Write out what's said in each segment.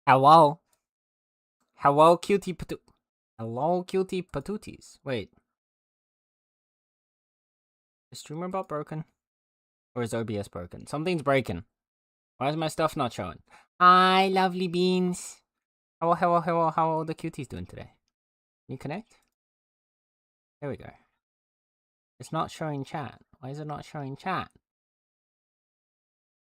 Hello. Hello, cutie patu. Hello, cutie patooties. Wait. Is streamer bot broken? Or is OBS broken? Something's breaking. Why is my stuff not showing? Hi, lovely beans. Hello. How are the cuties doing today? Can you connect? There we go. It's not showing chat. Why is it not showing chat?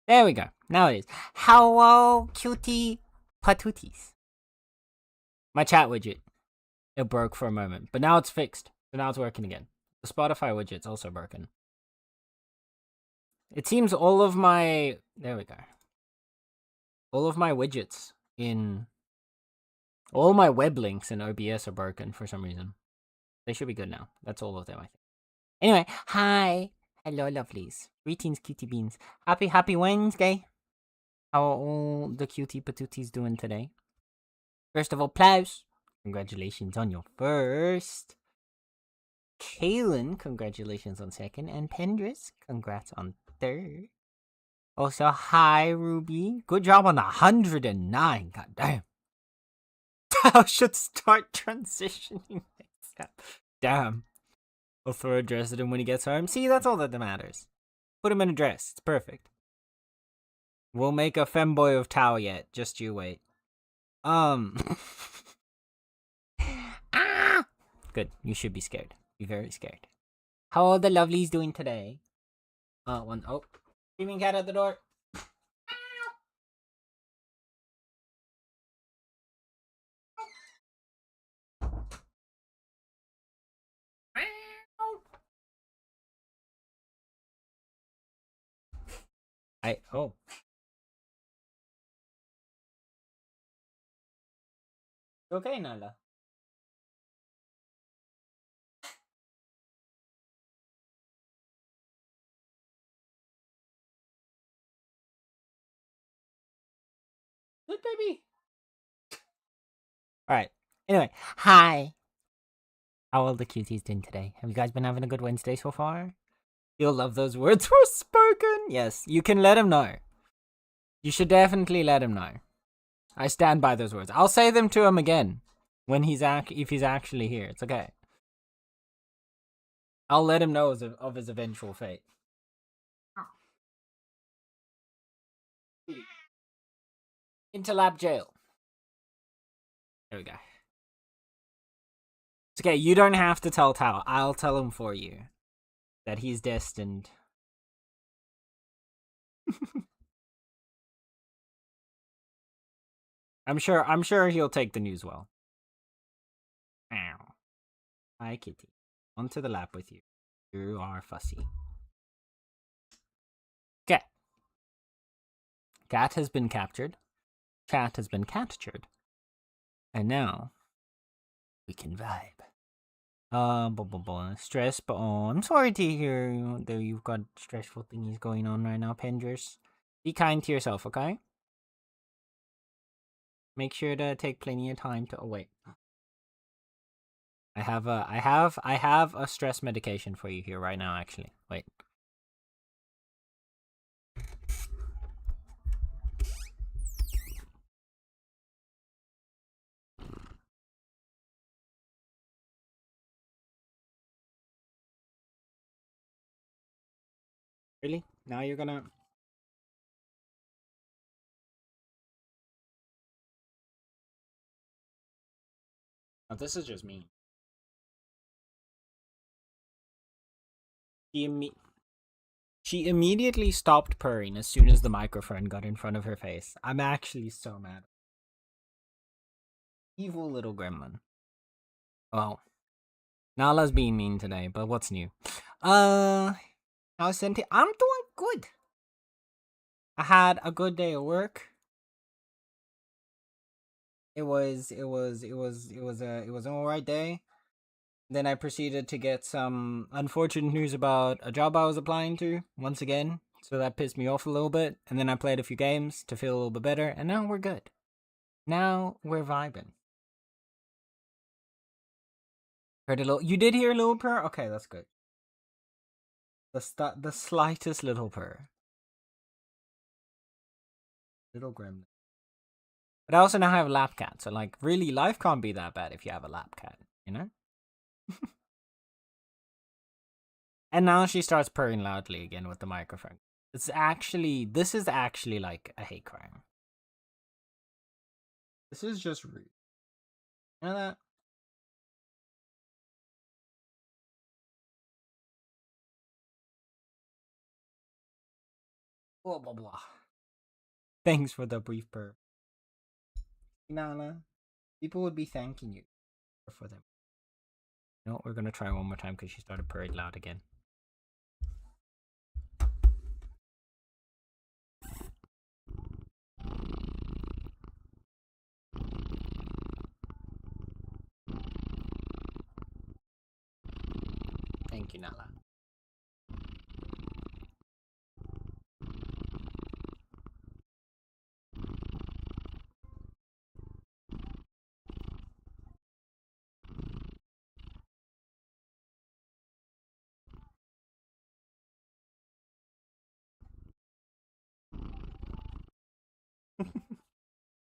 There we go. Now it is. Hello, cutie patooties. My chat widget. It broke for a moment, but now it's fixed. So now it's working again. The Spotify widget's also broken. It seems all of my... There we go. All of my widgets in... All my web links in OBS are broken for some reason. They should be good now. That's all of them, I think. Anyway, hi. Hello, lovelies. Greetings, cutie beans. Happy Wednesday. How are all the cutie patooties doing today? First of all, Plaus, congratulations on your first. Kaylin, congratulations on second. And Pendris, congrats on third. Also, hi, Ruby. Good job on 109. God damn. I should start transitioning. Damn. I'll throw a dress at him when he gets home. See, that's all that matters. Put him in a dress. It's perfect. We'll make a femboy of Tao yet. Just you wait. Ah! Good. You should be scared. Be very scared. How are the lovelies doing today? Oh. Screaming cat at the door. Oh. Okay, Nala. Good baby. Alright. Anyway, hi. How are the cuties doing today? Have you guys been having a good Wednesday so far? You'll love those words were spoken. Yes, you can let him know. You should definitely let him know. I stand by those words. I'll say them to him again when if he's actually here. It's okay. I'll let him know of his eventual fate. Into lab jail. There we go. It's okay. You don't have to tell Tao. I'll tell him for you that he's destined. I'm sure he'll take the news well. Ow. Hi, kitty. Onto the lap with you. You are fussy. Okay. Cat has been captured. Chat has been captured. And now we can vibe. Stress, but I'm sorry to hear that you've got stressful things going on right now, Pendris. Be kind to yourself, okay? Make sure to take plenty of time to. Oh wait, I have a stress medication for you here right now. Actually, wait. Really? Now you're gonna. Oh, this is just me. She immediately stopped purring as soon as the microphone got in front of her face. I'm actually so mad. Evil little gremlin. Well, Nala's being mean today, but what's new? How's Senti? I'm doing good. I had a good day at work. It was an alright day. Then I proceeded to get some unfortunate news about a job I was applying to once again. So that pissed me off a little bit. And then I played a few games to feel a little bit better. And now we're good. Now we're vibing. Heard a little. You did hear a little purr? Okay, that's good. The slightest little purr. Little gremlin. But I also now have a lap cat, so like really life can't be that bad if you have a lap cat, you know? And now she starts purring loudly again with the microphone. This is actually like a hate crime. This is just rude. You know that? Blah blah blah. Thanks for the brief purr. Nala, people would be thanking you for them. You know what? We're gonna try one more time because she started purring loud again. Thank you, Nala.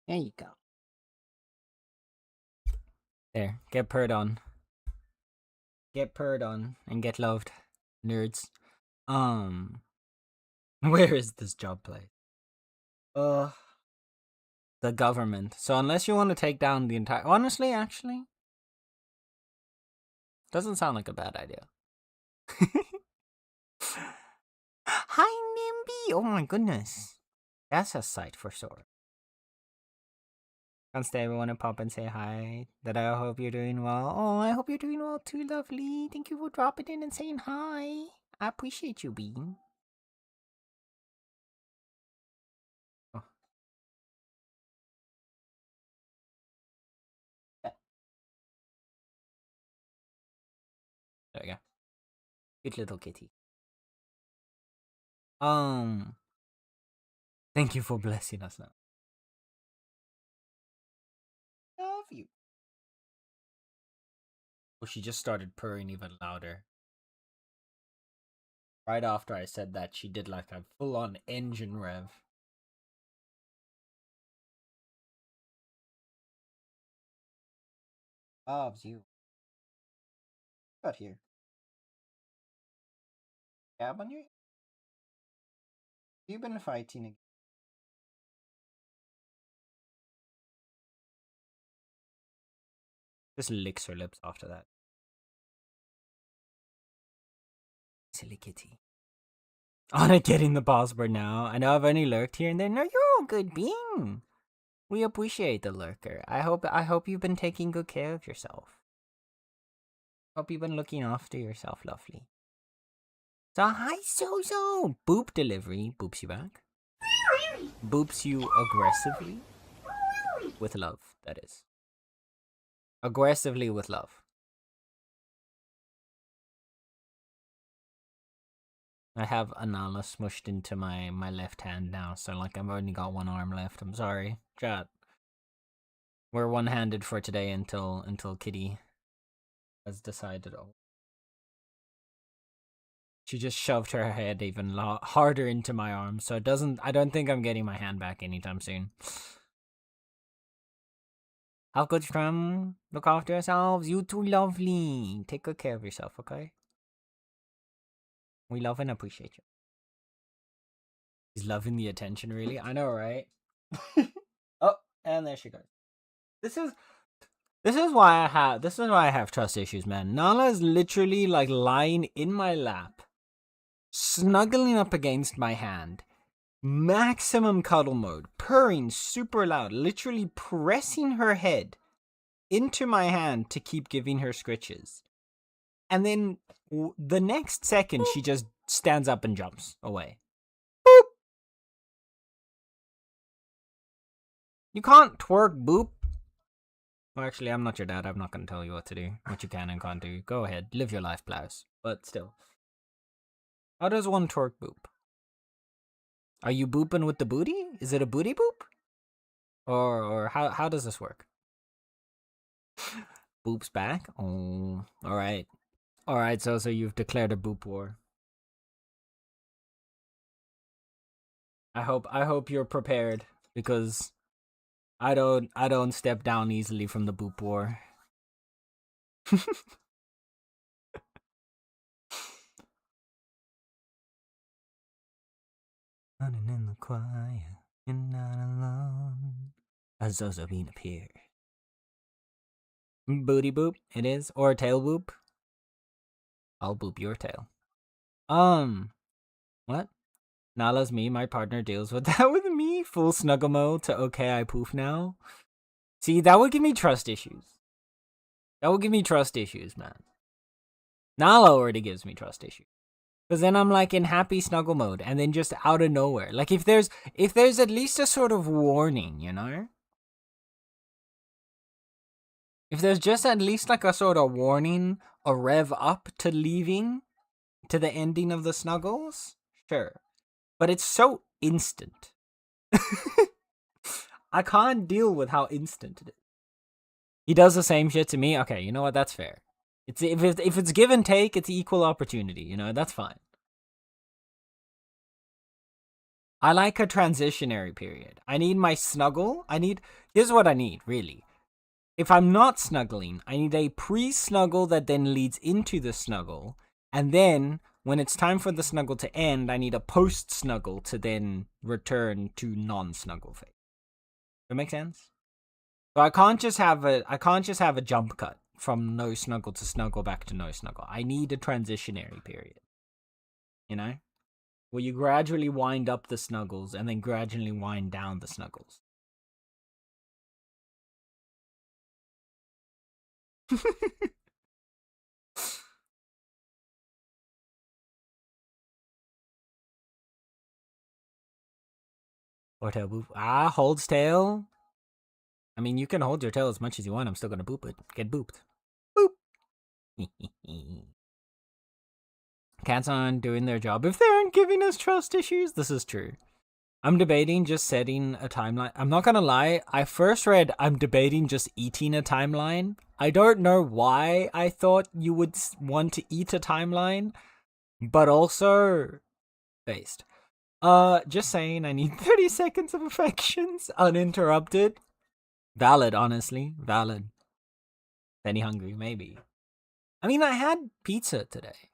There you go. There, get purred on. Get purred on and get loved, nerds. Where is this job place? The government. So unless you want to take down the entire... Honestly, actually, doesn't sound like a bad idea. Hi, Nimby! Oh my goodness. That's a sight for sure. Can't stay, everyone, and pop and say hi. That I hope you're doing well. Oh, I hope you're doing well too, lovely. Thank you for dropping in and saying hi. I appreciate you, Bean. Oh. Yeah. There we go. Good little kitty. Thank you for blessing us now. Love you. Oh, she just started purring even louder. Right after I said that, she did like a full-on engine rev. Loves you. Got here. Cab on you? You've been fighting again. Just licks her lips after that. Silly kitty. On it getting the password now. I know I've only lurked here and there. No, you're all good, Bean. We appreciate the lurker. I hope you've been taking good care of yourself. Hope you've been looking after yourself, lovely. So hi, So. Boop delivery. Boops you back. Boops you aggressively. With love, that is. Aggressively with love. I have Anala smushed into my left hand now, so like I've only got one arm left. I'm sorry, chat. We're one-handed for today until Kitty has decided. Oh, she just shoved her head even harder into my arm, so it doesn't. I don't think I'm getting my hand back anytime soon. Have good stream. Look after yourselves. You too, lovely. Take good care of yourself, okay? We love and appreciate you. He's loving the attention, really. I know, right? Oh, and there she goes. This is why I have trust issues, man. Nala is literally like lying in my lap, snuggling up against my hand, maximum cuddle mode, purring super loud, literally pressing her head into my hand to keep giving her scritches. And then the next second, she just stands up and jumps away. Boop! You can't twerk, boop. Well, actually, I'm not your dad. I'm not going to tell you what to do, what you can and can't do. Go ahead, live your life, Blouse. But still. How does one twerk boop? Are you booping with the booty? Is it a booty boop? Or how does this work? Boop's back? Oh, alright. Alright, so you've declared a boop war. I hope you're prepared, because I don't step down easily from the boop war. Running in the quiet, you're not alone. A Zozobine appear. Booty boop, it is. Or tail boop. I'll boop your tail. What? Nala's me, my partner deals with that with me. Full snuggle mode to okay, I poof now. See, that would give me trust issues. That would give me trust issues, man. Nala already gives me trust issues. Because then I'm like in happy snuggle mode and then just out of nowhere. Like if there's at least a sort of warning, you know? If there's just at least like a sort of warning, a rev up to leaving, to the ending of the snuggles, sure. But it's so instant. I can't deal with how instant it is. He does the same shit to me. Okay, you know what? That's fair. It's if it's give and take, it's equal opportunity. You know, that's fine. I like a transitionary period. I need my snuggle. Here's what I need, really. If I'm not snuggling, I need a pre-snuggle that then leads into the snuggle. And then, when it's time for the snuggle to end, I need a post-snuggle to then return to non-snuggle phase. That make sense? So I can't just have a jump cut from no snuggle to snuggle back to no snuggle. I need a transitionary period. You know? Where you gradually wind up the snuggles and then gradually wind down the snuggles. Or tail boop. Holds tail. I mean, you can hold your tail as much as you want. I'm still gonna boop it. Get booped. Boop. Cats aren't doing their job if they aren't giving us trust issues. This is true. I'm debating just setting a timeline. I'm not gonna lie. I first read I'm debating just eating a timeline. I don't know why I thought you would want to eat a timeline, but also based. Just saying I need 30 seconds of affections uninterrupted. Valid, honestly. Valid. Any hungry, maybe. I mean, I had pizza today.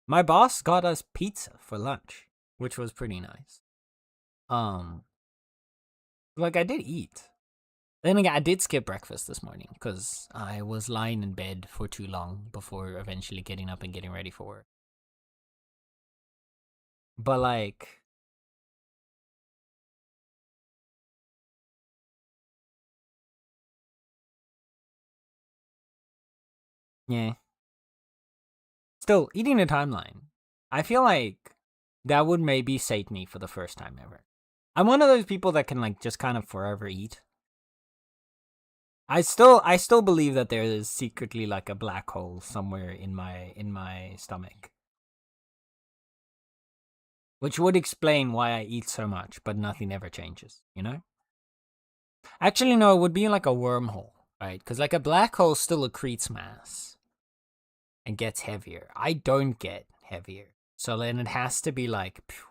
My boss got us pizza for lunch, which was pretty nice. Like I did eat. Then again, I did skip breakfast this morning because I was lying in bed for too long before eventually getting up and getting ready for work. But like, yeah. Still, eating a timeline. I feel like that would maybe sate me for the first time ever. I'm one of those people that can like just kind of forever eat. I still believe that there is secretly like a black hole somewhere in my stomach. Which would explain why I eat so much, but nothing ever changes, you know? Actually, no, it would be like a wormhole, right? Because like a black hole still accretes mass and gets heavier. I don't get heavier. So then it has to be like, phew.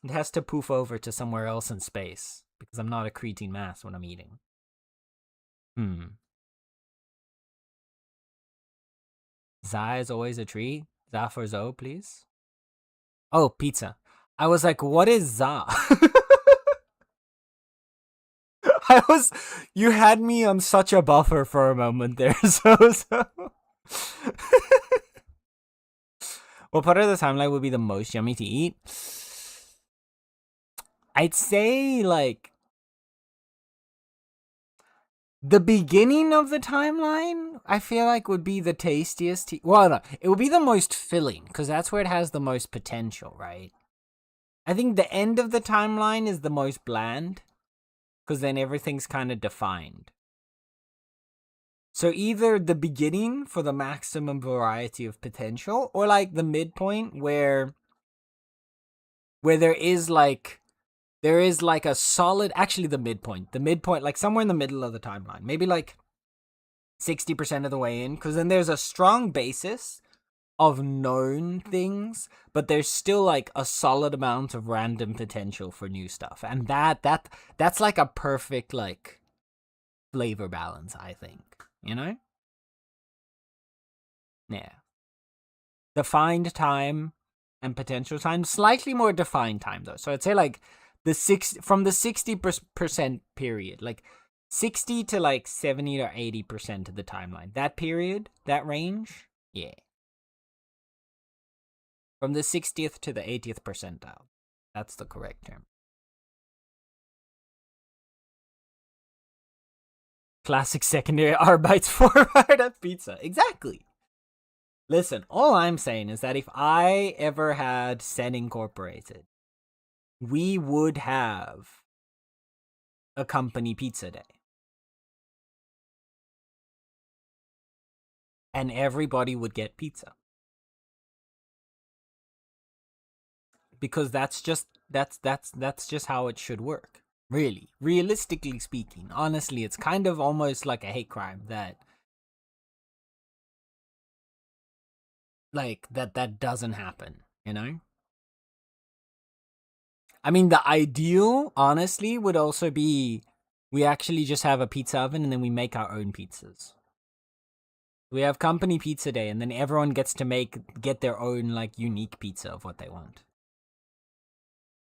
It has to poof over to somewhere else in space because I'm not accreting mass when I'm eating. Za is always a treat. Za for Zo, please. Oh, pizza. I was like, what is Za? You had me on such a buffer for a moment there, so. What part of the timeline would be the most yummy to eat? I'd say, like, the beginning of the timeline, I feel like would be the tastiest. Well, no, it would be the most filling, because that's where it has the most potential, right? I think the end of the timeline is the most bland, because then everything's kind of defined. So either the beginning for the maximum variety of potential, or like the midpoint where there is like a solid, actually the midpoint, like somewhere in the middle of the timeline, maybe like 60% of the way in, because then there's a strong basis of known things, but there's still like a solid amount of random potential for new stuff. And that's like a perfect like flavor balance, I think. You know? Yeah. Defined time and potential time, slightly more defined time though. So I'd say like from the 60% period, like 60 to like 70 or 80% of the timeline. That period, that range, yeah. From the 60th to the 80th percentile. That's the correct term. Classic secondary Arbeits forward of pizza. Exactly. Listen, all I'm saying is that if I ever had Sen Incorporated, we would have a company pizza day. And everybody would get pizza. Because that's just how it should work. Really. Realistically speaking. Honestly, it's kind of almost like a hate crime that that doesn't happen, you know? I mean, the ideal, honestly, would also be we actually just have a pizza oven and then we make our own pizzas. We have company pizza day and then everyone gets to get their own like unique pizza of what they want.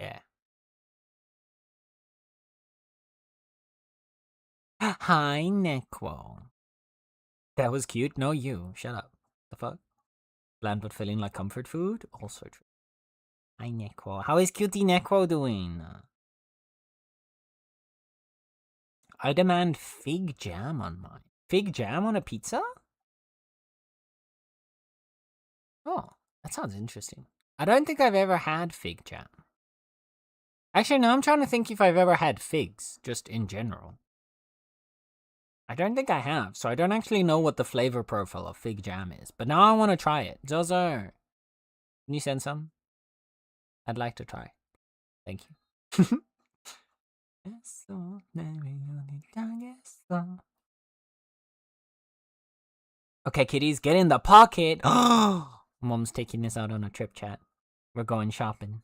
Yeah. Hi, Nequo. That was cute. No, you. Shut up. The fuck? Bland but feeling like comfort food? Also true. Hi, Nequo. How is cutie Nequo doing? I demand fig jam on mine. Fig jam on a pizza? Oh, that sounds interesting. I don't think I've ever had fig jam. Actually, no, I'm trying to think if I've ever had figs, just in general. I don't think I have, so I don't actually know what the flavor profile of fig jam is. But now I want to try it. Zozo, can you send some? I'd like to try. Thank you. Okay, kitties, get in the pocket. Mom's taking us out on a trip, chat. We're going shopping.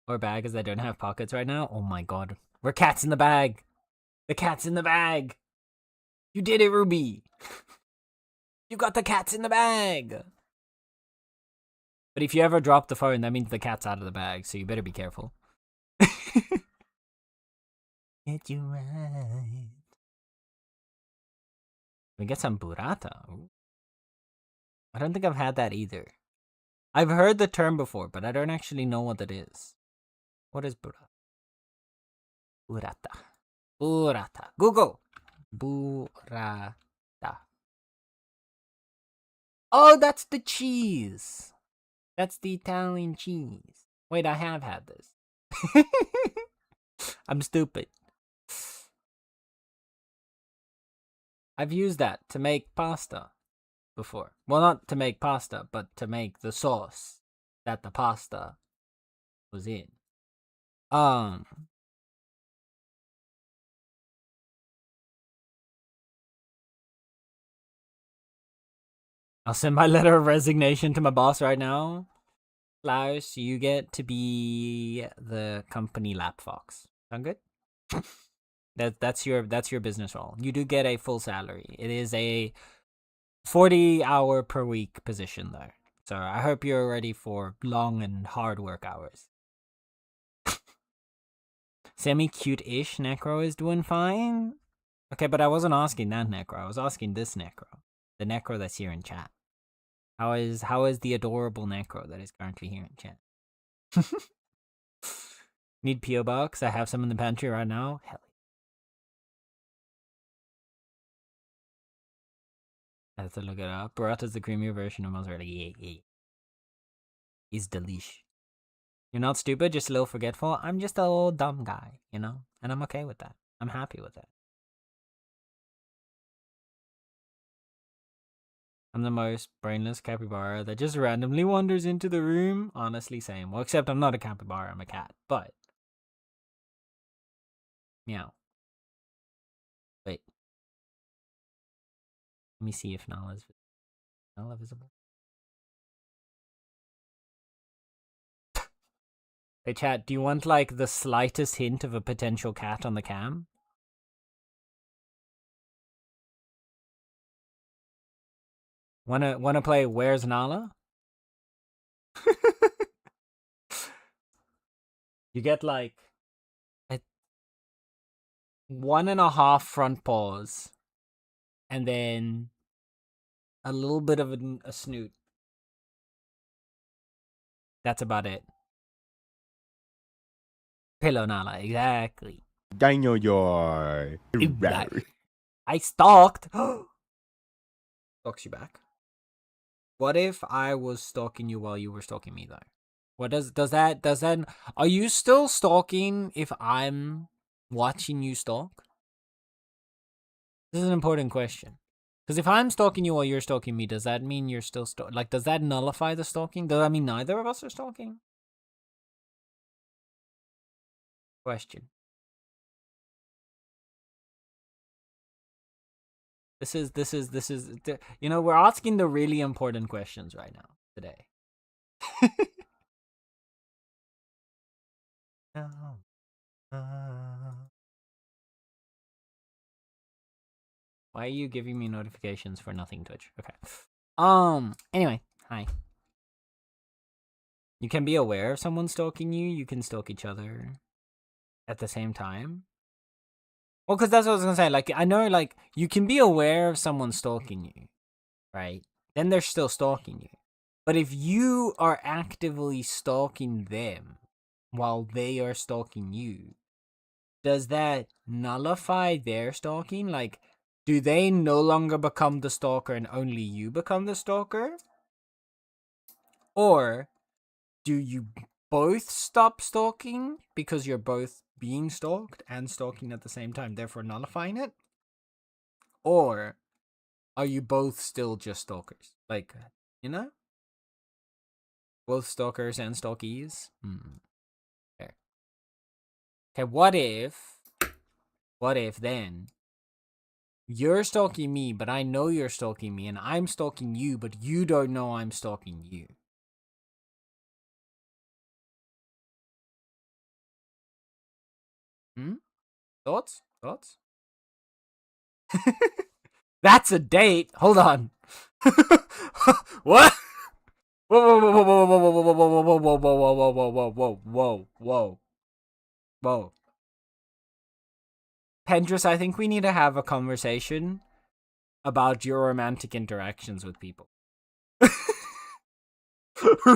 Or bag, as I don't have pockets right now. Oh my god. We're cats in the bag. The cat's in the bag. You did it, Ruby. You got the cats in the bag. But if you ever drop the phone, that means the cat's out of the bag, so you better be careful. Get you right. We get some burrata. Ooh. I don't think I've had that either. I've heard the term before, but I don't actually know what it is. What is burrata? Burrata. Burrata. Google. Burrata. Oh, that's the cheese. That's the Italian cheese. Wait, I have had this. I'm stupid. I've used that to make pasta before. Well, not to make pasta, but to make the sauce that the pasta was in. I'll send my letter of resignation to my boss right now. Klaus, you get to be the company lap fox. Sound good? That's your business role. You do get a full salary. It is a 40-hour per week position though. So I hope you're ready for long and hard work hours. Semi-cute-ish Necro is doing fine. Okay, but I wasn't asking that Necro. I was asking this Necro. The Necro that's here in chat. How is the adorable Necro that is currently here in chat? Need P.O. Box? I have some in the pantry right now. Hell yeah. I have to look it up. Burrata's the creamier version of mozzarella. Yeah. He's delish. You're not stupid, just a little forgetful. I'm just a little dumb guy, you know? And I'm okay with that. I'm happy with that. I'm the most brainless capybara that just randomly wanders into the room. Honestly, same. Well, except I'm not a capybara, I'm a cat. But meow. Wait. Let me see if Nala is visible. Hey chat, do you want like the slightest hint of a potential cat on the cam? Wanna play Where's Nala? You get like 1.5 front paws, and then a little bit of a snoot. That's about it. Pillow Nala, exactly. Daniel, your I stalked. Stalks you back. What if I was stalking you while you were stalking me though? What does that? Are you still stalking if I'm watching you stalk? This is an important question. Because if I'm stalking you while you're stalking me, does that mean you're still like? Does that nullify the stalking? Does that mean neither of us are stalking? Question. This is. You know, we're asking the really important questions right now today. Why are you giving me notifications for nothing, Twitch? Okay. Anyway, hi. You can be aware of someone stalking you. You can stalk each other at the same time. Well, because that's what I was gonna say. Like, I know, like, you can be aware of someone stalking you, right? Then they're still stalking you. But if you are actively stalking them while they are stalking you, does that nullify their stalking? Like, do they no longer become the stalker and only you become the stalker? Or do you both stop stalking because you're both being stalked and stalking at the same time, therefore nullifying it? Or are you both still just stalkers? Like, you know? Both stalkers and stalkies? Okay. Okay, what if then you're stalking me, but I know you're stalking me, and I'm stalking you, but you don't know I'm stalking you? Thoughts? Thoughts? That's a date. Hold on. What? Whoa, whoa, whoa, whoa, whoa, whoa, whoa, whoa, whoa, whoa, whoa, whoa, whoa, whoa, whoa, whoa, whoa. Pendris, I think we need to have a conversation about your romantic interactions with people.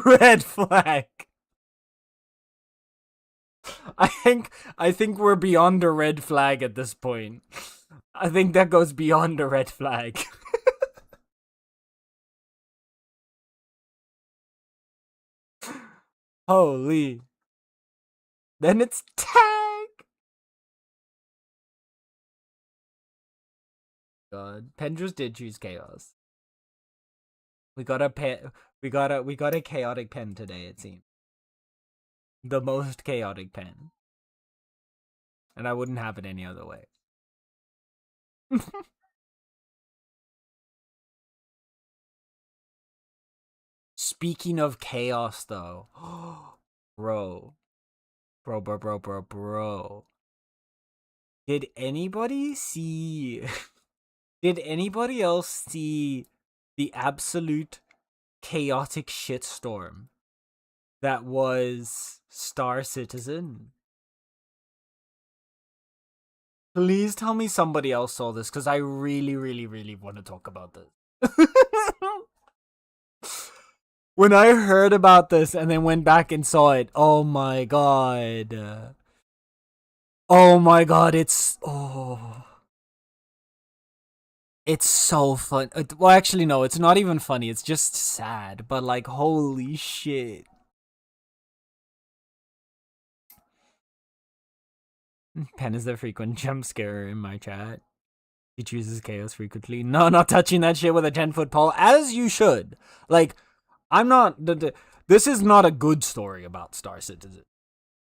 Red flag. I think we're beyond a red flag at this point. I think that goes beyond a red flag. Holy. Then it's tag. God, Pendris did choose chaos. We got a chaotic pen today, it seems. The most chaotic pen. And I wouldn't have it any other way. Speaking of chaos, though. Bro. Did anybody see... Did anybody else see the absolute chaotic shitstorm that was Star Citizen? Please tell me somebody else saw this, because I really, really, really want to talk about this. When I heard about this and then went back and saw it, oh my god. Oh my god, it's... Oh... It's so fun. Well, actually, no, it's not even funny. It's just sad. But, like, holy shit. Pen is the frequent jump scarer in my chat. He chooses chaos frequently. No, not touching that shit with a 10-foot pole. As you should. Like, I'm not... This is not a good story about Star Citizen.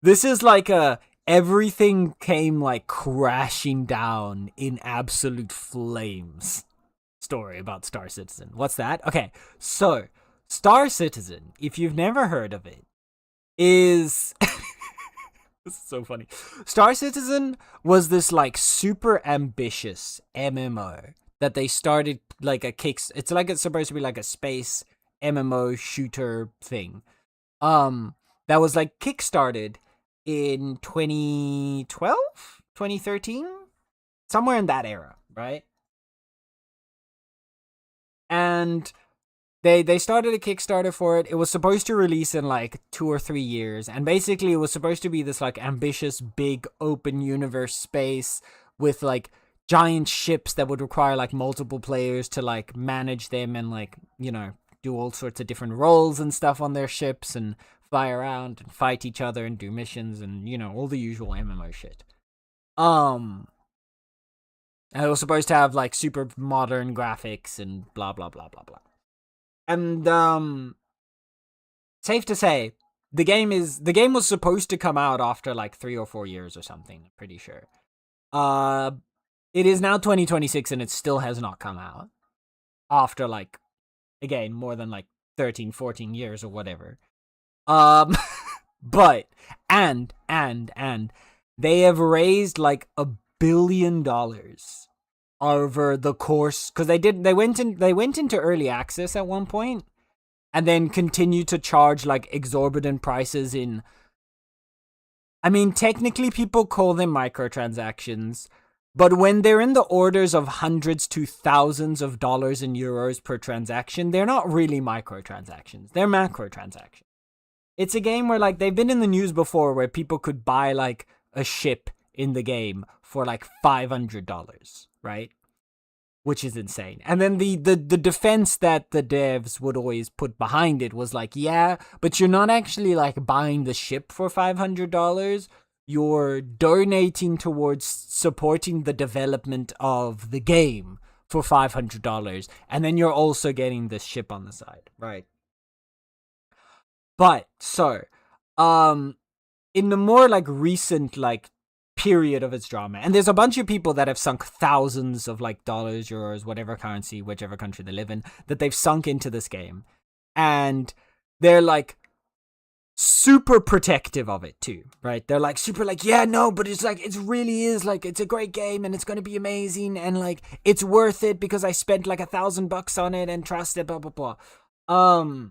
This is like a... Everything came, like, crashing down in absolute flames story about Star Citizen. What's that? Okay, so Star Citizen, if you've never heard of it, is This is so funny. Star Citizen was this like super ambitious MMO that they started like a kick. It's like it's supposed to be like a space MMO shooter thing. That was like kickstarted in 2012, 2013, somewhere in that era, right? And they started a Kickstarter for it. It was supposed to release in like 2 or 3 years, and basically it was supposed to be this like ambitious big open universe space with like giant ships that would require like multiple players to like manage them and like, you know, do all sorts of different roles and stuff on their ships and fly around and fight each other and do missions and, you know, all the usual MMO shit. And it was supposed to have like super modern graphics and blah blah blah blah blah. And safe to say, the game was supposed to come out after like 3 or 4 years or something, I'm pretty sure. It is now 2026 and it still has not come out. After like, again, more than like 13, 14 years or whatever. But and they have raised like $1 billion over the course, because they went into early access at one point and then continued to charge like exorbitant prices in, I mean, technically people call them microtransactions, but when they're in the orders of hundreds to thousands of dollars and euros per transaction, they're not really microtransactions, they're macrotransactions. It's a game where like they've been in the news before where people could buy like a ship in the game for like $500, right? Which is insane. And then the defense that the devs would always put behind it was like, yeah, but you're not actually like buying the ship for $500. You're donating towards supporting the development of the game for $500. And then you're also getting this ship on the side, right? But, so, in the more, like, recent, like, period of its drama, and there's a bunch of people that have sunk thousands of, like, dollars, euros, whatever currency, whichever country they live in, that they've sunk into this game. And they're, like, super protective of it, too, right? They're, like, super, like, yeah, no, but it's, like, it really is, like, it's a great game, and it's gonna be amazing, and, like, it's worth it because I spent, like, $1,000 on it and trust it, blah, blah, blah.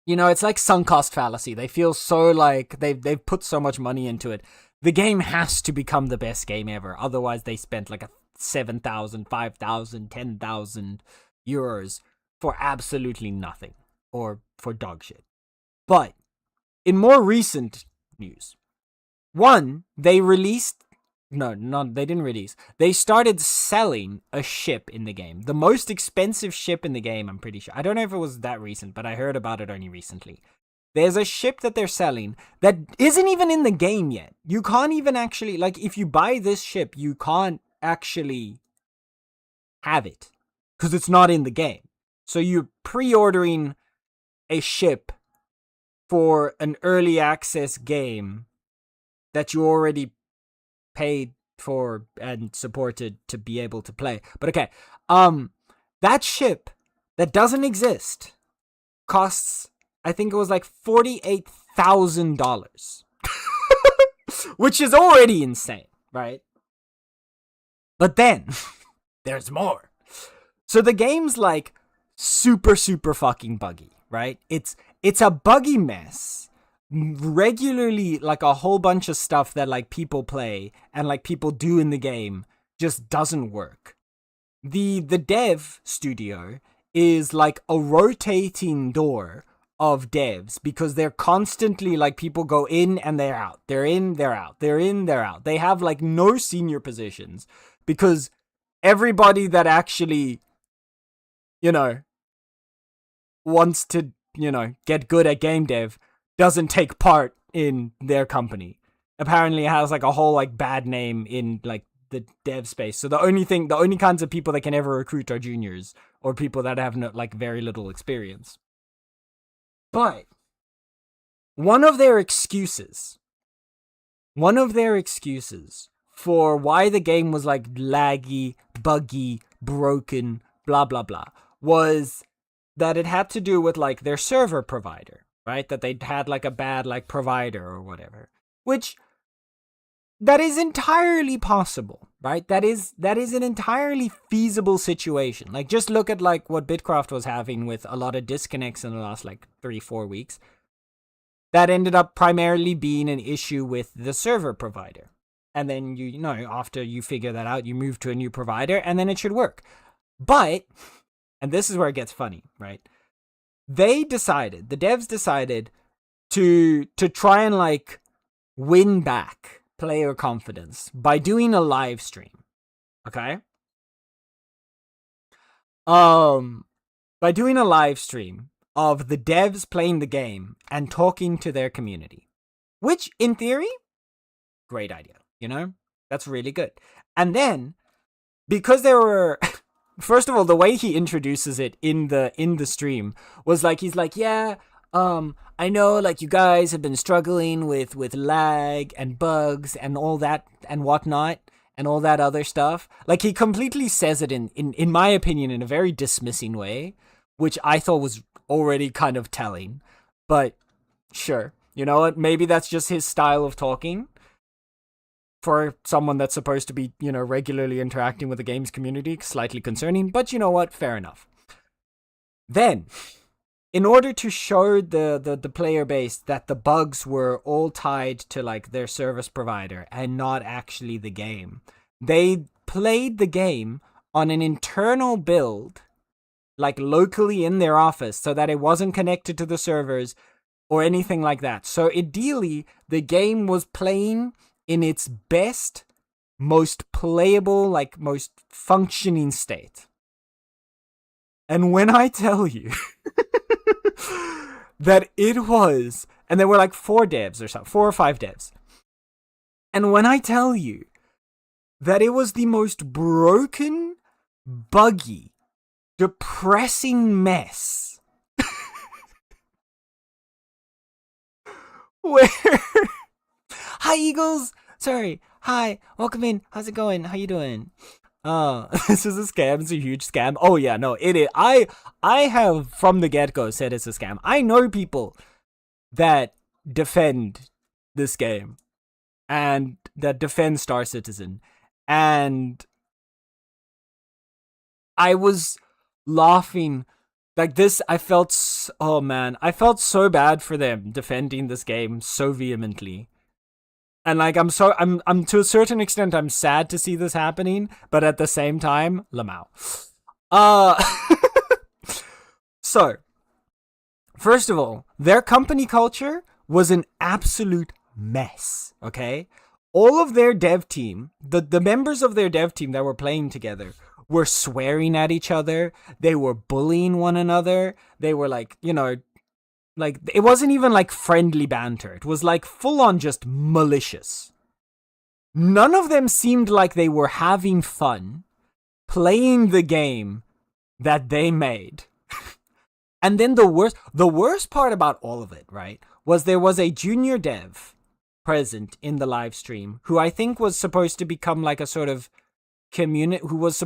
You know, it's like sunk cost fallacy. They feel so like they've put so much money into it. The game has to become the best game ever. Otherwise, they spent like 7,000, 5,000, 10,000 euros for absolutely nothing or for dog shit. But in more recent news, one, they released. No, they didn't release. They started selling a ship in the game. The most expensive ship in the game, I'm pretty sure. I don't know if it was that recent, but I heard about it only recently. There's a ship that they're selling that isn't even in the game yet. You can't even actually, like, if you buy this ship, you can't actually have it because it's not in the game. So you're pre-ordering a ship for an early access game that you already paid for and supported to be able to play. But okay, that ship that doesn't exist costs, I think it was like $48,000, which is already insane, right? But then there's more. So the game's like super fucking buggy, right? It's a buggy mess. Regularly, like a whole bunch of stuff that like people play and like people do in the game just doesn't work. The dev studio is like a rotating door of devs because they're constantly like people go in and they're out. They're in, they're out. They're in, they're out. They have like no senior positions because everybody that actually, you know, wants to, you know, get good at game dev doesn't take part in their company. Apparently it has like a whole like bad name in like the dev space. So the only kinds of people that can ever recruit are juniors or people that have no, like very little experience. But one of their excuses for why the game was like laggy, buggy, broken, blah blah blah was that it had to do with like their server provider. Right? That they had like a bad like provider or whatever. which that is entirely possible, right? That is an entirely feasible situation. Like, just look at like what Bitcraft was having with a lot of disconnects in the last like 3-4 weeks. That ended up primarily being an issue with the server provider. And then you know, after you figure that out, you move to a new provider and then it should work. But, and this is where it gets funny, right? The devs decided to try and like win back player confidence by doing a live stream. Okay? By doing a live stream of the devs playing the game and talking to their community. Which, in theory, great idea, you know? That's really good. And then, because there were... First of all, the way he introduces it in the stream was like, he's like, yeah, I know, like, you guys have been struggling with lag and bugs and all that and whatnot and all that other stuff. Like, he completely says it in my opinion, in a very dismissing way, which I thought was already kind of telling. But sure, you know what? Maybe that's just his style of talking for someone that's supposed to be, you know, regularly interacting with the games community. Slightly concerning, but you know what? Fair enough. Then, in order to show the player base that the bugs were all tied to like their service provider and not actually the game, they played the game on an internal build, like locally in their office, so that it wasn't connected to the servers or anything like that. So ideally, the game was playing in its best, most playable, like most functioning state. And when I tell you that it was, and there were like 4 devs or something, 4 or 5 devs. And when I tell you that it was the most broken, buggy, depressing mess where... Hi, Eagles! Sorry. Hi. Welcome in. How's it going? How you doing? This is a scam. It's a huge scam. Oh, yeah, no, it is. I have, from the get-go, said it's a scam. I know people that defend this game and that defend Star Citizen. And I was laughing like this. I felt I felt so bad for them defending this game so vehemently. And like, I'm to a certain extent, I'm sad to see this happening, but at the same time, Lamau. So, first of all, their company culture was an absolute mess, okay? All of their dev team, the members of their dev team that were playing together, were swearing at each other. They were bullying one another. They were like, you know, like, it wasn't even like friendly banter. It was like full on just malicious. None of them seemed like they were having fun playing the game that they made. And then the worst part about all of it, right, was there was a junior dev present in the live stream who I think was supposed to become like a sort of community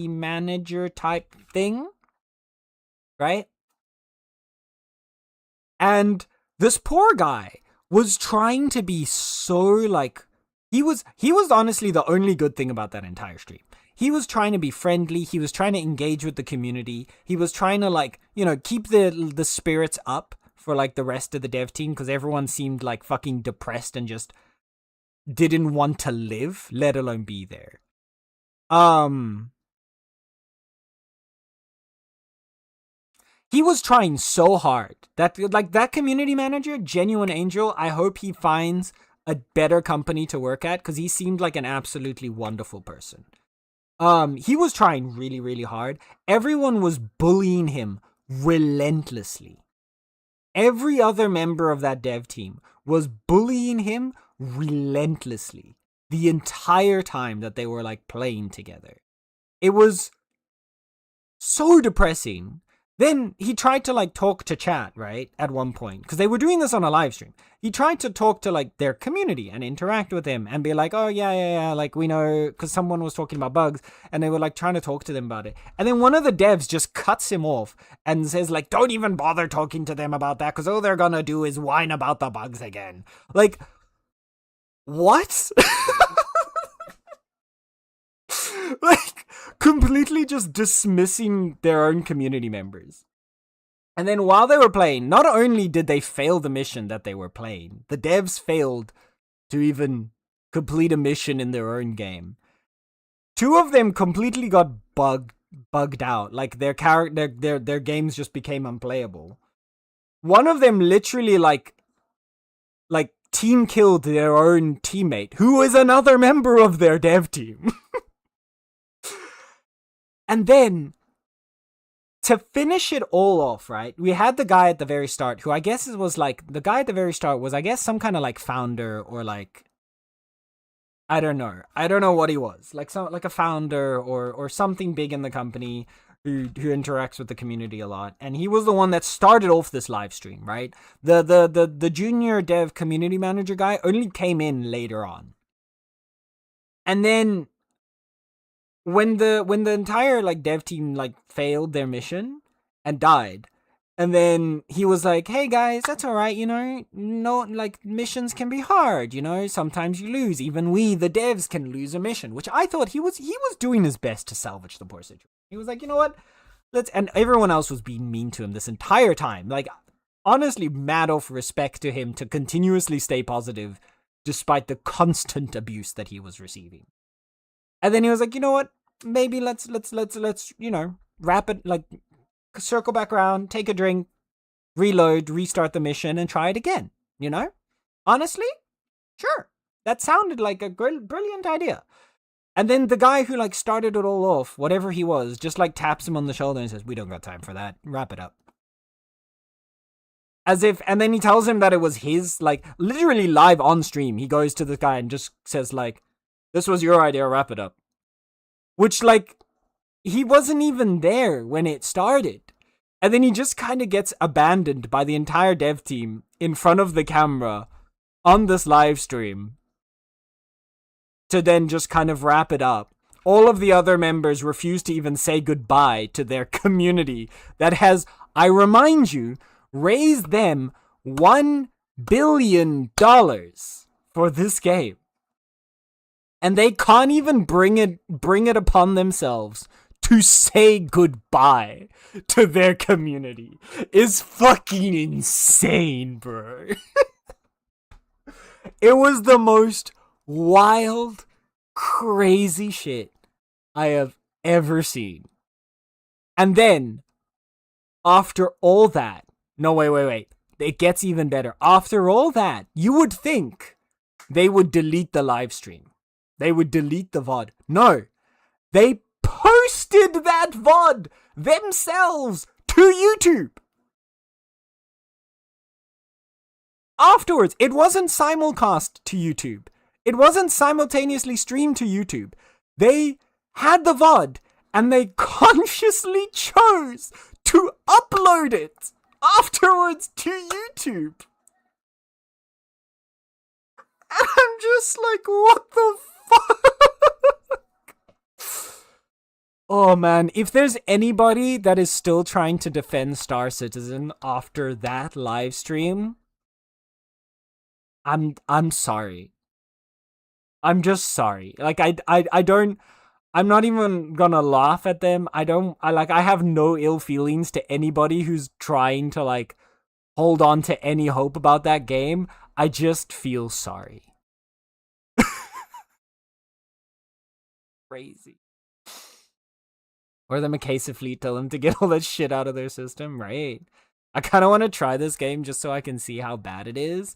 manager type thing, right? And this poor guy was trying to be so like, he was honestly the only good thing about that entire stream. He was trying to be friendly. He was trying to engage with the community. He was trying to, like, you know, keep the spirits up for like the rest of the dev team, because everyone seemed like fucking depressed and just didn't want to live, let alone be there. He was trying so hard. That community manager, Genuine Angel, I hope he finds a better company to work at, because he seemed like an absolutely wonderful person. He was trying really, really hard. Everyone was bullying him relentlessly. Every other member of that dev team was bullying him relentlessly the entire time that they were like playing together. It was so depressing Then he tried to like talk to chat, right? At one point, because they were doing this on a live stream. He tried to talk to like their community and interact with them and be like, oh yeah, like we know, because someone was talking about bugs and they were like trying to talk to them about it. And then one of the devs just cuts him off and says like, don't even bother talking to them about that because all they're gonna do is whine about the bugs again. Like, what? Like, completely just dismissing their own community members. And then while they were playing, not only did they fail the mission that they were playing, the devs failed to even complete a mission in their own game. Two of them completely got bugged out. Like their games just became unplayable. One of them literally like team killed their own teammate, who is another member of their dev team. And then, to finish it all off, right, we had the guy at the very start, who I guess was like, the guy at the very start was, I guess, some kind of like founder or like, I don't know what he was, like a founder or something big in the company who interacts with the community a lot, and he was the one that started off this live stream, right? The junior dev community manager guy only came in later on, and then when the entire like dev team like failed their mission and died, and then he was like, hey guys, that's all right, no, like missions can be hard, sometimes you lose, even we the devs can lose a mission, which I thought he was doing his best to salvage the poor situation. He was like, you know what, and everyone else was being mean to him this entire time, like honestly mad of respect to him to continuously stay positive despite the constant abuse that he was receiving. And then he was like, you know what? Maybe let's wrap it, like circle back around, take a drink, reload, restart the mission, and try it again. Honestly, sure, that sounded like a brilliant idea. And then the guy who like started it all off, whatever he was, just like taps him on the shoulder and says, "We don't got time for that. Wrap it up." As if, and then he tells him that it was his, like literally live on stream. He goes to the guy and just says like, "This was your idea. Wrap it up." Which, like, he wasn't even there when it started. And then he just kind of gets abandoned by the entire dev team in front of the camera on this live stream to then just kind of wrap it up. All of the other members refuse to even say goodbye to their community that has, I remind you, raised them $1 billion for this game. And they can't even bring it upon themselves to say goodbye to their community. Is fucking insane, bro. It was the most wild, crazy shit I have ever seen. And then, after all that, no, wait. It gets even better. After all that, you would think they would delete the live stream. They would delete the VOD. No. They posted that VOD themselves to YouTube. Afterwards, it wasn't simulcast to YouTube. It wasn't simultaneously streamed to YouTube. They had the VOD and they consciously chose to upload it afterwards to YouTube. And I'm just like, what the fuck? Oh man, if there's anybody that is still trying to defend Star Citizen after that live stream, I'm sorry. I'm just sorry. Like I don't, I'm not even gonna laugh at them. I have no ill feelings to anybody who's trying to like hold on to any hope about that game. I just feel sorry. Crazy. Or the Micasa fleet tell them to get all that shit out of their system, right? I kind of want to try this game just so I can see how bad it is.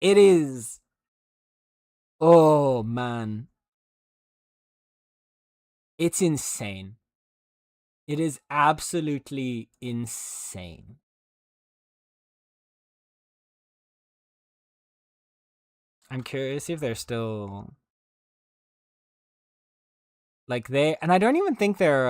It is. Oh, man. It's insane. It is absolutely insane. I'm curious if they're still like and I don't even think they're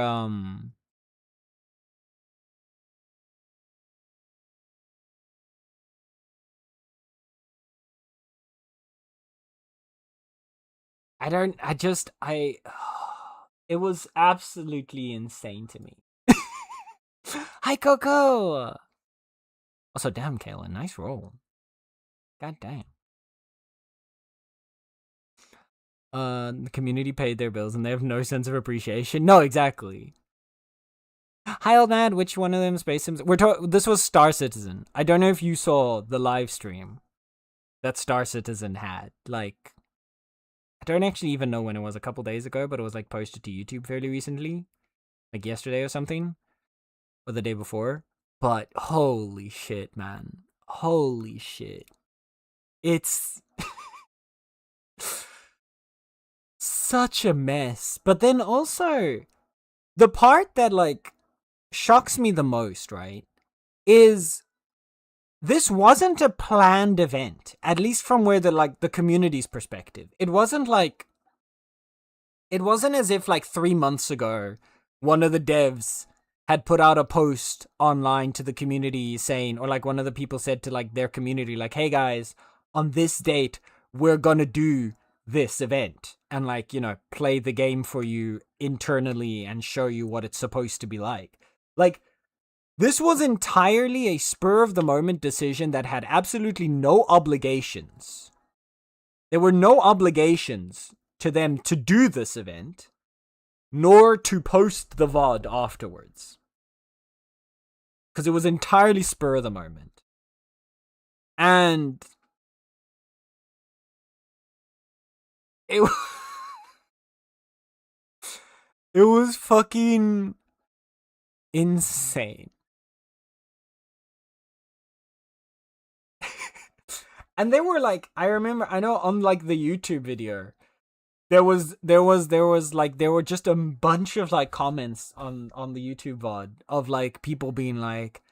It was absolutely insane to me. Hi, Coco! Also, damn, Kaylin, nice roll. God damn. The community paid their bills and they have no sense of appreciation. No, exactly. Hi, old man. Which one of them Space Sims? This was Star Citizen. I don't know if you saw the live stream that Star Citizen had. Like, I don't actually even know when it was. A couple days ago, but it was like posted to YouTube fairly recently, like yesterday or something, or the day before. But holy shit, man! Holy shit! It's such a mess. But then also, the part that like shocks me the most, right, is this wasn't a planned event, at least from where the community's perspective. It wasn't as if like 3 months ago, one of the devs had put out a post online to the community saying, or like one of the people said to like their community, like, hey guys, on this date, we're gonna do this event and like, you know, play the game for you internally and show you what it's supposed to be like. Like, this was entirely a spur of the moment decision that had absolutely no obligations. There were no obligations to them to do this event, nor to post the VOD afterwards. Because it was entirely spur of the moment. And it it was fucking insane. And they were like, I know on like the YouTube video, there were just a bunch of like comments on the YouTube VOD of like people being like,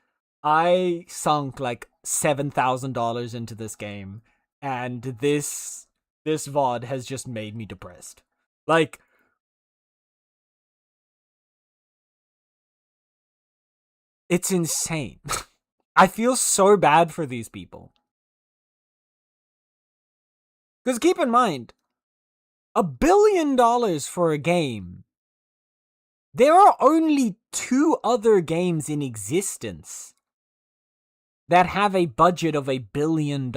I sunk like $7,000 into this game, and this VOD has just made me depressed. Like, it's insane. I feel so bad for these people. Because keep in mind, $1 billion for a game. There are only 2 other games in existence that have a budget of $1 billion.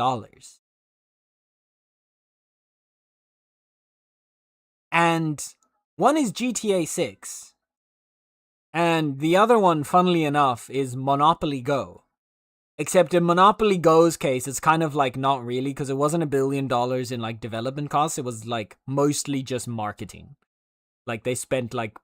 And one is GTA 6. And the other one, funnily enough, is Monopoly Go. Except in Monopoly Go's case, it's kind of like not really, because it wasn't $1 billion in like development costs. It was like mostly just marketing. Like they spent like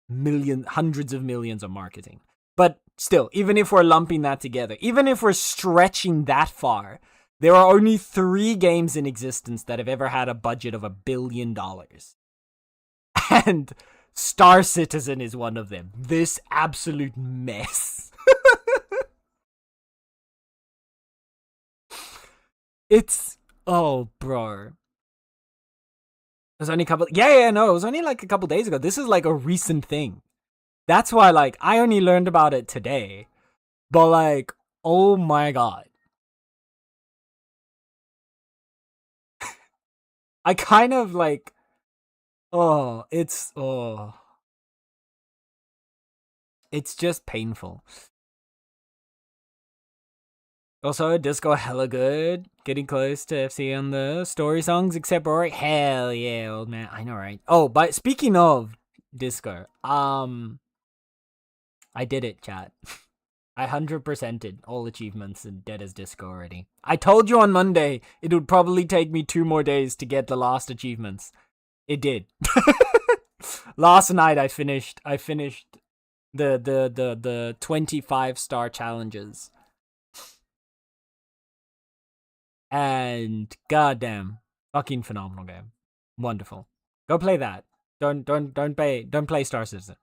hundreds of millions on marketing. But still, even if we're lumping that together, even if we're stretching that far, there are only 3 games in existence that have ever had a budget of $1 billion. And Star Citizen is one of them. This absolute mess. It's, oh, bro. It was only a couple, no, it was only like a couple days ago. This is like a recent thing. That's why, like, I only learned about it today. But, like, oh my god. I kind of, like, it's just painful. Also, disco hella good. Getting close to FC on the story songs, except Rory. Hell yeah, old man. I know, right? Oh, but speaking of disco, I did it, chat. I 100%ed all achievements in Dead as Disco already. I told you on Monday it would probably take me 2 more days to get the last achievements. It did. Last night I finished the 25-star challenges. And goddamn, fucking phenomenal game. Wonderful. Go play that. Don't play Star Citizen.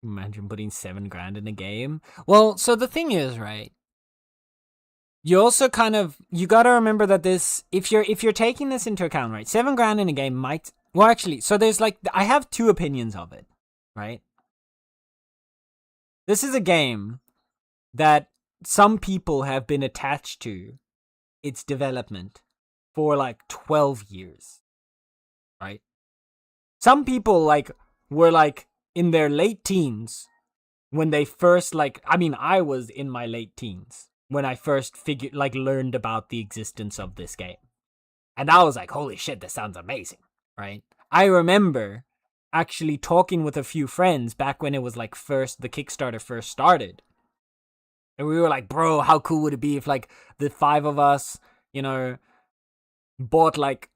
Imagine putting $7,000 in a game. Well, so the thing is, right? You also you gotta remember that this, if you're taking this into account, right? $7,000 in a game might, well, actually, so there's like, I have 2 opinions of it, right? This is a game that some people have been attached to its development for like 12 years, right? Some people like were like in their late teens when they first I was in my late teens when I first learned about the existence of this game. And I was like, holy shit, this sounds amazing, right? I remember actually talking with a few friends back when it was like the Kickstarter first started. And we were like, bro, how cool would it be if like the 5 of us, bought like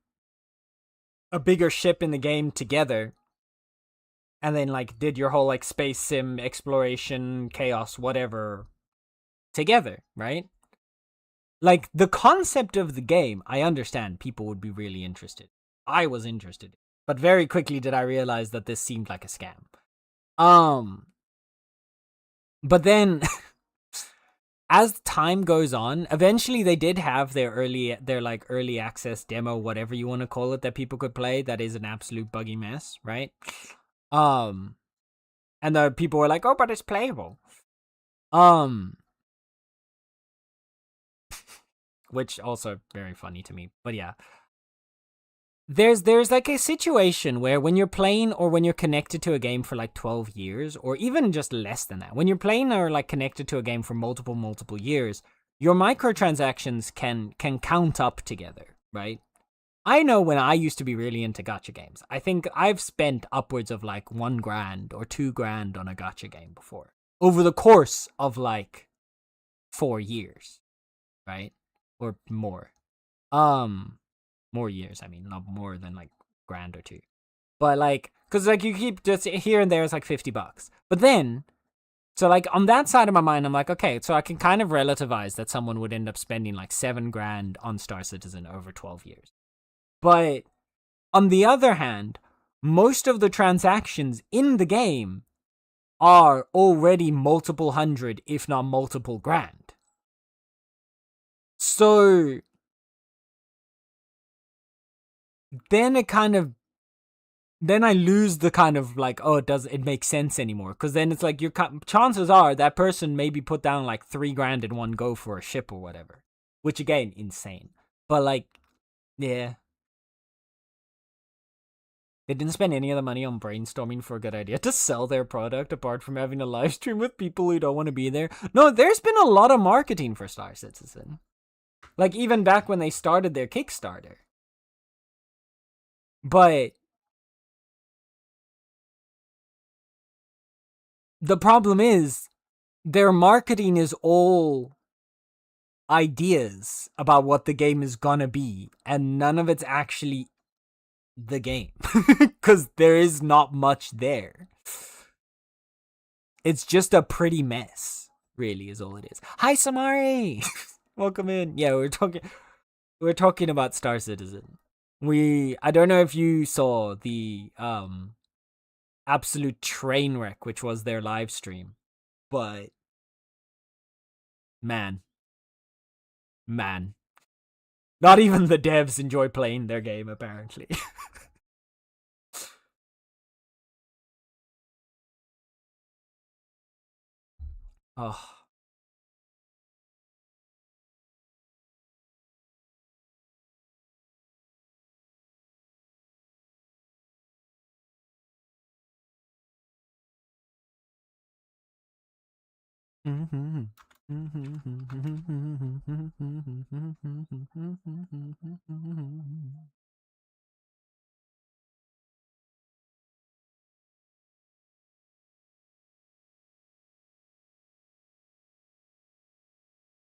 a bigger ship in the game together and then like did your whole like space sim exploration chaos whatever together, right? Like the concept of the game, I understand people would be really interested. I was interested, but very quickly did I realize that this seemed like a scam. But then as time goes on, eventually they did have their early access demo, whatever you want to call it, that people could play. That is an absolute buggy mess, right? And the people were like, "Oh, but it's playable." Which also very funny to me. But yeah. There's like a situation where when you're playing or when you're connected to a game for like 12 years or even just less than that, when you're playing or like connected to a game for multiple years, your microtransactions can count up together, right? I know when I used to be really into gacha games, I think I've spent upwards of like $1,000 or $2,000 on a gacha game before over the course of like 4 years, right? Or more. More years, I mean, not more than like grand or two. But like, cause like you keep just here and there is like $50. But then, so like on that side of my mind, I'm like, okay, so I can kind of relativize that someone would end up spending like $7,000 on Star Citizen over 12 years. But on the other hand, most of the transactions in the game are already multiple hundred, if not multiple grand. So then then I lose the kind of like, oh, it makes sense anymore? Because then it's like chances are that person maybe put down like $3,000 in one go for a ship or whatever, which again, insane. But like, yeah, they didn't spend any of the money on brainstorming for a good idea to sell their product apart from having a live stream with people who don't want to be there. No, there's been a lot of marketing for Star Citizen. Like even back when they started their Kickstarter. But the problem is their marketing is all ideas about what the game is gonna be, and none of it's actually the game. Because there is not much there. It's just a pretty mess, really, is all it is. Hi, Samari! Welcome in. Yeah, we're talking about Star Citizen. I don't know if you saw the absolute train wreck, which was their live stream, but man, not even the devs enjoy playing their game, apparently. Oh.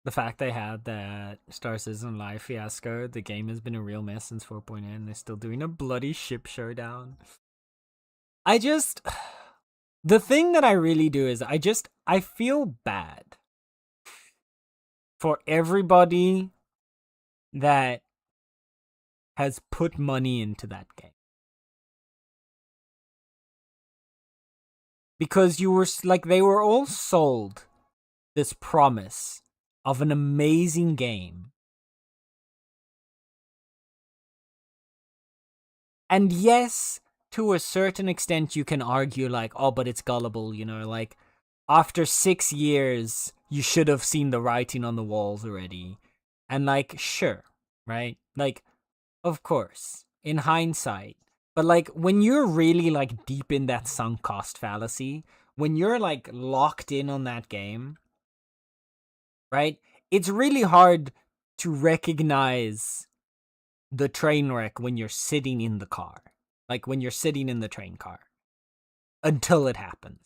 The fact they had that Star Citizen Live fiasco, the game has been a real mess since 4.0 and they're still doing a bloody ship showdown. The thing that I really do is I feel bad for everybody that has put money into that game. Because they were all sold this promise of an amazing game. And yes, to a certain extent, you can argue like, oh, but it's gullible, like after 6 years, you should have seen the writing on the walls already. And like, sure, right? Like, of course, in hindsight. But like, when you're really like deep in that sunk cost fallacy, when you're like locked in on that game, right? It's really hard to recognize the train wreck when you're sitting in the car. Like when you're sitting in the train car. Until it happens.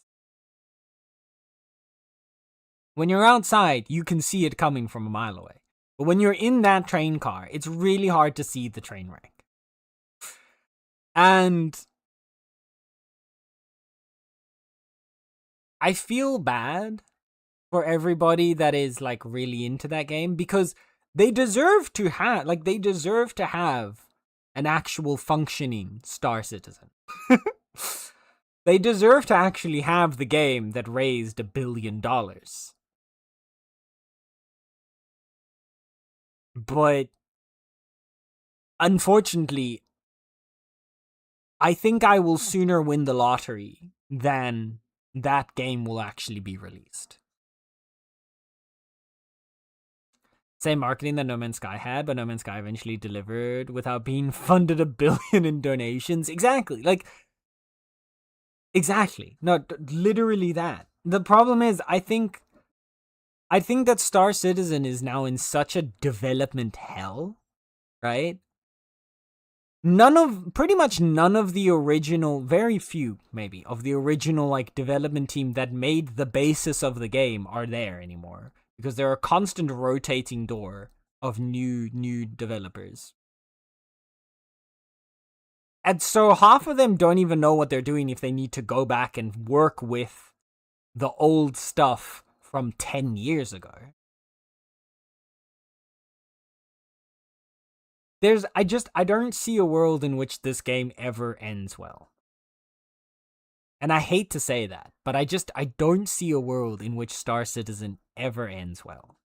When you're outside, you can see it coming from a mile away. But when you're in that train car, it's really hard to see the train wreck. And I feel bad for everybody that is like really into that game because they deserve to have an actual functioning Star Citizen. They deserve to actually have the game that raised $1 billion. But unfortunately, I think I will sooner win the lottery than that game will actually be released. Same marketing that No Man's Sky had, but No Man's Sky eventually delivered without being funded $1 billion in donations. Exactly. Exactly. No, literally that. The problem is, I think that Star Citizen is now in such a development hell, right? Pretty much none of the original, very few maybe, of the original like development team that made the basis of the game are there anymore. Because there are a constant rotating door of new developers. And so half of them don't even know what they're doing if they need to go back and work with the old stuff from 10 years ago. I don't see a world in which this game ever ends well. And I hate to say that, but I don't see a world in which Star Citizen ever ends well.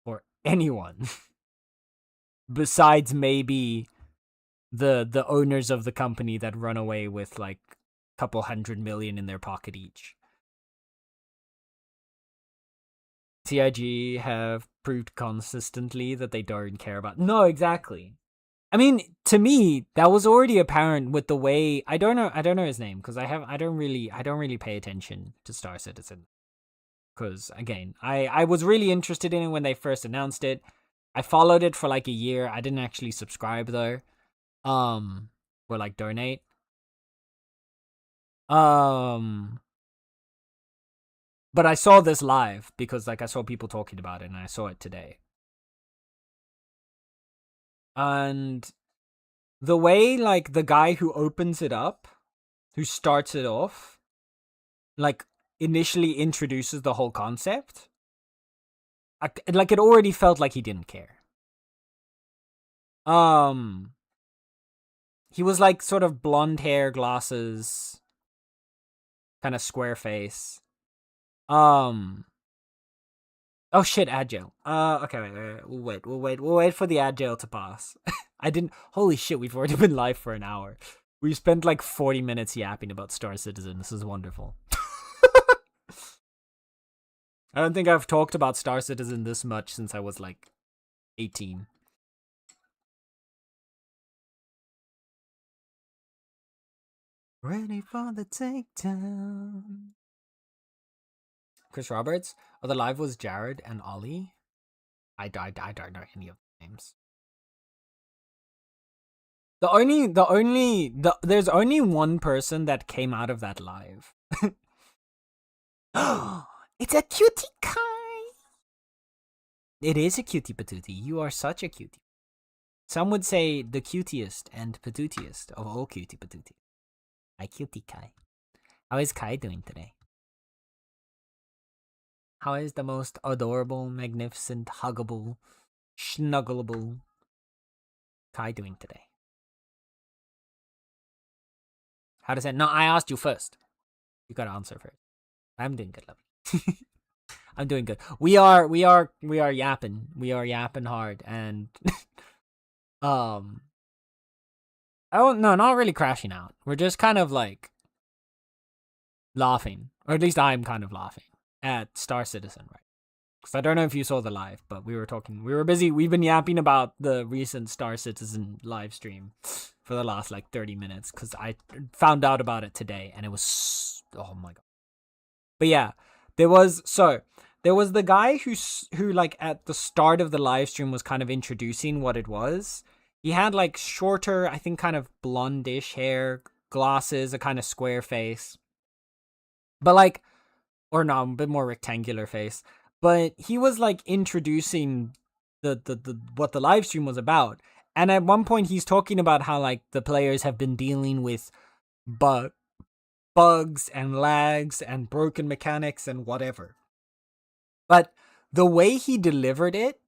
For anyone. Besides maybe the owners of the company that run away with like a couple $100 million in their pocket each. CIG have proved consistently that they don't care about. No, exactly. I mean, to me, that was already apparent with the way I don't know his name because I don't really pay attention to Star Citizen. Because again, I was really interested in it when they first announced it. I followed it for like a year. I didn't actually subscribe though. Or like donate. But I saw this live because like I saw people talking about it and I saw it today. And the way like the guy who opens it up, who starts it off, like initially introduces the whole concept, like it already felt like he didn't care. He was like sort of blonde hair, glasses, kind of square face. Oh shit, Agile. Okay, wait. We'll wait for the Agile to pass. I didn't. Holy shit, we've already been live for an hour. We spent like 40 minutes yapping about Star Citizen. This is wonderful. I don't think I've talked about Star Citizen this much since I was like 18. Ready for the takedown. Chris Roberts. Oh, the live was Jared and Ollie. I don't know any of the names. There's only one person that came out of that live. It's a cutie Kai. It is a cutie patootie. You are such a cutie. Some would say the cutiest and patootiest of all cutie patootie. Hi, cutie Kai. How is Kai doing today? How is the most adorable, magnificent, huggable, snuggleable Kai doing today? How does that? No, I asked you first. You gotta answer first. I'm doing good, lovely. I'm doing good. We are yapping. We are yapping hard, and oh no, not really crashing out. We're just kind of like laughing Or at least I'm kind of laughing at Star Citizen, right? Because I don't know if you saw the live, but we were busy. We've been yapping about the recent Star Citizen live stream for the last like 30 minutes because I found out about it today and it was, oh my God. But yeah, there was the guy who like at the start of the live stream was kind of introducing what it was. He had like shorter, I think kind of blondish hair, glasses, a kind of square face. But like, or no, a bit more rectangular face. But he was like introducing the what the live stream was about. And at one point he's talking about how like the players have been dealing with bugs and lags and broken mechanics and whatever. But the way he delivered it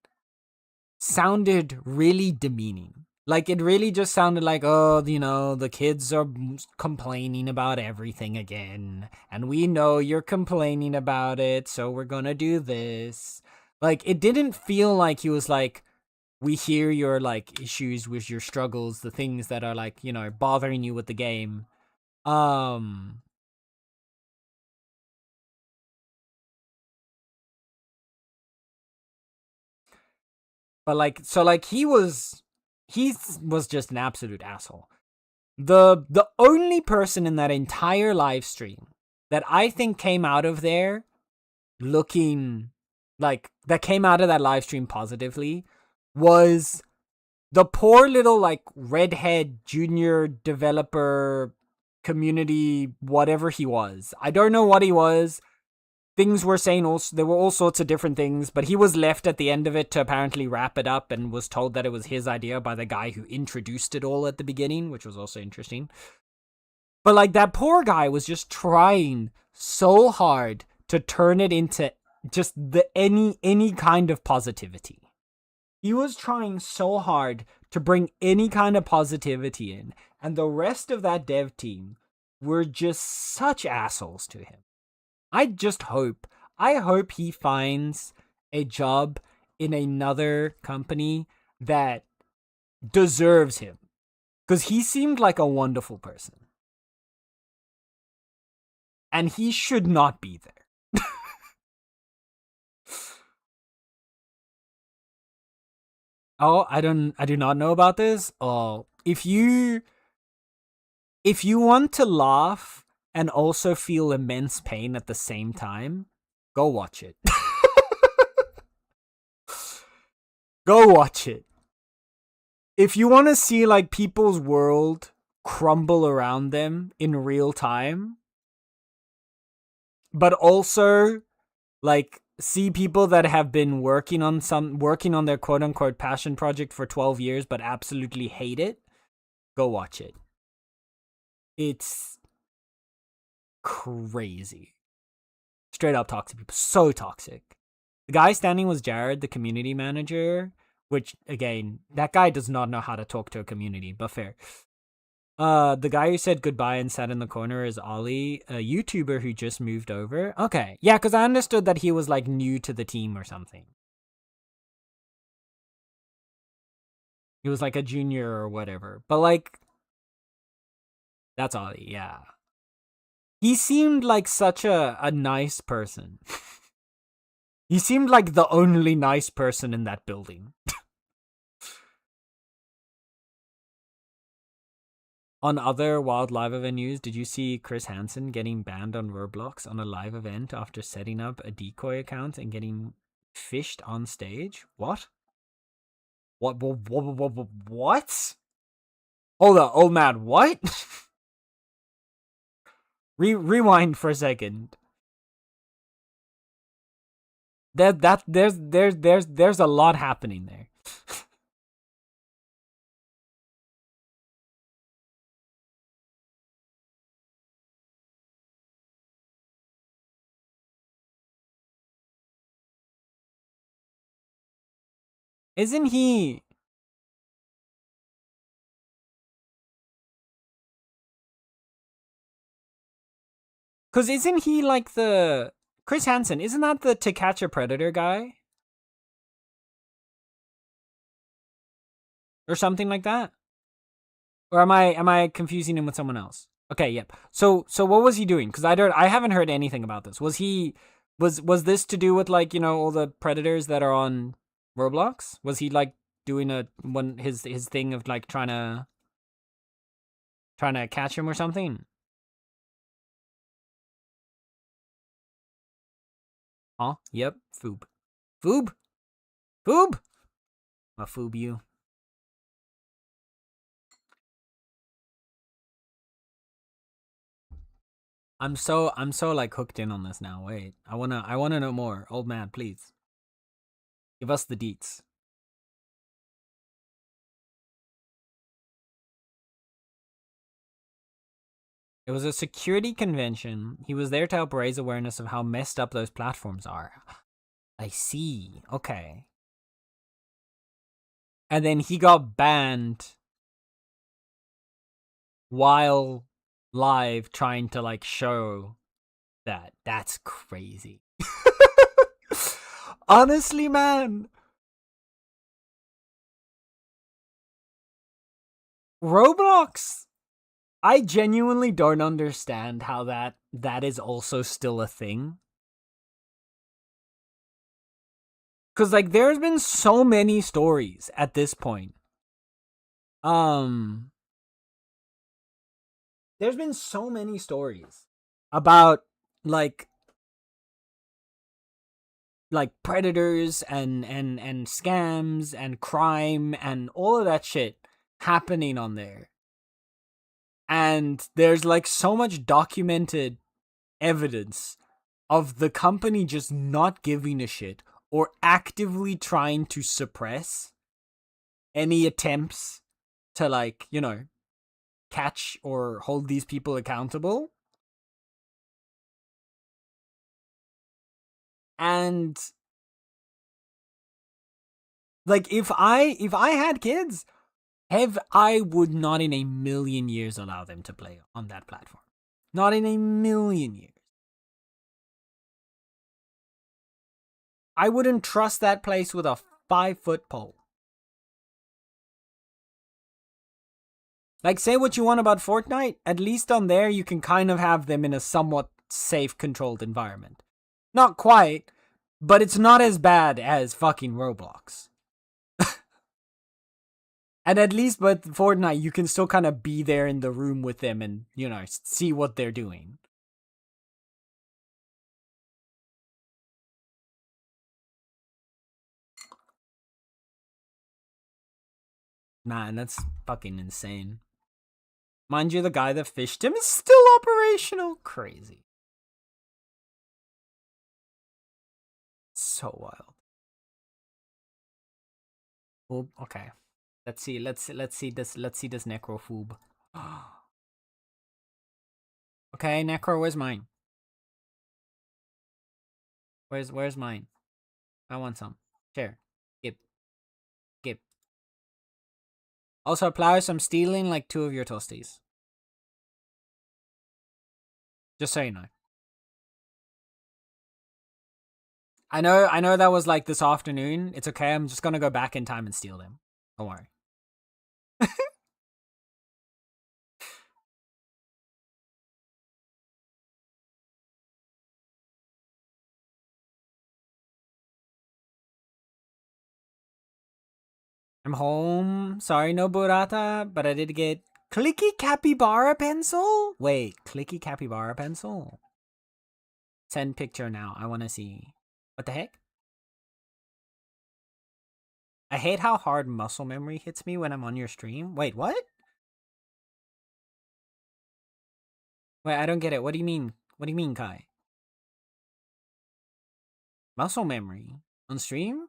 sounded really demeaning. Like, it really just sounded like, oh, you know, the kids are complaining about everything again. And we know you're complaining about it, so we're gonna do this. Like, it didn't feel like he was like, we hear your, like, issues with your struggles, the things that are, like, you know, bothering you with the game. But, like, so, like, he was just an absolute asshole. The only person in that entire live stream that I think came out of there looking like that came out of that live stream positively was the poor little like redhead junior developer community whatever he was. I don't know what he was. Things were saying also there were all sorts of different things, but he was left at the end of it to apparently wrap it up and was told that it was his idea by the guy who introduced it all at the beginning, which was also interesting. But like that poor guy was just trying so hard to turn it into just the any kind of positivity. He was trying so hard to bring any kind of positivity in, and the rest of that dev team were just such assholes to him. I hope he finds a job in another company that deserves him. Because he seemed like a wonderful person. And he should not be there. Oh, I do not know about this. Oh, if you want to laugh and also feel immense pain at the same time, go watch it. Go watch it. If you want to see like people's world crumble around them in real time, but also like see people that have been working on their quote unquote passion project for 12 years but absolutely hate it, go watch it. It's crazy. Straight up toxic people. So toxic. The guy standing was Jared, the community manager, which again, that guy does not know how to talk to a community, but fair. The guy who said goodbye and sat in the corner is Ollie, a YouTuber who just moved over. Okay, yeah, because I understood that he was like new to the team or something. He was like a junior or whatever. But like, that's Ollie, yeah. He seemed like such a nice person. He seemed like the only nice person in that building. On other wild live event news, did you see Chris Hansen getting banned on Roblox on a live event after setting up a decoy account and getting fished on stage? What? What? Hold on, old man, what? Rewind for a second. There's a lot happening there. Isn't he? Because isn't he like the Chris Hansen? Isn't that the To Catch a Predator guy? Or something like that? Or am I confusing him with someone else? Okay, yep. So what was he doing? Because I haven't heard anything about this. Was this to do with like, you know, all the predators that are on Roblox? Was he like doing his thing of like trying to catch him or something? Huh? Yep. Foob. Foob? Foob? I'll foob you. I'm so like hooked in on this now. Wait. I wanna know more. Old man, please. Give us the deets. It was a security convention. He was there to help raise awareness of how messed up those platforms are. I see. Okay. And then he got banned while live trying to like show that. That's crazy. Honestly, man. Roblox. I genuinely don't understand how that is also still a thing. Cause like there's been so many stories at this point. Um there's been so many stories about like predators and scams and crime and all of that shit happening on there. And there's like so much documented evidence of the company just not giving a shit or actively trying to suppress any attempts to like, you know, catch or hold these people accountable. And like if I had kids, I would not in a million years allow them to play on that platform. Not in a million years. I wouldn't trust that place with a 5-foot pole. Like, say what you want about Fortnite, at least on there you can kind of have them in a somewhat safe, controlled environment. Not quite, but it's not as bad as fucking Roblox. And at least with Fortnite, you can still kind of be there in the room with them and, you know, see what they're doing. Man, that's fucking insane. Mind you, the guy that fished him is still operational. Crazy. So wild. Oh, okay. Let's see this necrophobe. Okay, necro, where's mine? Where's mine? I want some. Share. Skip. Skip. Also, Plowers, I'm stealing like 2 of your toasties. Just so you know. I know that was like this afternoon. It's okay, I'm just gonna go back in time and steal them. Don't worry. I'm home. Sorry, no burrata, but I did get clicky capybara pencil. Wait, clicky capybara pencil? Send picture now. I want to see. What the heck? I hate how hard muscle memory hits me when I'm on your stream. Wait, what? Wait, I don't get it. What do you mean? What do you mean, Kai? Muscle memory on stream?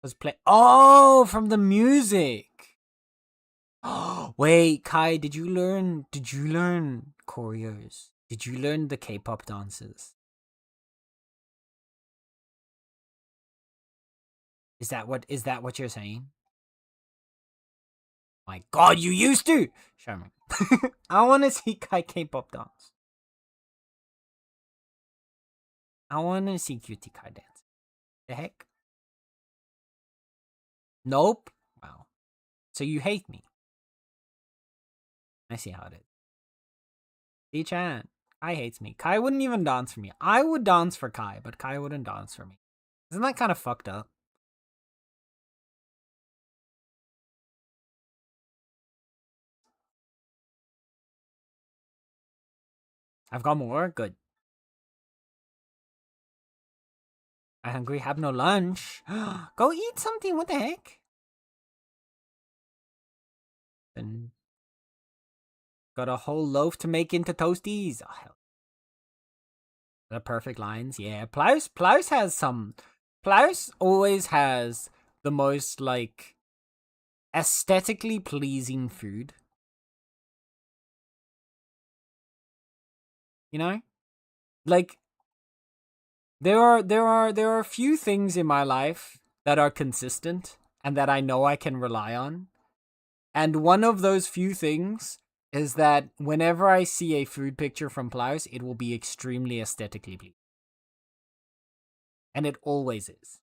Was play. Oh, from the music. Wait, Kai, did you learn choreos? Did you learn the K-pop dances? Is that what you're saying? My god, you used to! Show me. I want to see Kai K-pop dance. I want to see Cutie Kai dance. The heck? Nope. Wow. So you hate me. I see how it is. D-Chan. Kai hates me. Kai wouldn't even dance for me. I would dance for Kai, but Kai wouldn't dance for me. Isn't that kind of fucked up? I've got more? Good. I'm hungry. Have no lunch. Go eat something. What the heck? And got a whole loaf to make into toasties. Oh, hell. The perfect lines. Yeah. Plaus has some. Plaus always has the most, like, aesthetically pleasing food. You know? Like, there are a few things in my life that are consistent and that I know I can rely on. And one of those few things is that whenever I see a food picture from Plaus, it will be extremely aesthetically pleasing. And it always is.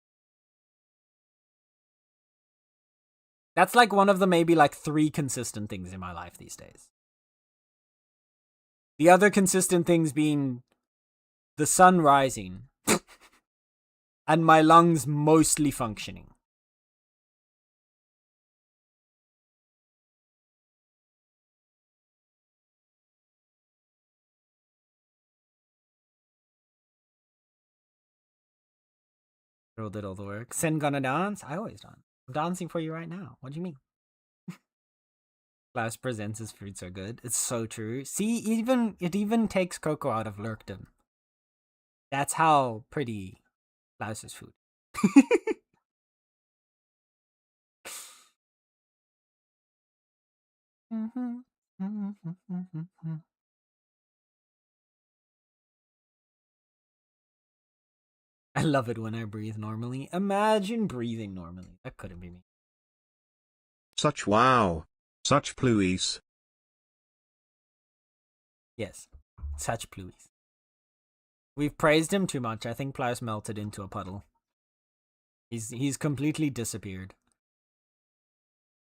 That's like one of the maybe like 3 consistent things in my life these days. The other consistent things being the sun rising and my lungs mostly functioning. Girl did all the work. Sin gonna dance? I always dance. I'm dancing for you right now. What do you mean? Klaus presents his food so good. It's so true. See, it even takes Coco out of lurkdom. That's how pretty Klaus's food. I love it when I breathe normally. Imagine breathing normally. That couldn't be me. Such wow. Such pluies. Yes. Such pluies. We've praised him too much. I think Plaus melted into a puddle. He's completely disappeared.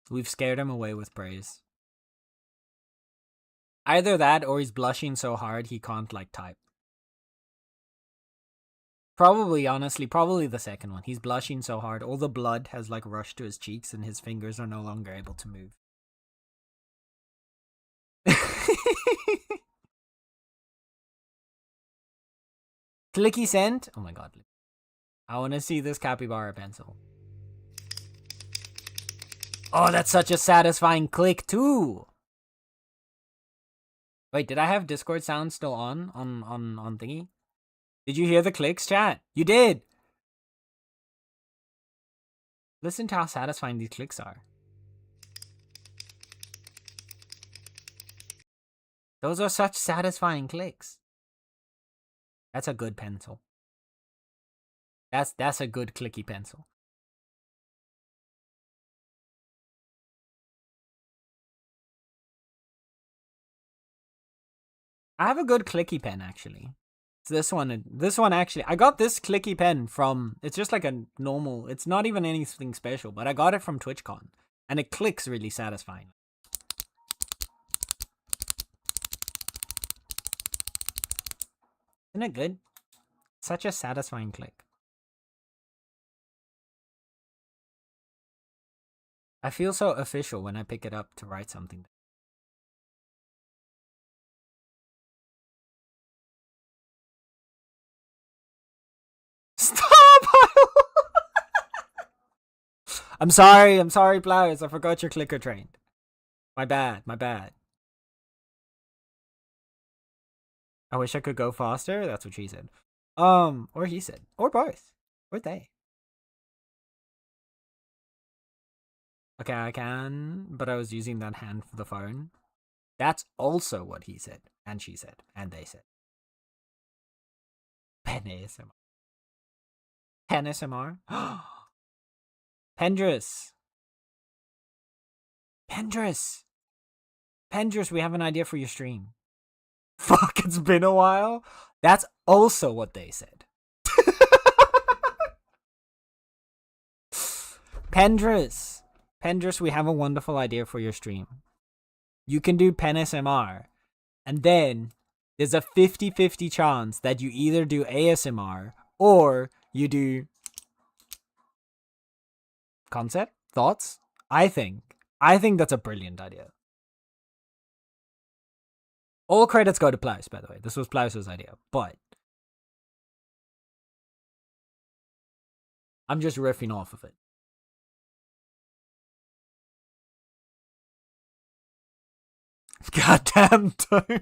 We've scared him away with praise. Either that or he's blushing so hard he can't, like, type. Honestly, probably the second one. He's blushing so hard. All the blood has, like, rushed to his cheeks and his fingers are no longer able to move. Clicky sent? Oh my god. I want to see this capybara pencil. Oh, that's such a satisfying click, too. Wait, did I have Discord sound still on thingy? Did you hear the clicks, chat? You did! Listen to how satisfying these clicks are. Those are such satisfying clicks. That's a good pencil. That's a good clicky pencil. I have a good clicky pen, actually. It's this one actually. I got this clicky pen from, it's just like a normal, it's not even anything special, but I got it from TwitchCon. And it clicks really satisfying. Isn't it good? Such a satisfying click. I feel so official when I pick it up to write something. Stop! I'm sorry, Plaus. I forgot you're clicker trained. My bad. I wish I could go faster. That's what she said. Or he said. Or both. Or they. Okay, I can, but I was using that hand for the phone. That's also what he said, and she said, and they said. Pen ASMR. Pen ASMR? Pendress! Pendress, we have an idea for your stream. Fuck, it's been a while? That's also what they said. Pendris, we have a wonderful idea for your stream. You can do Pen SMR, and then there's a 50-50 chance that you either do ASMR or you do concept thoughts. I think that's a brilliant idea. All credits go to Plaus, by the way. This was Plaus's idea, but I'm just riffing off of it. Goddamn tone.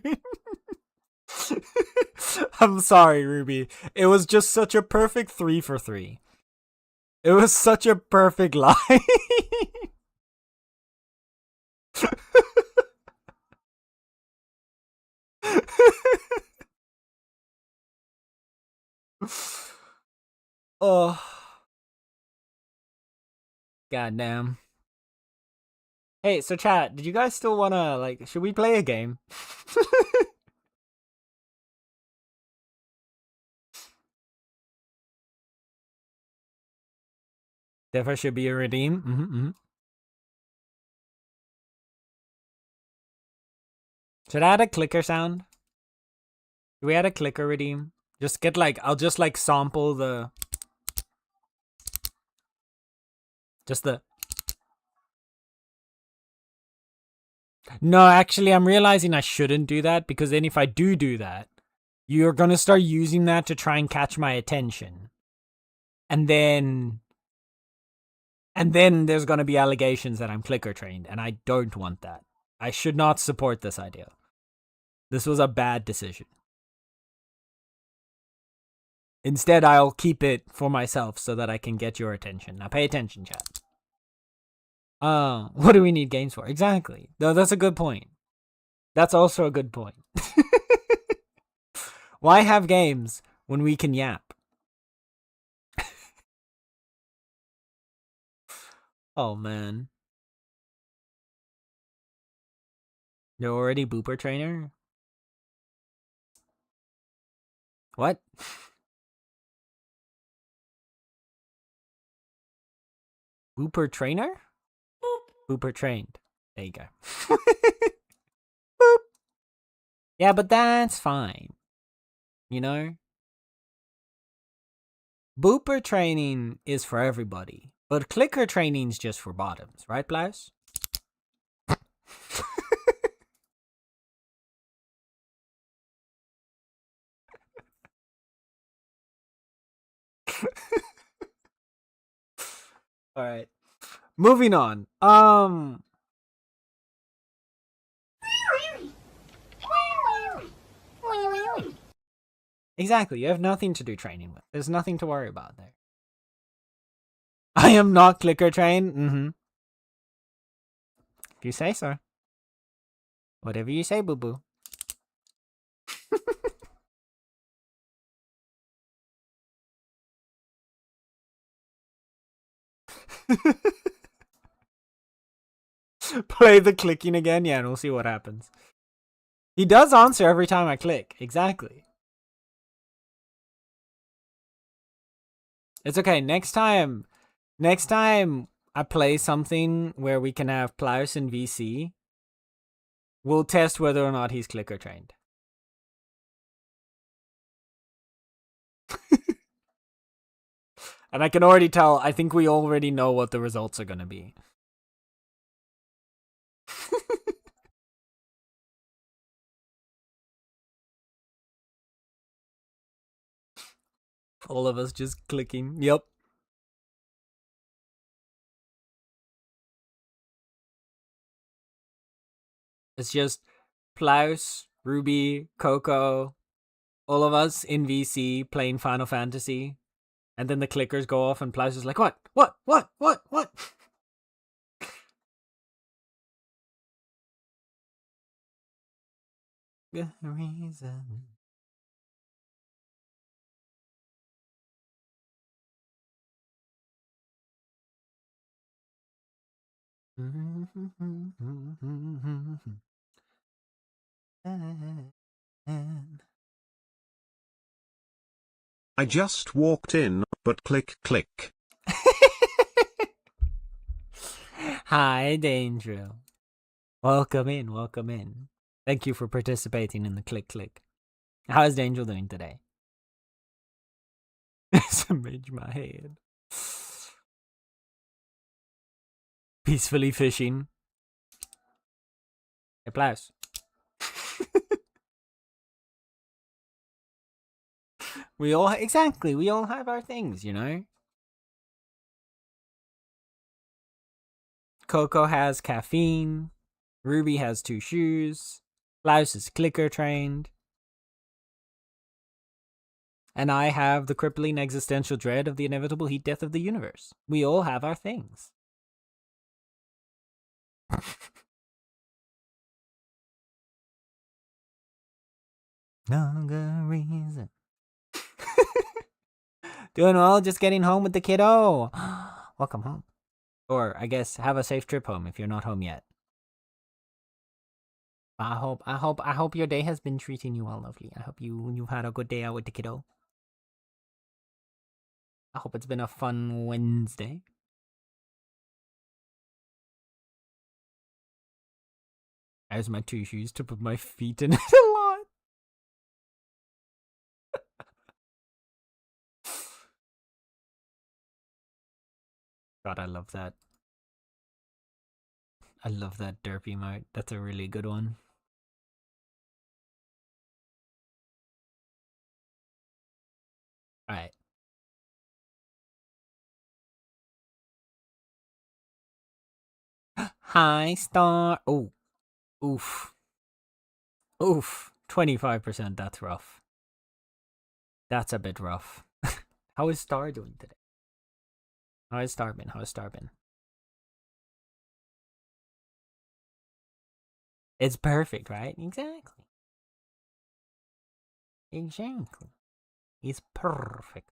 I'm sorry, Ruby. It was just such a perfect 3 for 3. It was such a perfect lie. Oh. Goddamn. Hey, so chat, did you guys still wanna, like, should we play a game? There should be a redeem. Should I add a clicker sound? Do we add a clicker redeem? Just get like, I'll just like sample the... Just the... No, actually, I'm realizing I shouldn't do that, because then if I do that, you're gonna start using that to try and catch my attention. And then there's gonna be allegations that I'm clicker trained, and I don't want that. I should not support this idea. This was a bad decision. Instead, I'll keep it for myself so that I can get your attention. Now pay attention, chat. What do we need games for? Exactly. No, that's a good point. That's also a good point. Why have games when we can yap? Oh, man. You're already Booper Trainer? What? Booper Trainer? Boop. Booper Trained. There you go. Boop. Yeah, but that's fine. You know? Booper training is for everybody, but clicker training's just for bottoms, right, Plaus? All right. Moving on. Exactly. You have nothing to do training with. There's nothing to worry about there. I am not clicker trained. If you say so. Whatever you say, boo boo. Play the clicking again, yeah, and we'll see what happens. He does answer every time I click. Exactly. It's okay. Next time I play something where we can have Plaus and VC, we'll test whether or not he's clicker trained. And I can already tell, I think we already know what the results are going to be. All of us just clicking. Yep. It's just Plaus, Ruby, Coco, all of us in VC playing Final Fantasy. And then the clickers go off and Plaus is like, what? The reason. I just walked in, but click. Hi, Danger. Welcome in, welcome in. Thank you for participating in the click click. How is Danger doing today? Smidge my head. Peacefully fishing. Applause. We all have our things, you know? Coco has caffeine. Ruby has 2 shoes. Klaus is clicker trained. And I have the crippling existential dread of the inevitable heat death of the universe. We all have our things. No good reason. Doing well, just getting home with the kiddo. Welcome home. Or, I guess, have a safe trip home if you're not home yet. I hope your day has been treating you well, lovely. I hope you've had a good day out with the kiddo. I hope it's been a fun Wednesday. There's my 2 shoes to put my feet in it a lot. God, I love that. I love that derp emote. That's a really good one. Alright. Hi, Star. Oh. Oof. Oof. 25%, that's rough. That's a bit rough. How is Star doing today? How is Star been? It's perfect, right? Exactly. It's perfect.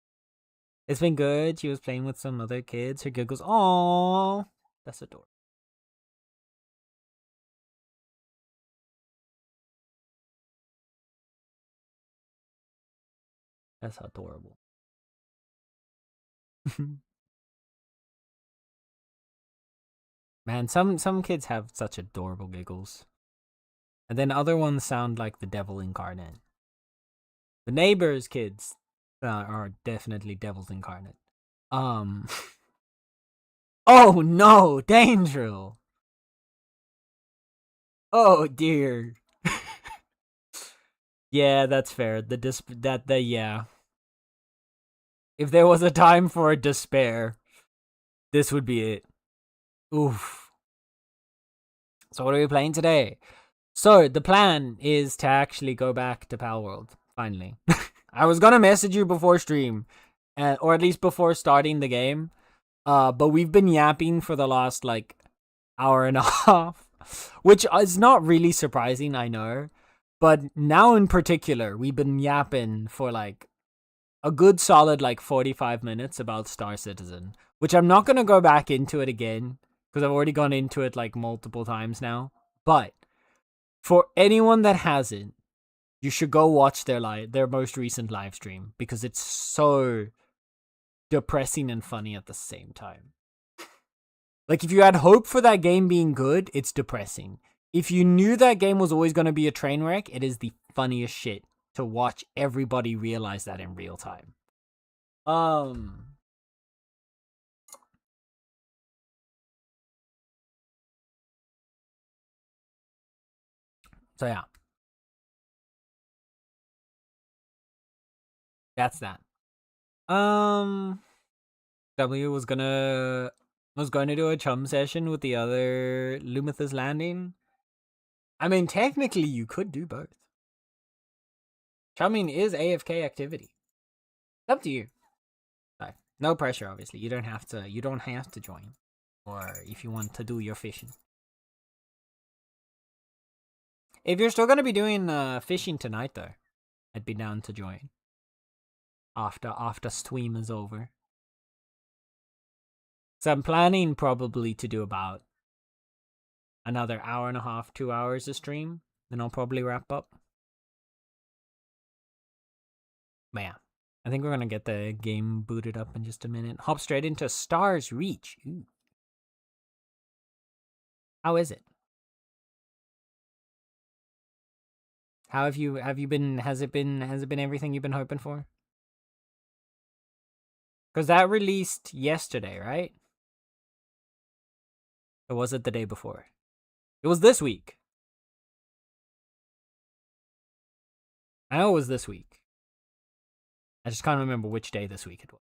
It's been good. She was playing with some other kids. Her kid goes, "Aww." That's adorable. That's adorable. Man, some kids have such adorable giggles. And then other ones sound like the devil incarnate. The neighbors' kids are definitely devils incarnate. Oh no, Dangeril. Oh dear. Yeah, that's fair. Yeah. If there was a time for despair, this would be it. Oof. So what are we playing today? So the plan is to actually go back to Palworld, finally. I was gonna message you before stream, or at least before starting the game. But we've been yapping for the last like hour and a half, which is not really surprising, I know. But now in particular, we've been yapping for like a good solid like 45 minutes about Star Citizen, which I'm not gonna go back into it again because I've already gone into it like multiple times now. But for anyone that hasn't, you should go watch their most recent live stream because it's so depressing and funny at the same time. Like, if you had hope for that game being good, it's depressing. If you knew that game was always going to be a train wreck, it is the funniest shit to watch everybody realize that in real time. So yeah. That's that. W was going to do a chum session with the other Lumithus Landing. I mean, technically, you could do both. Chumming is AFK activity. It's up to you. No pressure, obviously. You don't have to. You don't have to join, or if you want to do your fishing. If you're still gonna be doing fishing tonight, though, I'd be down to join. After stream is over. So I'm planning probably to do about another hour and a half, 2 hours of stream. Then I'll probably wrap up. But yeah, I think we're gonna get the game booted up in just a minute. Hop straight into Stars Reach. Ooh. How is it? How have you been? Has it been everything you've been hoping for? Because that released yesterday, right? Or was it the day before? It was this week. I know it was this week. I just can't remember which day this week it was.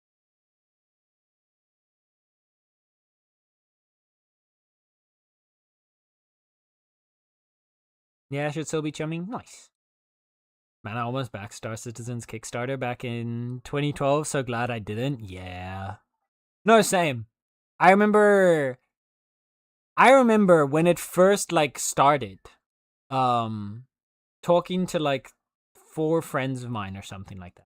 Yeah, I should still be chumming. Nice. Man, I almost backed Star Citizen's Kickstarter back in 2012. So glad I didn't. Yeah. No, same. I remember. I remember when it first like started. Um, talking to like 4 friends of mine or something like that.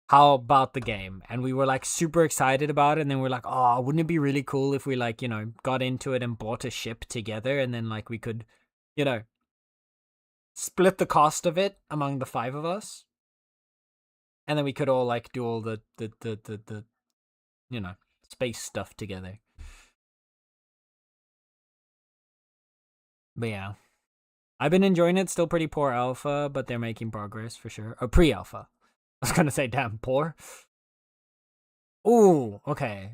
How about the game? And we were like super excited about it. And then we're like, oh, wouldn't it be really cool if we like, got into it and bought a ship together and then like we could, you know, split the cost of it among the 5 of us. And then we could all like do all the space stuff together. But yeah. I've been enjoying it. Still pretty poor alpha, but they're making progress for sure. Or pre-alpha. I was gonna say damn poor. Ooh, okay.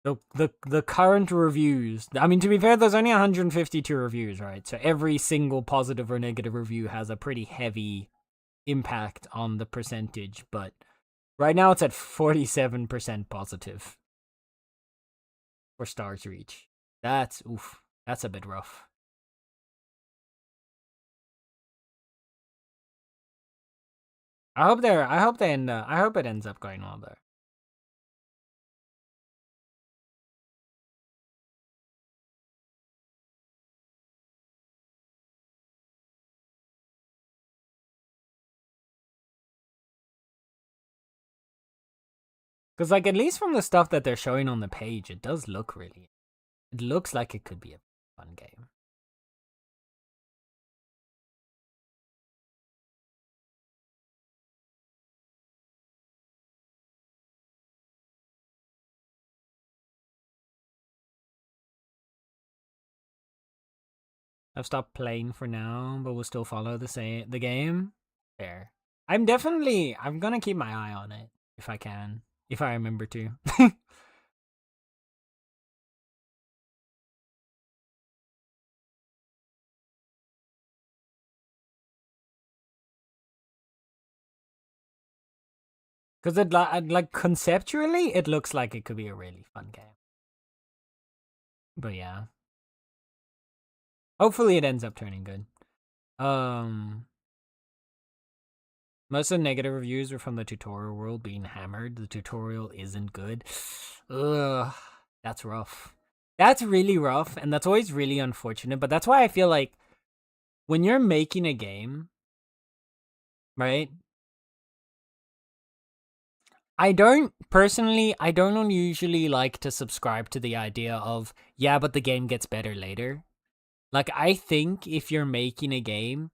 The current reviews. I mean, to be fair, there's only 152 reviews, right? So every single positive or negative review has a pretty heavy impact on the percentage. But right now, it's at 47% positive for Stars Reach. That's oof. That's a bit rough. I hope they're. I hope they end. I hope it ends up going well there. Because like at least from the stuff that they're showing on the page, it does look really. It looks like it could be a fun game. I've stopped playing for now, but will still follow the game. Fair. I'm gonna keep my eye on it if I can. If I remember to. Because like conceptually, it looks like it could be a really fun game. But yeah. Hopefully it ends up turning good. Most of the negative reviews were from the tutorial world being hammered. The tutorial isn't good. Ugh, that's rough. That's really rough, and that's always really unfortunate. But that's why I feel like when you're making a game, right? I don't usually like to subscribe to the idea of, yeah, but the game gets better later. Like, I think if you're making a game,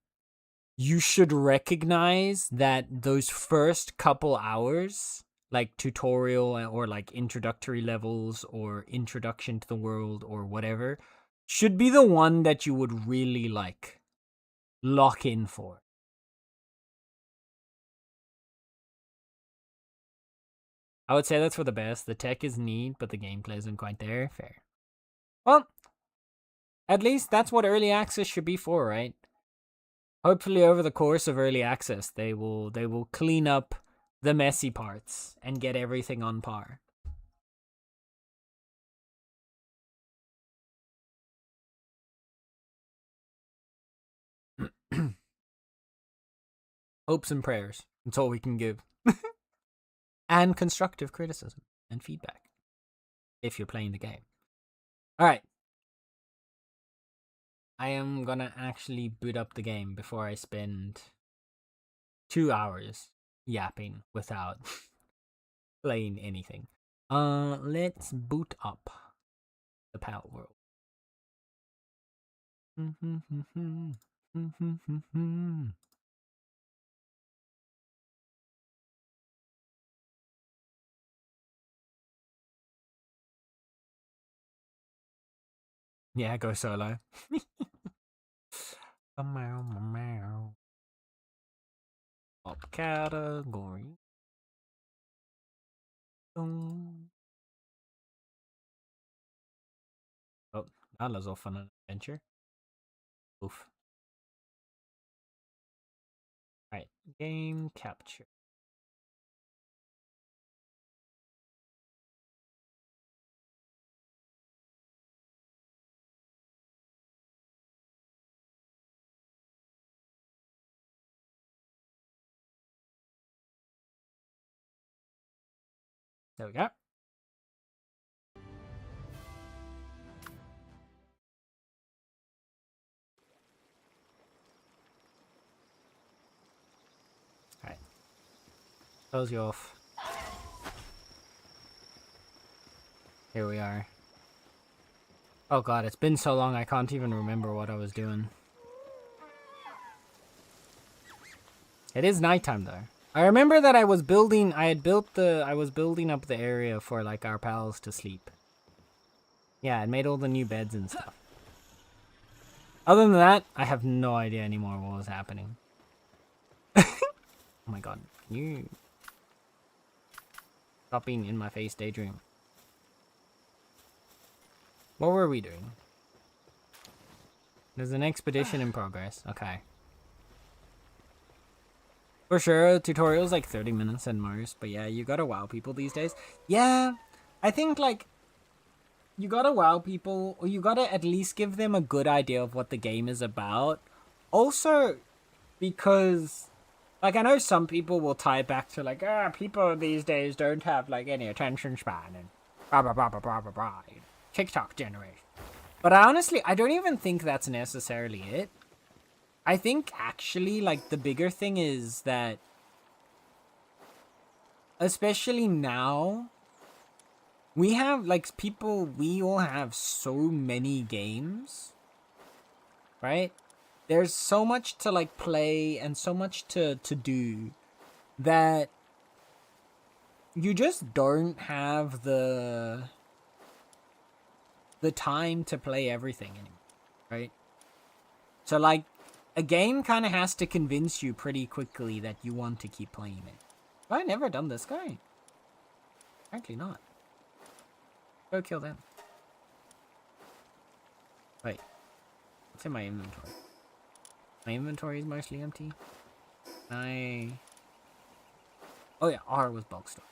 you should recognize that those first couple hours, like tutorial or like introductory levels or introduction to the world or whatever, should be the one that you would really like lock in for. I would say that's for the best. The tech is neat, but the gameplay isn't quite there. Fair. Well, at least that's what early access should be for, right? Hopefully over the course of early access, they will clean up the messy parts and get everything on par. Hopes and prayers. That's all we can give. And constructive criticism and feedback if you're playing the game. All right. I am gonna actually boot up the game before I spend 2 hours yapping without playing anything. Let's boot up the Palworld. Yeah, go solo. Up category. Oh, that was off on an adventure. Oof. Alright, game capture. There we go. Alright. Close you off. Here we are. Oh god, it's been so long I can't even remember what I was doing. It is nighttime though. I remember that I was building up the area for like our pals to sleep. Yeah, it made all the new beds and stuff. Other than that, I have no idea anymore what was happening. Oh my god, can you stop being in my face, Daydream? What were we doing? There's an expedition in progress. Okay. For sure, tutorial's like 30 minutes at most, but yeah, you gotta wow people these days. Yeah, I think like you gotta wow people, or you gotta at least give them a good idea of what the game is about. Also, because like I know some people will tie it back to like, people these days don't have like any attention span and blah blah blah blah blah blah blah. TikTok generation. But I don't even think that's necessarily it. I think actually like the bigger thing is that especially now we have like we all have so many games, right? There's so much to like play and so much to do that you just don't have the time to play everything anymore, right? So like a game kind of has to convince you pretty quickly that you want to keep playing it. Have I never done this guy? Frankly not. Go kill them. Wait. What's in my inventory? My inventory is mostly empty. Oh yeah, R was bulk store.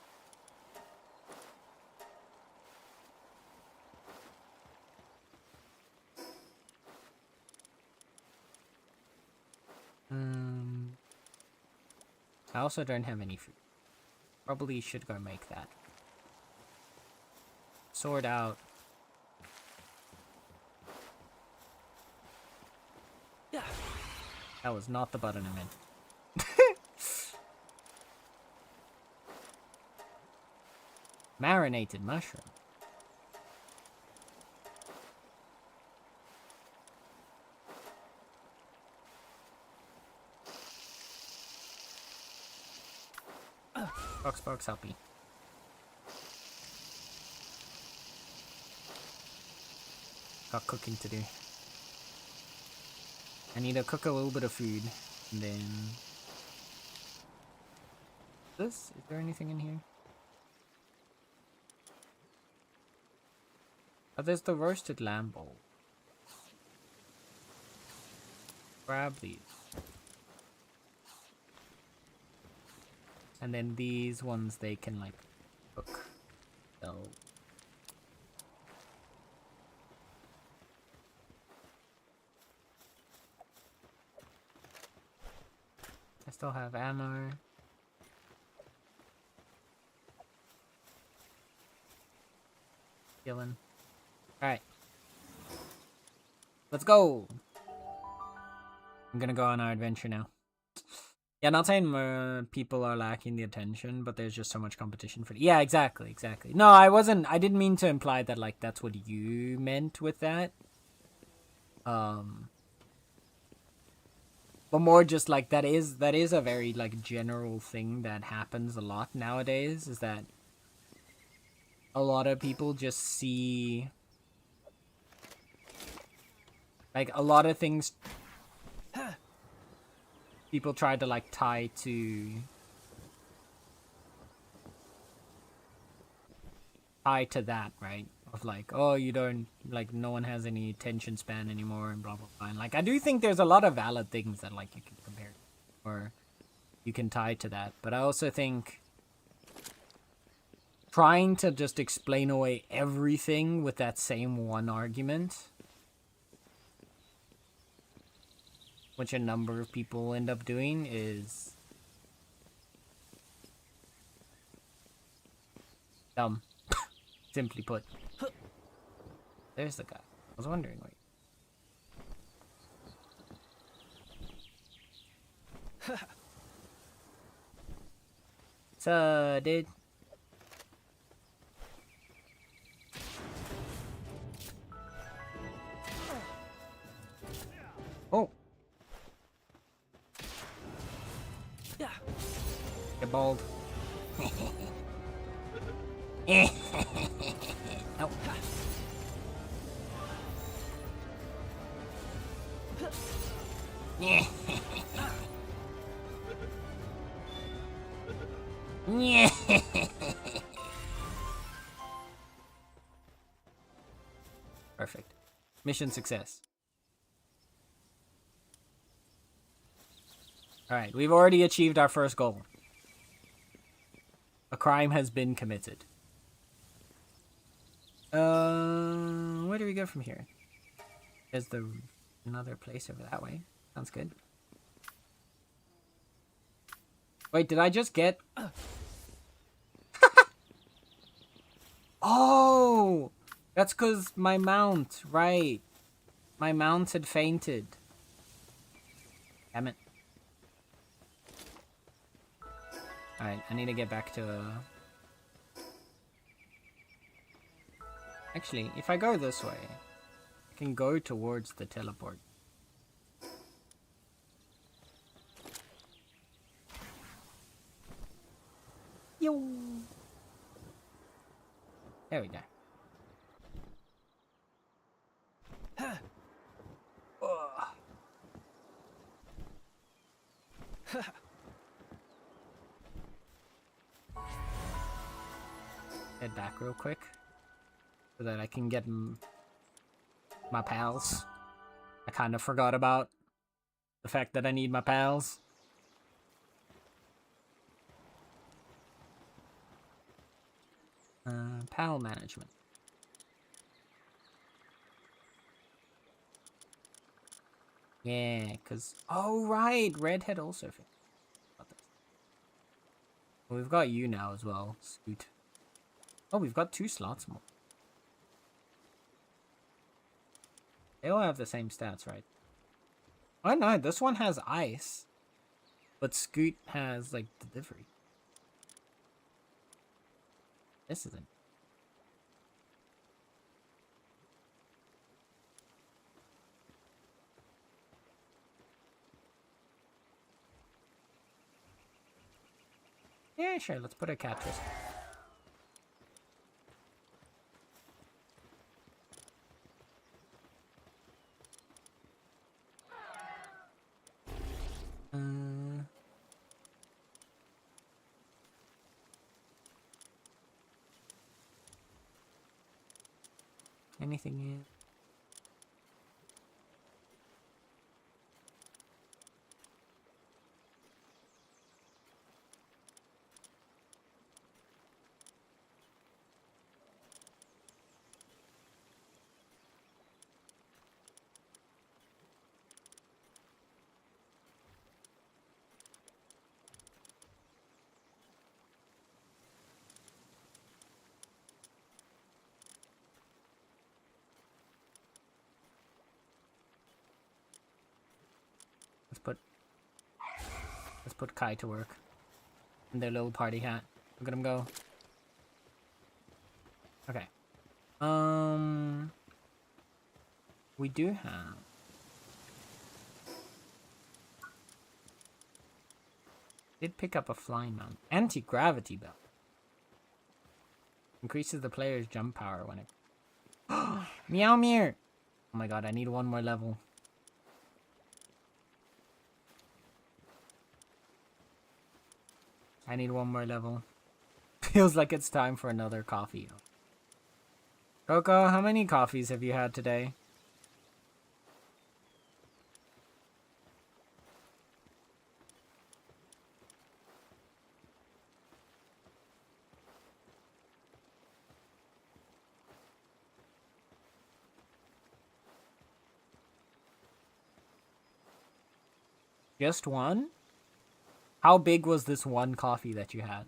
I also don't have any food. Probably should go make that. Sword out. Yeah. That was not the button I meant. Marinated mushroom. Box, help me. Got cooking to do. I need to cook a little bit of food, and then... Is there anything in here? Oh, there's the roasted lamb bowl. Grab these. And then these ones they can like cook. So I still have ammo. Killing. Alright. Let's go! I'm gonna go on our adventure now. Yeah, not saying more people are lacking the attention, but there's just so much competition for it. Yeah, exactly. No, I didn't mean to imply that, like, that's what you meant with that. But more just, like, that is a very, like, general thing that happens a lot nowadays, is that a lot of people just see Like, a lot of things people try to, like, tie to that, right? Of like, oh, you don't, like, no one has any attention span anymore and blah, blah, blah. And, like, I do think there's a lot of valid things that, like, you can compare or you can tie to that. But I also think trying to just explain away everything with that same one argument, which a number of people end up doing, is dumb. Simply put. There's the guy. I was wondering, wait. So, dude. Oh. Yeah. Get bald. Nope. Yeah. Yeah. Perfect. Mission success. Alright, we've already achieved our first goal. A crime has been committed. Where do we go from here? There's another place over that way. Sounds good. Wait, did I just get... Oh! That's because my mount, right. My mount had fainted. Damn it. Alright, I need to get back to... Actually, if I go this way, I can go towards the teleport. Yo! There we go. Head back real quick so that I can get my pals. I kind of forgot about the fact that I need my pals. Pal management. Yeah, because... Oh, right! Redhead also... Well, we've got you now as well, Scoot. Oh, we've got 2 slots more. They all have the same stats, right? Oh, no, this one has ice. But Scoot has, like, delivery. This isn't. Yeah, sure, let's put a Catrice. Anything in? Let's put Kai to work. In their little party hat. Look at him go. Okay. We do have... Did pick up a flying mount. Anti-gravity belt. Increases the player's jump power when it... Meow Meow! Oh my god, I need one more level. I need one more level. Feels like it's time for another coffee. Coco, how many coffees have you had today? Just one? How big was this one coffee that you had?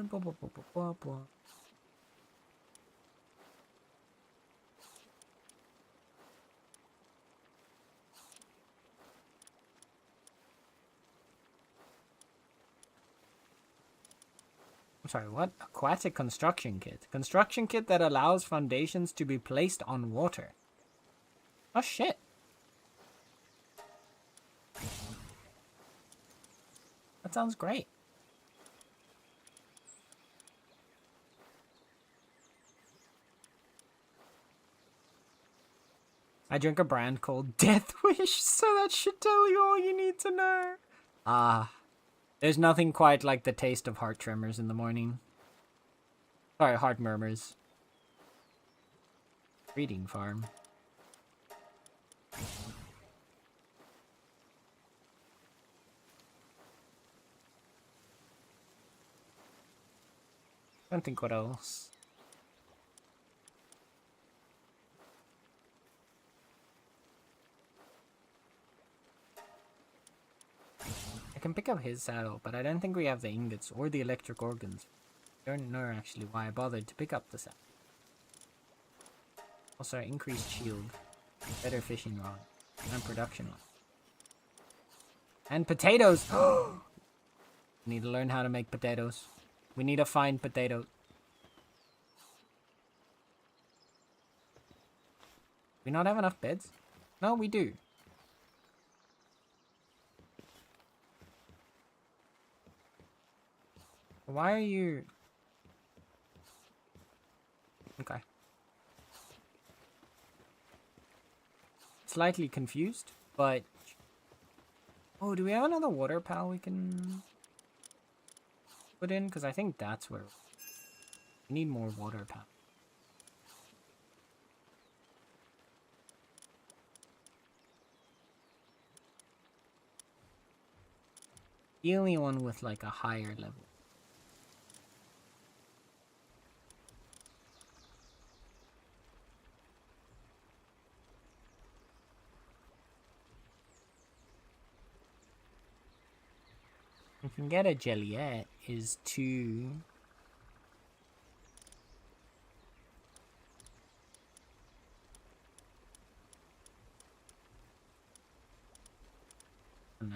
Blah, blah, blah, blah, blah. I'm sorry, what? Aquatic construction kit. Construction kit that allows foundations to be placed on water. Oh shit. That sounds great. I drink a brand called Death Wish, so that should tell you all you need to know. Ah, there's nothing quite like the taste of heart tremors in the morning. Sorry, heart murmurs. Breeding farm. Don't think what else. I can pick up his saddle, but I don't think we have the ingots or the electric organs. I don't know actually why I bothered to pick up the saddle. Also, increased shield, better fishing rod, and production rod. And potatoes! We need to learn how to make potatoes. We need to find potatoes. We not have enough beds? No, we do. Why are you... Okay. Slightly confused, but... Oh, do we have another water pal we can put in? Because I think that's where... We need more water pal. The only one with like a higher level. We can get a Jelliet is 2. I don't know.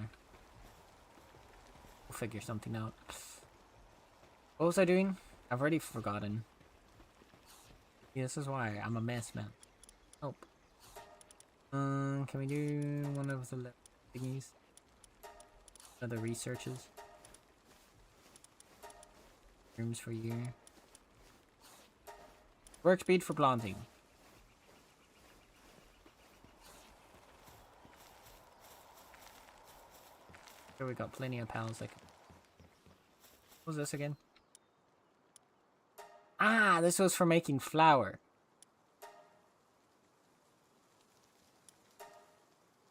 We'll figure something out. What was I doing? I've already forgotten. Yeah, this is why I'm a mess, man. Oh. Can we do one of the thingies? Other researches. Rooms for you. Work speed for planting. Sure, we got plenty of pals. Like, what was this again? Ah, this was for making flour.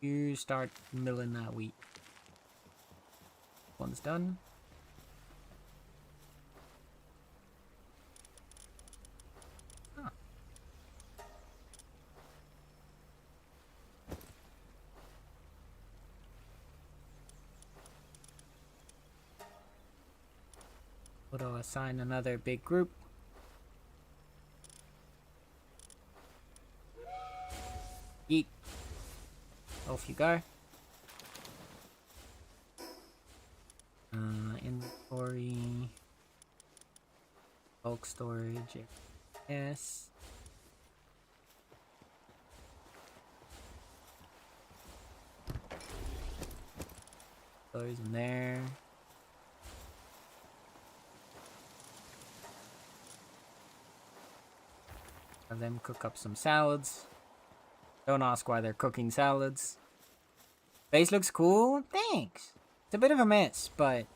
You start milling that wheat. One's done. Huh. Auto assign another big group. Yeet. Off you go. Inventory. Bulk storage. Yes. Those in there. Have them cook up some salads. Don't ask why they're cooking salads. Base looks cool. Thanks. It's a bit of a mess, but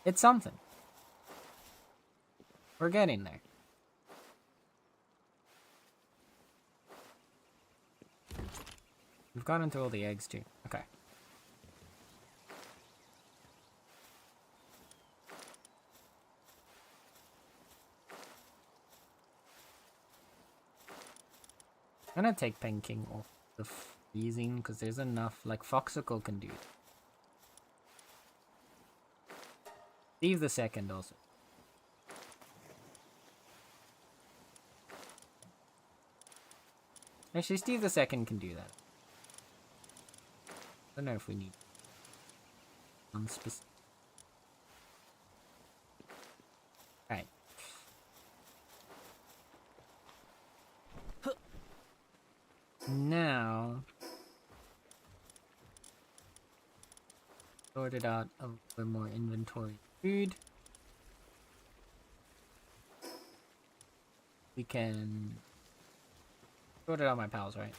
it's something. We're getting there. We've gotten to all the eggs too. Okay. I'm gonna take Penking off the freezing because there's enough. Like Foxicle can do it. Steve the second also. Actually, Steve the second can do that. I don't know if we need one specific. Right. Now, sorted out a little more inventory food. We can sorted out my pals, right?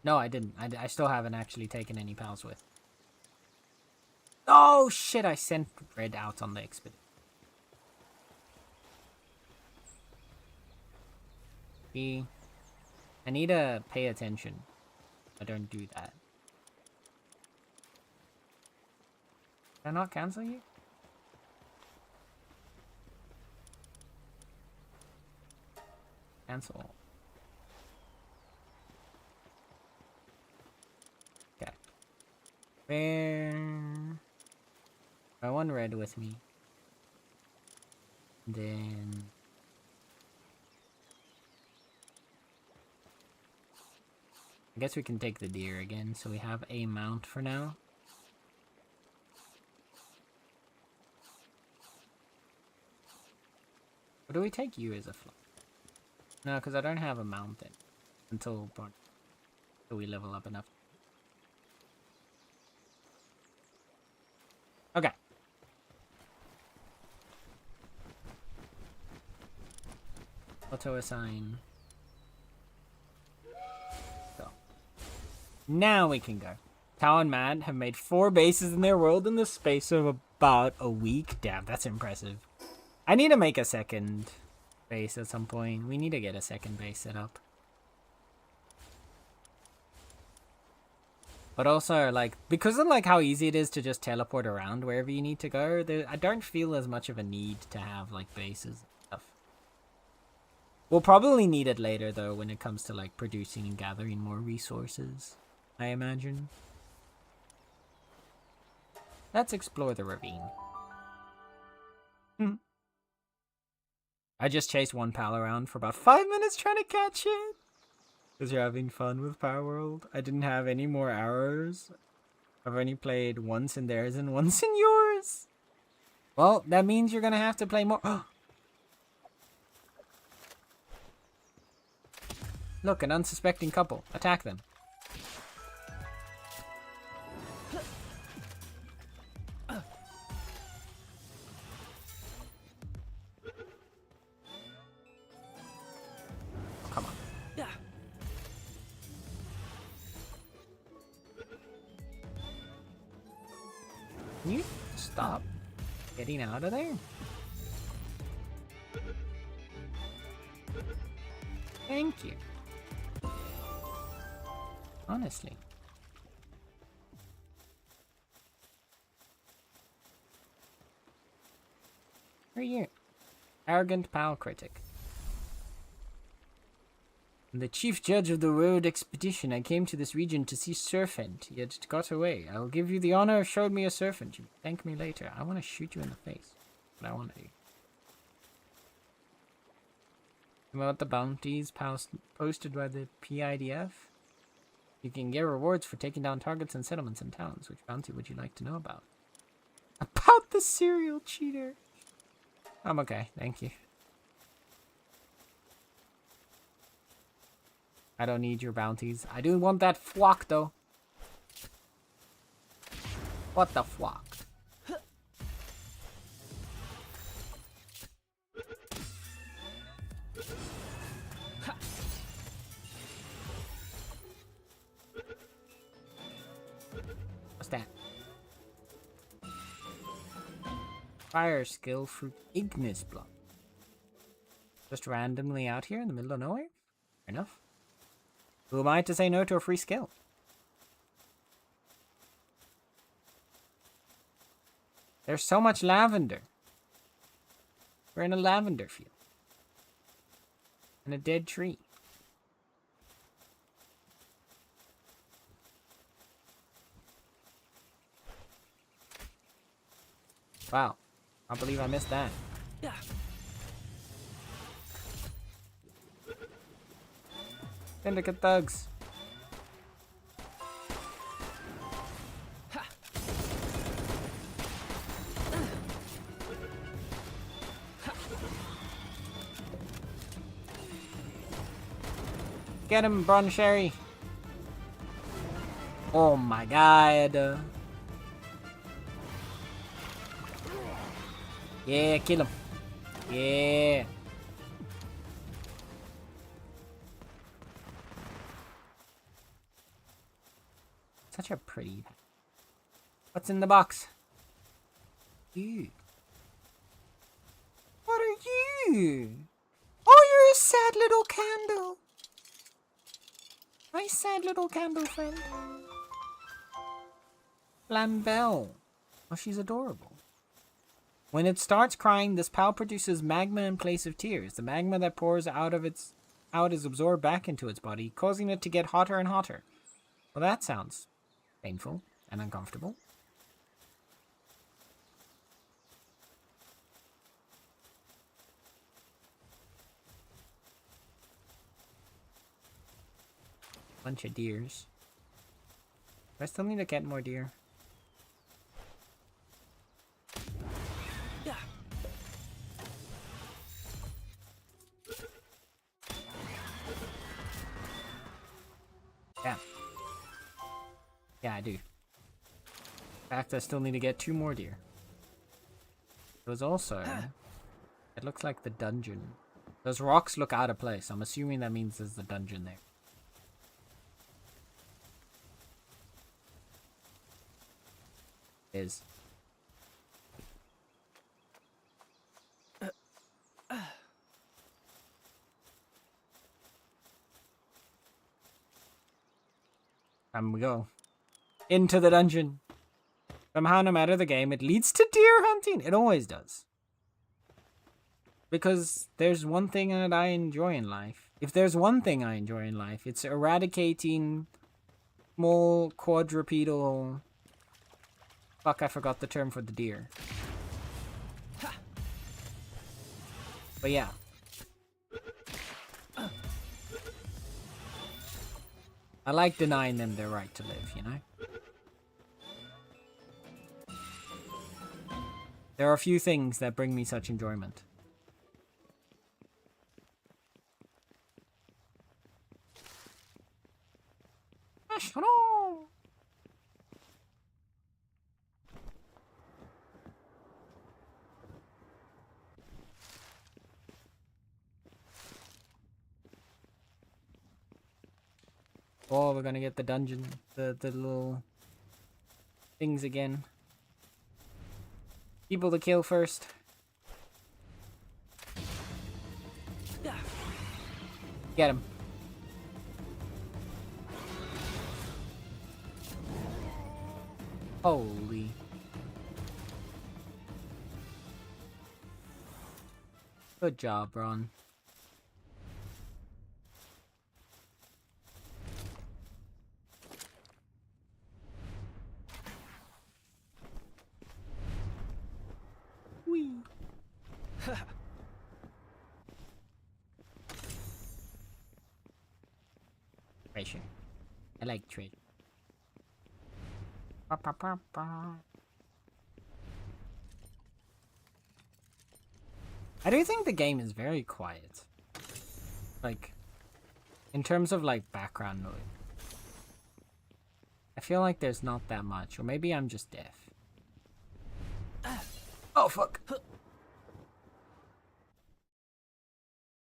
No, I didn't. I still haven't actually taken any pals with. Oh shit! I sent Red out on the expedition. I need to pay attention. I don't do that. Can I not cancel you? Cancel. Okay. Where? I want Red with me. Then I guess we can take the deer again, so we have a mount for now. Or do we take you as a fly? No, because I don't have a mount then. Until we level up enough. Okay. Auto assign. Go. Now we can go. Tao and Mad have made 4 bases in their world in the space of about a week. Damn, that's impressive. I need to make a second base at some point. We need to get a second base set up. But also, like, because of like how easy it is to just teleport around wherever you need to go, I don't feel as much of a need to have like bases and stuff. We'll probably need it later though when it comes to like producing and gathering more resources, I imagine. Let's explore the ravine. I just chased one pal around for about 5 minutes trying to catch it. Because you're having fun with Palworld. I didn't have any more hours. I've only played once in theirs and once in yours. Well, that means you're going to have to play more. Look, an unsuspecting couple. Attack them. Come on. Can you stop getting out of there? Thank you. Honestly. Who are you? Arrogant pal critic. The chief judge of the road expedition. I came to this region to see Serpent, yet got away. I will give you the honor of showing me a Serpent. You thank me later. I want to shoot you in the face. But I want to do. About the bounties posted by the PIDF. You can get rewards for taking down targets in settlements and towns. Which bounty would you like to know about? About the serial cheater. I'm okay, thank you. I don't need your bounties. I do want that flock though. What the flock? Fire skill through Ignis block. Just randomly out here in the middle of nowhere? Fair enough. Who am I to say no to a free skill? There's so much lavender. We're in a lavender field. And a dead tree. Wow. I can't believe I missed that. Yeah. Syndicate thugs. Get him, Bron Sherry. Oh my god. Yeah, kill him. Yeah. Such a pretty. What's in the box? You. What are you? Oh, you're a sad little candle. Nice sad little candle friend. Lambelle. Oh, she's adorable. When it starts crying, this pal produces magma in place of tears. The magma that pours out is absorbed back into its body, causing it to get hotter and hotter. Well, that sounds painful and uncomfortable. Bunch of deers. Do I still need to get more deer? Yeah. Yeah. Yeah, I do. In fact, I still need to get 2 more deer. There's also... It looks like the dungeon. Those rocks look out of place. I'm assuming that means there's the dungeon there. Is. Time we go. Into the dungeon. Somehow, no matter the game, it leads to deer hunting. It always does. Because there's one thing that I enjoy in life. If there's one thing I enjoy in life, it's eradicating small quadrupedal... Fuck, I forgot the term for the deer. But yeah. I like denying them their right to live, you know? There are a few things that bring me such enjoyment. Oh, we're gonna get the dungeon, the little things again. People to kill first. Yeah. Get him. Holy. Good job, Ron. Whee. Treasure. I like treasure. Ba, ba, ba, ba. I do think the game is very quiet. Like, in terms of like background noise. I feel like there's not that much, or maybe I'm just deaf. Oh fuck!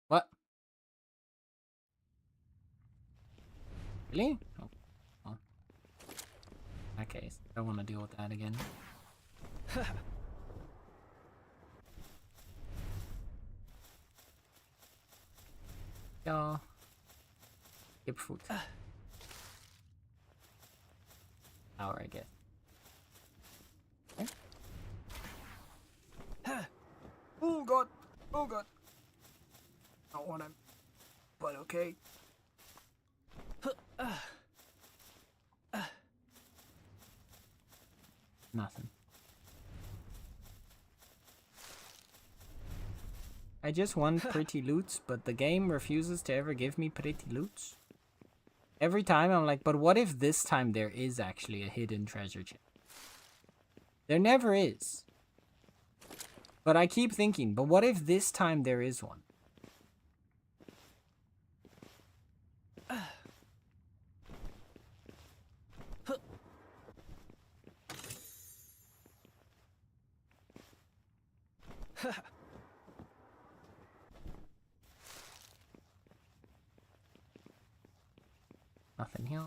What? Really? Oh. Well. In that case, I don't want to deal with that again. Ja. Grapefruit. Sour, I guess. Okay. Oh god! Oh god! Don't want to, but okay. Nothing. I just want pretty loots, but the game refuses to ever give me pretty loots. Every time I'm like, but what if this time there is actually a hidden treasure chest? There never is. But I keep thinking, but what if this time there is one? Nothing here.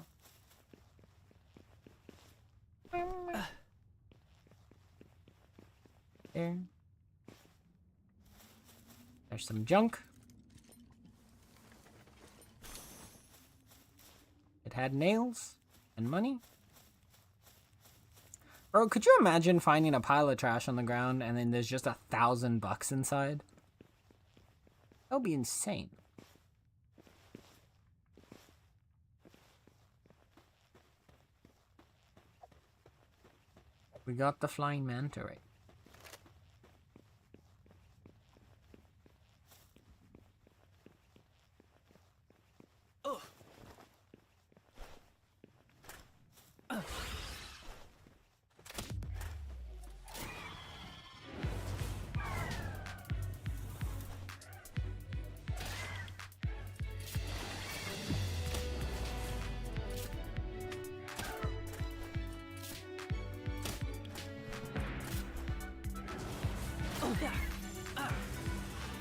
There. There's some junk. It had nails and money. Bro, could you imagine finding a pile of trash on the ground and then there's just $1,000 inside? That would be insane. We got the flying manta ray.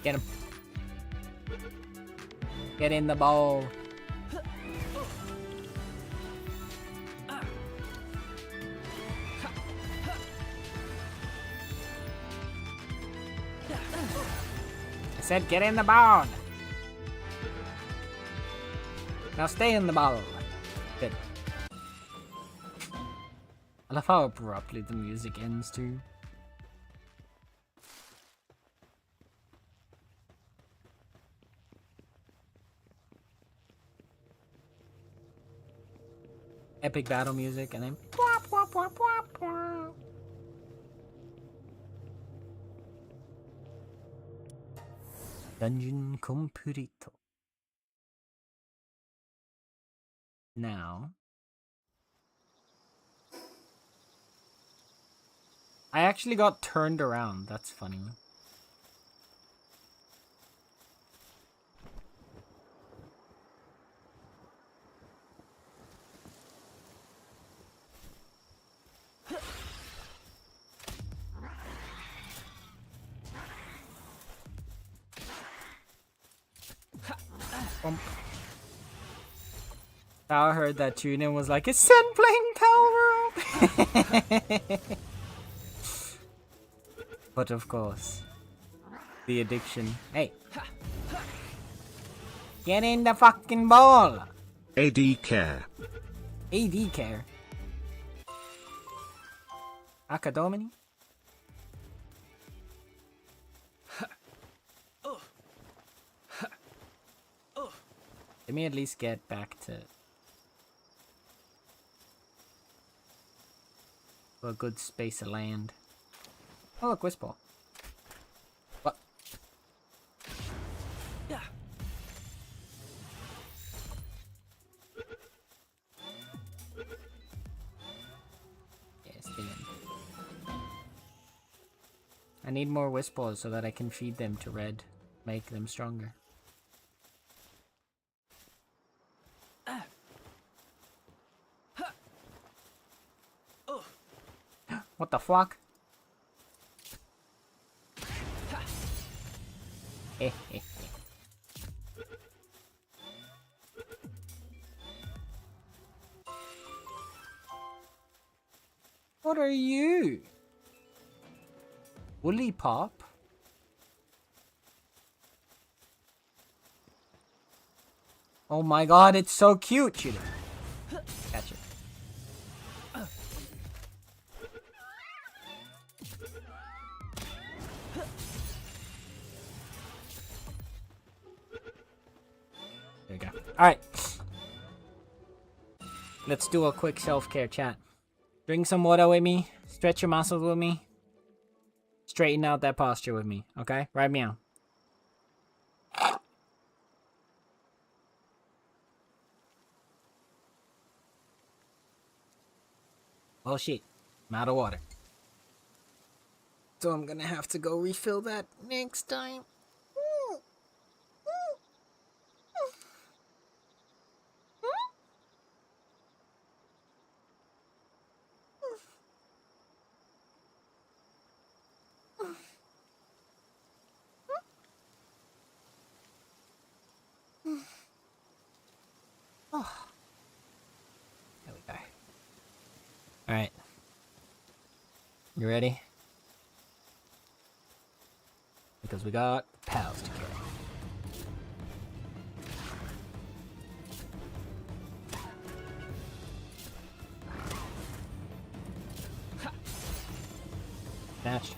Get him. Get in the ball. I said get in the ball. Now stay in the ball. Good. I love how abruptly the music ends too. Epic battle music and then wop, wop, wop, wop, wop. Dungeon completo. Now I actually got turned around. That's funny. I heard that tune and was like, "Is Sen playing Palworld?" But of course, the addiction. Hey, get in the fucking ball. AD care. AD care. Akadomini. Let me at least get back to a good space of land. Oh look, Wisp Ball. What? Yeah. Yeah, stay in. I need more Wisp Balls so that I can feed them to Red. Make them stronger. What the fuck? What are you? Woolly Pop? Oh my god, it's so cute! Shoot it. Catch it. There you go. Alright. Let's do a quick self-care chat. Drink some water with me. Stretch your muscles with me. Straighten out that posture with me. Okay? Right meow. Oh shit. I'm out of water. So I'm gonna have to go refill that next time. Oh. There we go. Alright. You ready? Because we got pals to carry. Snatched.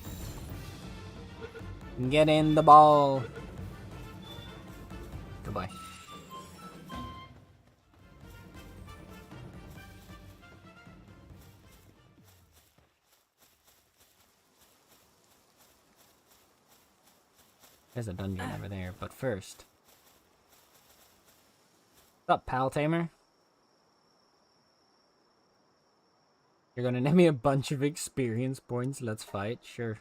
Get in the ball. Goodbye. There's a dungeon over there, but first. What's up, pal tamer? You're gonna name me a bunch of experience points. Let's fight. Sure.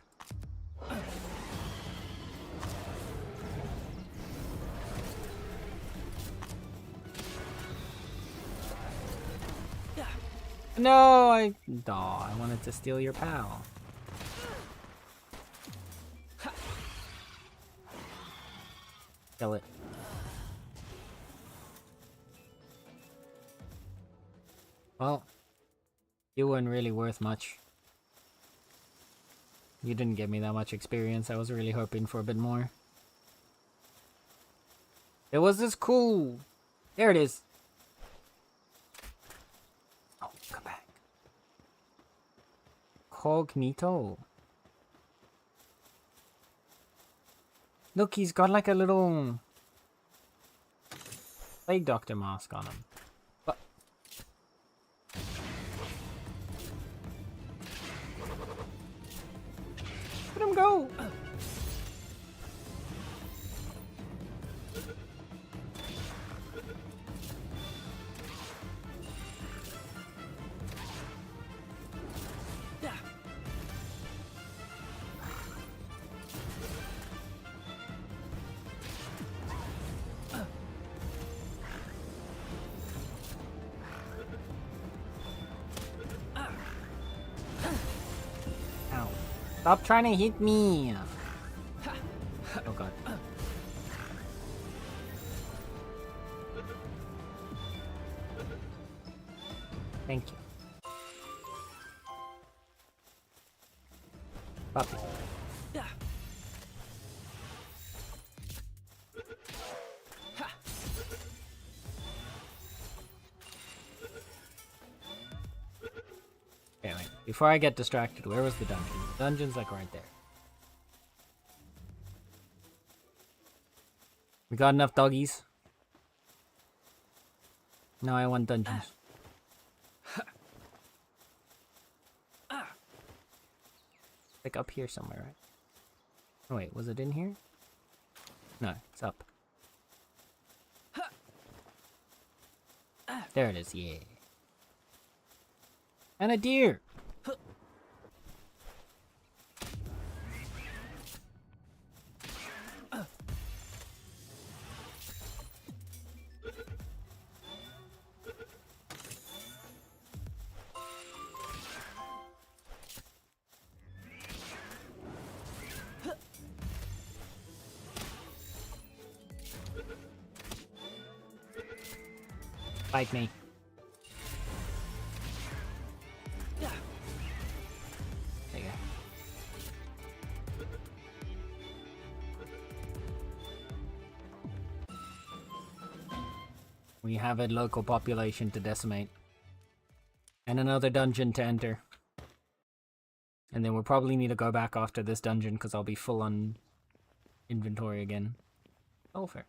No, I wanted to steal your pal. Kill it. Well, you weren't really worth much. You didn't give me that much experience. I was really hoping for a bit more. It was this cool. There it is. Oh, come back. Cognito. Look, he's got like a little plague doctor mask on him. But let him go. Stop trying to hit me! Oh god. Thank you. Puppy. Okay, wait. Before I get distracted, where was the dungeon? The dungeon's like right there. We got enough doggies? No, I want dungeons. Like up here somewhere, right? Oh wait, was it in here? No, it's up. There it is, yeah. And a deer! Fight me. There you go. We have a local population to decimate. And another dungeon to enter. And then we'll probably need to go back after this dungeon because I'll be full on inventory again. Oh, fair.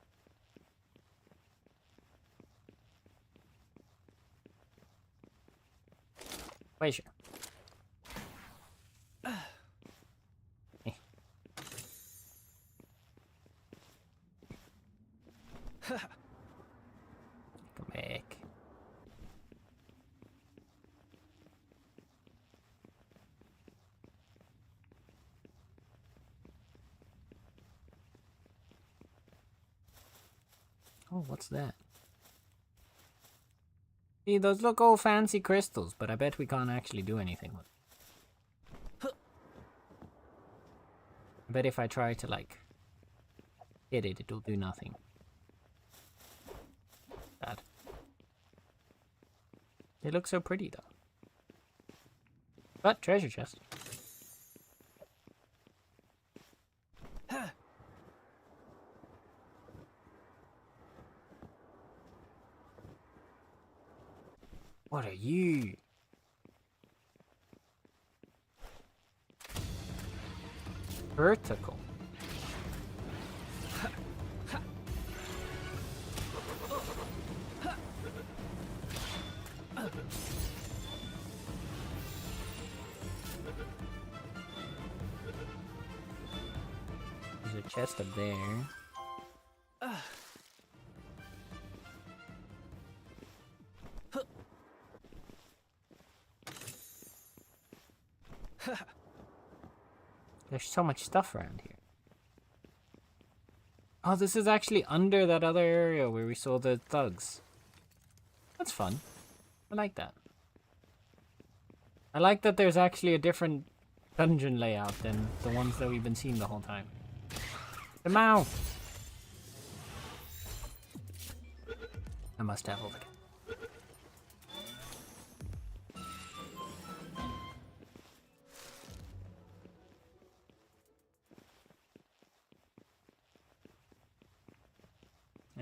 Wait, sure. Eh. Come back. Oh, what's that? See, those look all fancy crystals, but I bet we can't actually do anything with them. I bet if I try to, like, hit it, it'll do nothing. Bad. They look so pretty, though. But, treasure chest. What are you? Vertical. There's a chest up there. There's so much stuff around here. Oh, this is actually under that other area where we saw the thugs. That's fun. I like that. I like that there's actually a different dungeon layout than the ones that we've been seeing the whole time. The Mao! I must have over.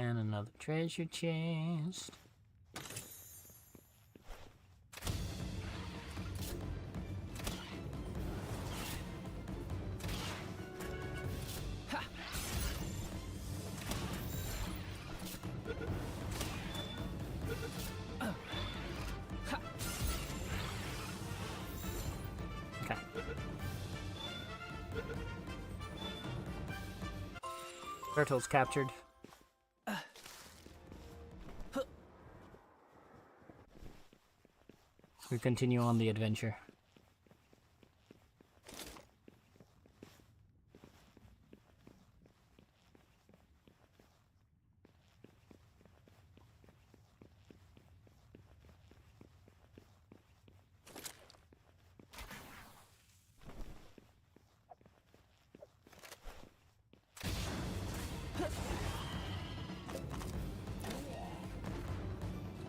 And another treasure chest. Okay. Turtles captured. We continue on the adventure.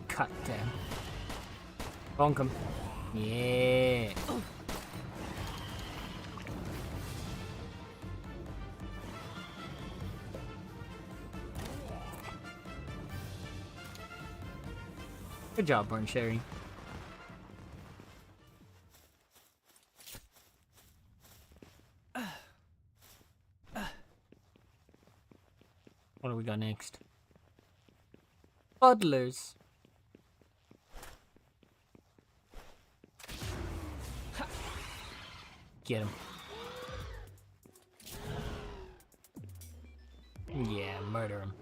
Cut down. Bonk him. Yeah. Good job, Burn Sherry. What do we got next? Buddlers. Get him. Yeah, murder him.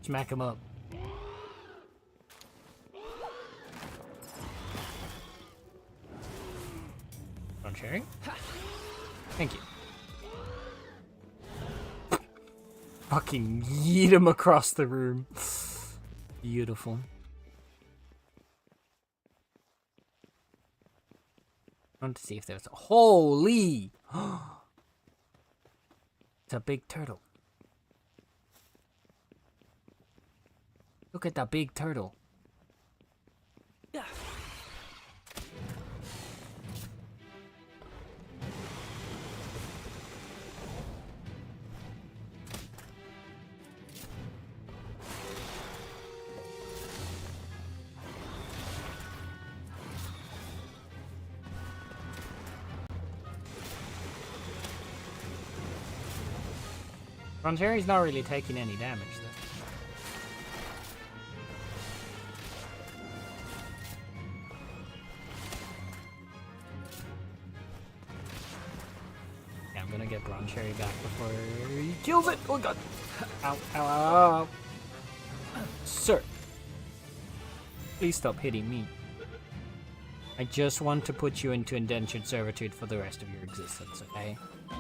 Smack him up. On Cherry? Thank you. Fucking yeet him across the room. Beautiful. I want to see if there's a... Holy! It's a big turtle. Look at that big turtle. Yeah. Roncherry's not really taking any damage, though. Yeah, I'm gonna get Roncherry back before he kills it! Oh god! Ow, ow, ow, ow. Sir! Please stop hitting me. I just want to put you into indentured servitude for the rest of your existence, okay?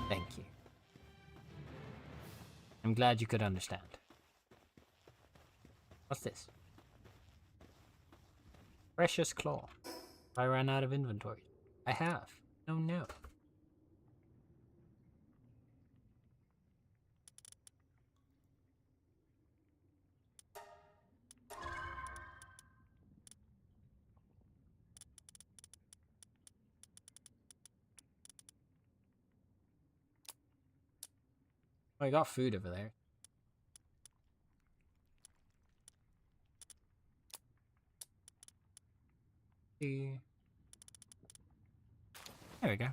Thank you. I'm glad you could understand. What's this? Precious Claw. I ran out of inventory. I have. Oh no. Oh, I got food over there. There we go.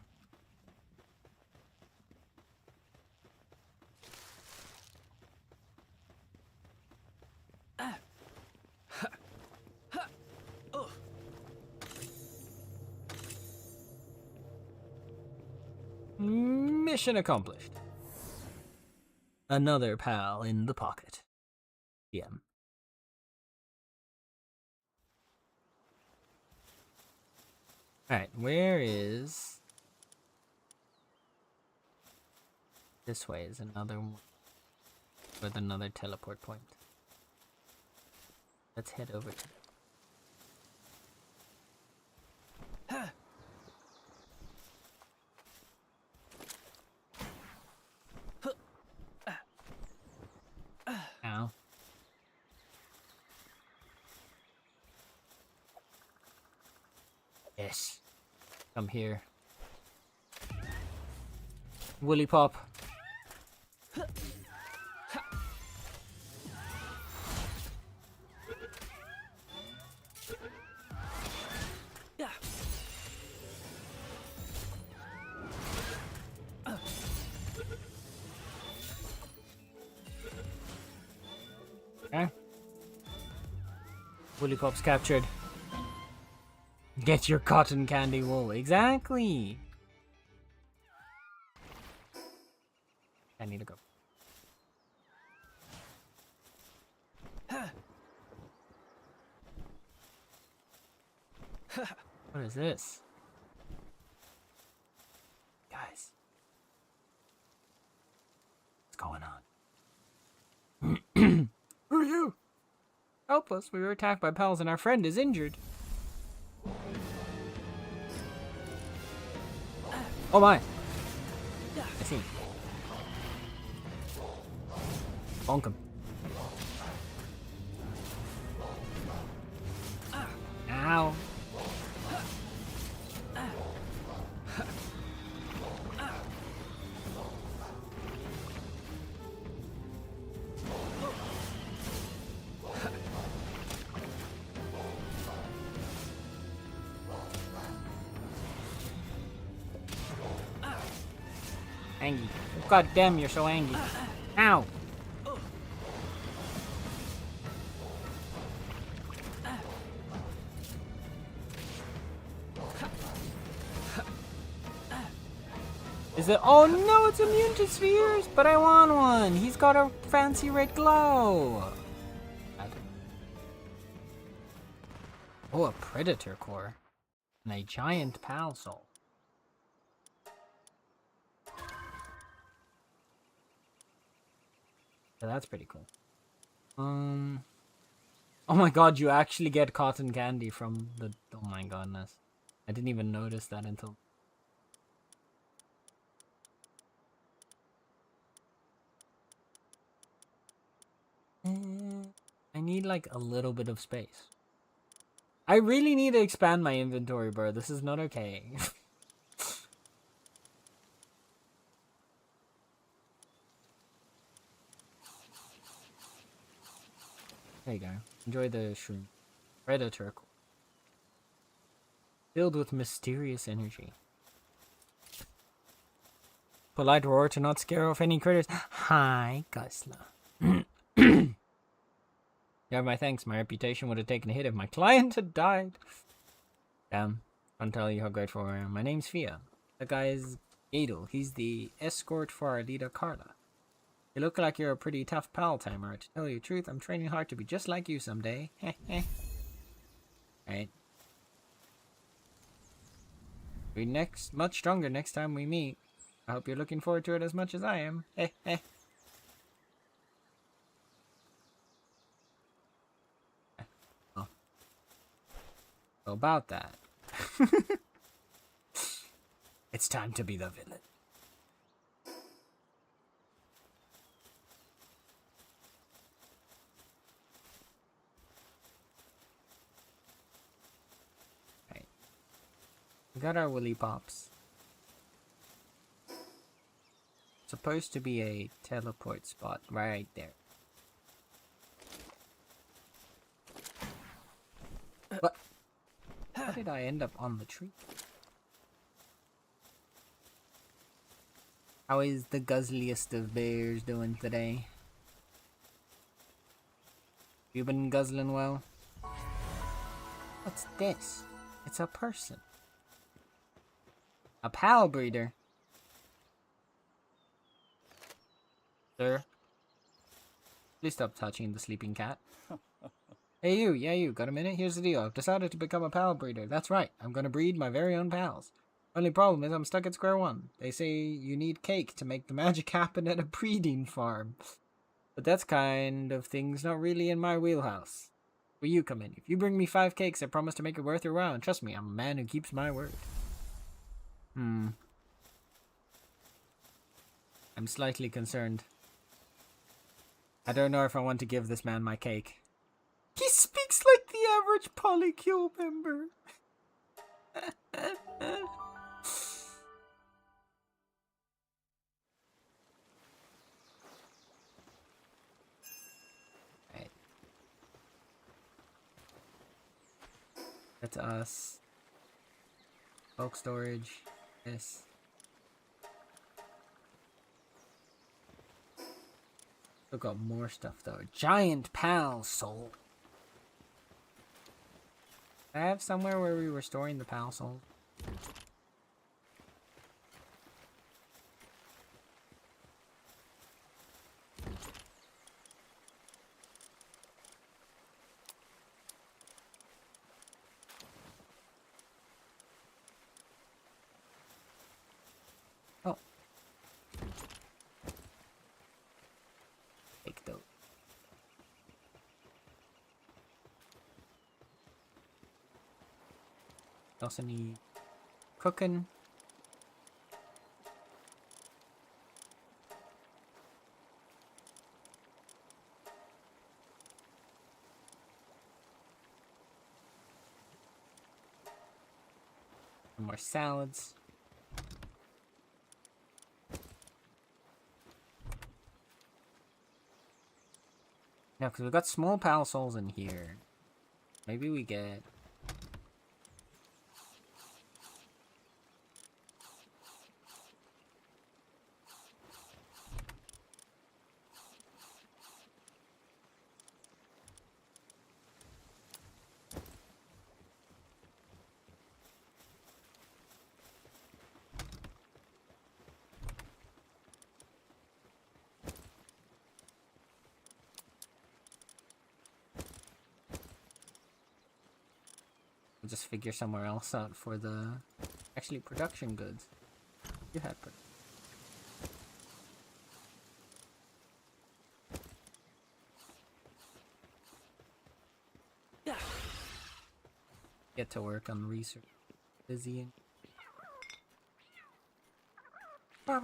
Mission accomplished. Another pal in the pocket. DM. Alright, where is... This way is another one. With another teleport point. Let's head over to... Ow. Yes. Come here. Woolly Pop. Okay. Woolly Pop's captured. Get your cotton candy wool. Exactly. I need to go. What is this? Guys. What's going on? Who are you? Help us. We were attacked by pals and our friend is injured. Oh my. I see. Bonk him. Ow. Angry. God damn, you're so angry. Ow. Is it? Oh no, it's immune to spheres, but I want one. He's got a fancy red glow. Oh, a predator core and a giant pal soul. So that's pretty cool. Oh my god, you actually get cotton candy from the... Oh my goodness. I didn't even notice that until... I need like a little bit of space. I really need to expand my inventory, bro. This is not okay. There you go. Enjoy the shroom. Predator. Filled with mysterious energy. Polite roar to not scare off any critters. Hi, Guzzler. You have my thanks. My reputation would have taken a hit if my client had died. Damn. I'll tell you how grateful I am. My name's Fia. The guy is Gadel. He's the escort for our leader, Carla. You look like you're a pretty tough pal timer. To tell you the truth, I'm training hard to be just like you someday. Heh. Right. Be much stronger next time we meet. I hope you're looking forward to it as much as I am. Heh. Oh. So about that. It's time to be the villain. Right. We got our Willy Pops. Supposed to be a teleport spot right there. What? How did I end up on the tree? How is the guzzliest of bears doing today? You been guzzling well? What's this? It's a person. A pal breeder. Sir? Please stop touching the sleeping cat. Hey you, got a minute? Here's the deal. I've decided to become a pal breeder. That's right, I'm gonna breed my very own pals. Only problem is I'm stuck at square one. They say you need cake to make the magic happen at a breeding farm. But that's kind of thing's not really in my wheelhouse. Where you come in. If you bring me 5 cakes, I promise to make it worth your while. And trust me, I'm a man who keeps my word. I'm slightly concerned. I don't know if I want to give this man my cake. He speaks like the average Polycule member. Right. That's us. Bulk storage. Yes. Still got more stuff though. Giant pal soul. I have somewhere where we were storing the pal souls. Oh. Take those. Also need cooking. Some more salads. No, because we've got small pal souls in here. Maybe we get... We'll just figure somewhere else out for the... Actually, production goods. You had production. Get to work on research. Busy. Well,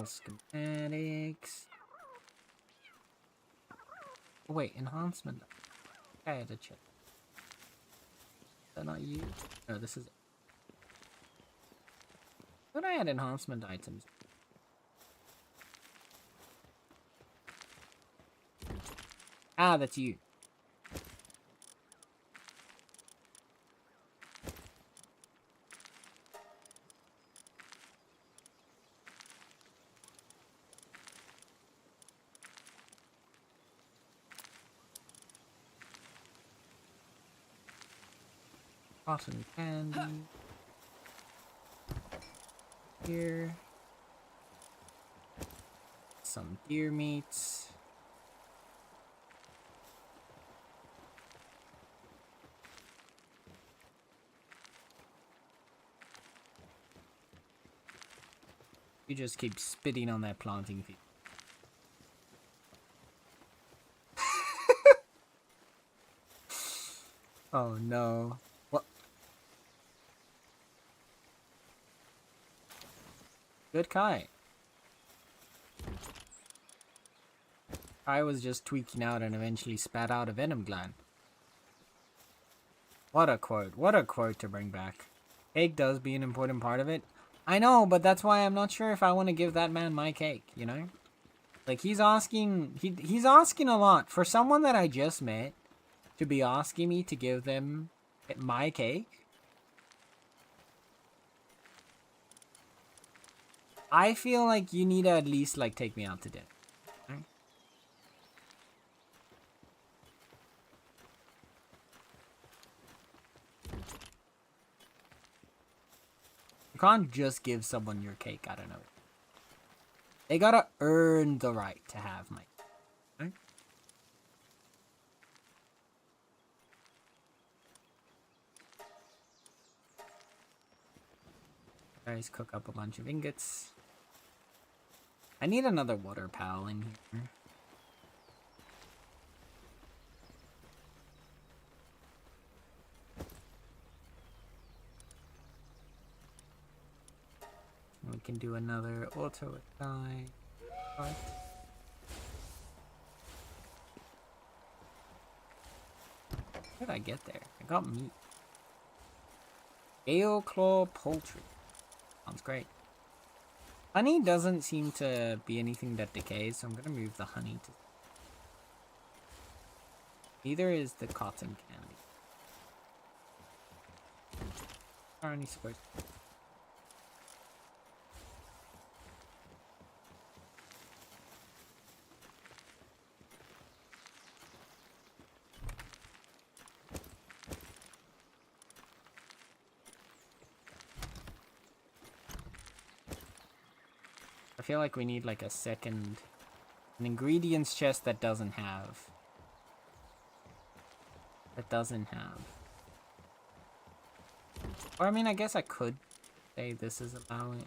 schematics. Oh, wait, enhancement. I had to check. Is that not you? No, this is. Thought I had enhancement items. Ah, that's you. Cotton candy. Here. Some deer meats. You just keep spitting on that planting field. Oh no. What? Good Kai. I was just tweaking out and eventually spat out a venom gland. What a quote. What a quote to bring back. Cake does be an important part of it. I know, but that's why I'm not sure if I want to give that man my cake, you know? Like, he's asking... He's asking a lot. For someone that I just met to be asking me to give them my cake, I feel like you need to at least, like, take me out to dinner. Right? You can't just give someone your cake, I don't know. They gotta earn the right to have my cake. Right? Guys, cook up a bunch of ingots. I need another water pal in here. We can do another auto attack. What? How did I get there? I got meat. Gale claw poultry. Sounds great. Honey doesn't seem to be anything that decays, so I'm gonna move the honey to... Neither is the cotton candy. Are any squares? I feel like we need like a second... An ingredients chest that doesn't have... Or I mean, I guess I could say this is allowing...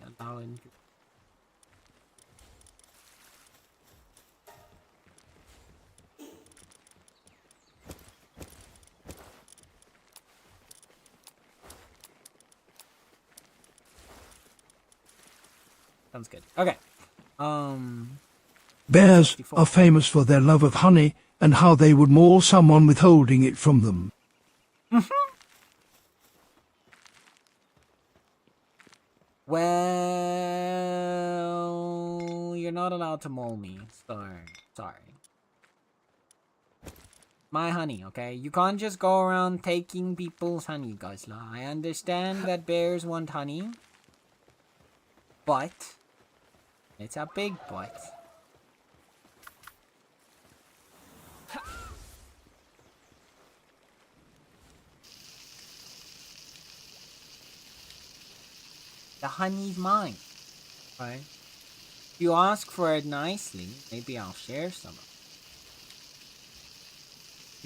Sounds good. Okay. Bears 64. are famous for their love of honey and how they would maul someone withholding it from them. Well, you're not allowed to maul me. Sorry. My honey, okay? You can't just go around taking people's honey, Gosla. I understand that bears want honey. But it's a big but. The honey's mine, right? If you ask for it nicely, maybe I'll share some of it.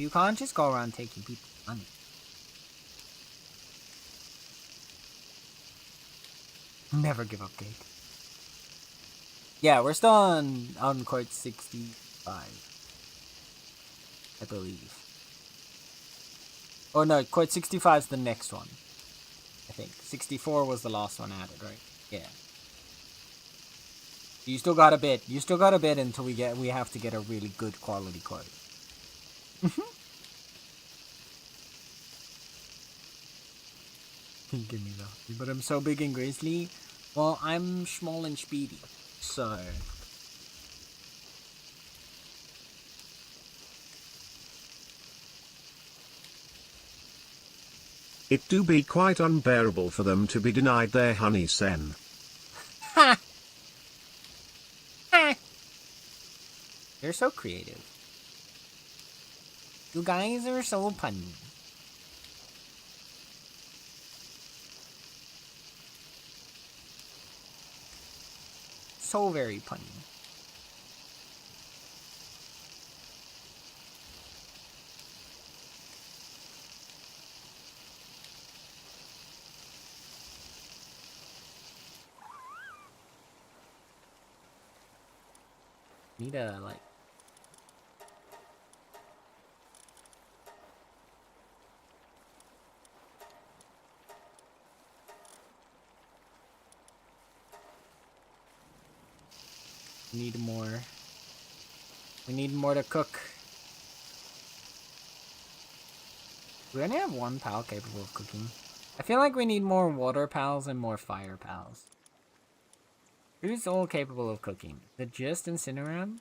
You can't just go around taking people's money. Never give up, Gate. Yeah, we're still on court 65, I believe. Oh no, court 65 is the next one. I think 64 was the last one added, right? Yeah. You still got a bit. You still got a bit until we have to get a really good quality court. Give me that. But I'm so big and grizzly. Well, I'm small and speedy. So. It do be quite unbearable for them to be denied their honey sen. Ha! Ha! You're so creative. You guys are so punny. So very punny. Need a, like... Need more. We need more to cook. We only have one pal capable of cooking. I feel like we need more water pals and more fire pals. Who's all capable of cooking? Is it just Incineram?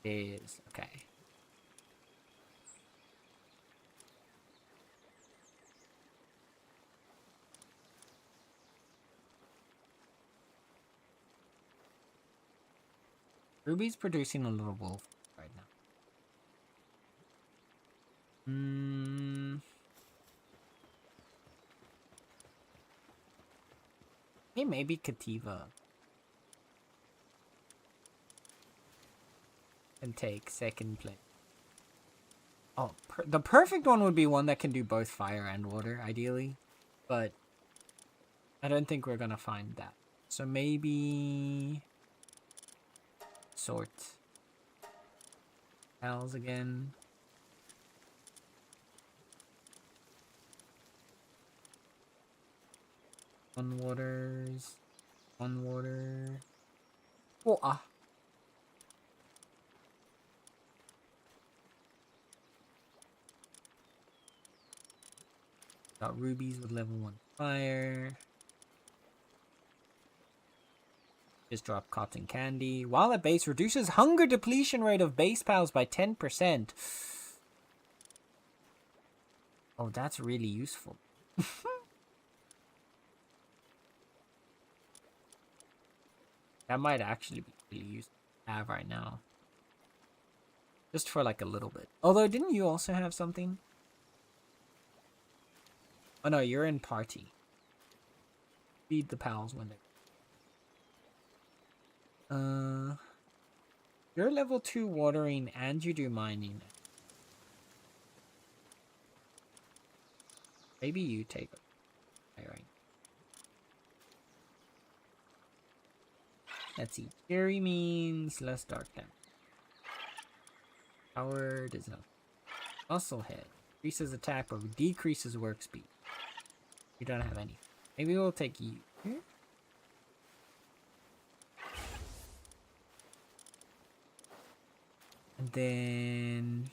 Is okay. Ruby's producing a little wolf right now. Hey, maybe Kativa can take second place. Oh, the perfect one would be one that can do both fire and water, ideally. But I don't think we're gonna find that. So maybe... Sort. Pals again. One waters. One water. Oh, ah. Got rubies with level 1 fire. Just drop cotton candy. While at base, reduces hunger depletion rate of base pals by 10%. Oh, that's really useful. That might actually be really useful to have right now. Just for like a little bit. Although, didn't you also have something? Oh no, you're in party. Feed the pals when they... You're level 2 watering and you do mining. Maybe you take it. Alright. Let's see. Jerry means less dark damage. Power does not. Muscle head. Increases attack but decreases work speed. You don't have any. Maybe we'll take you here. And then...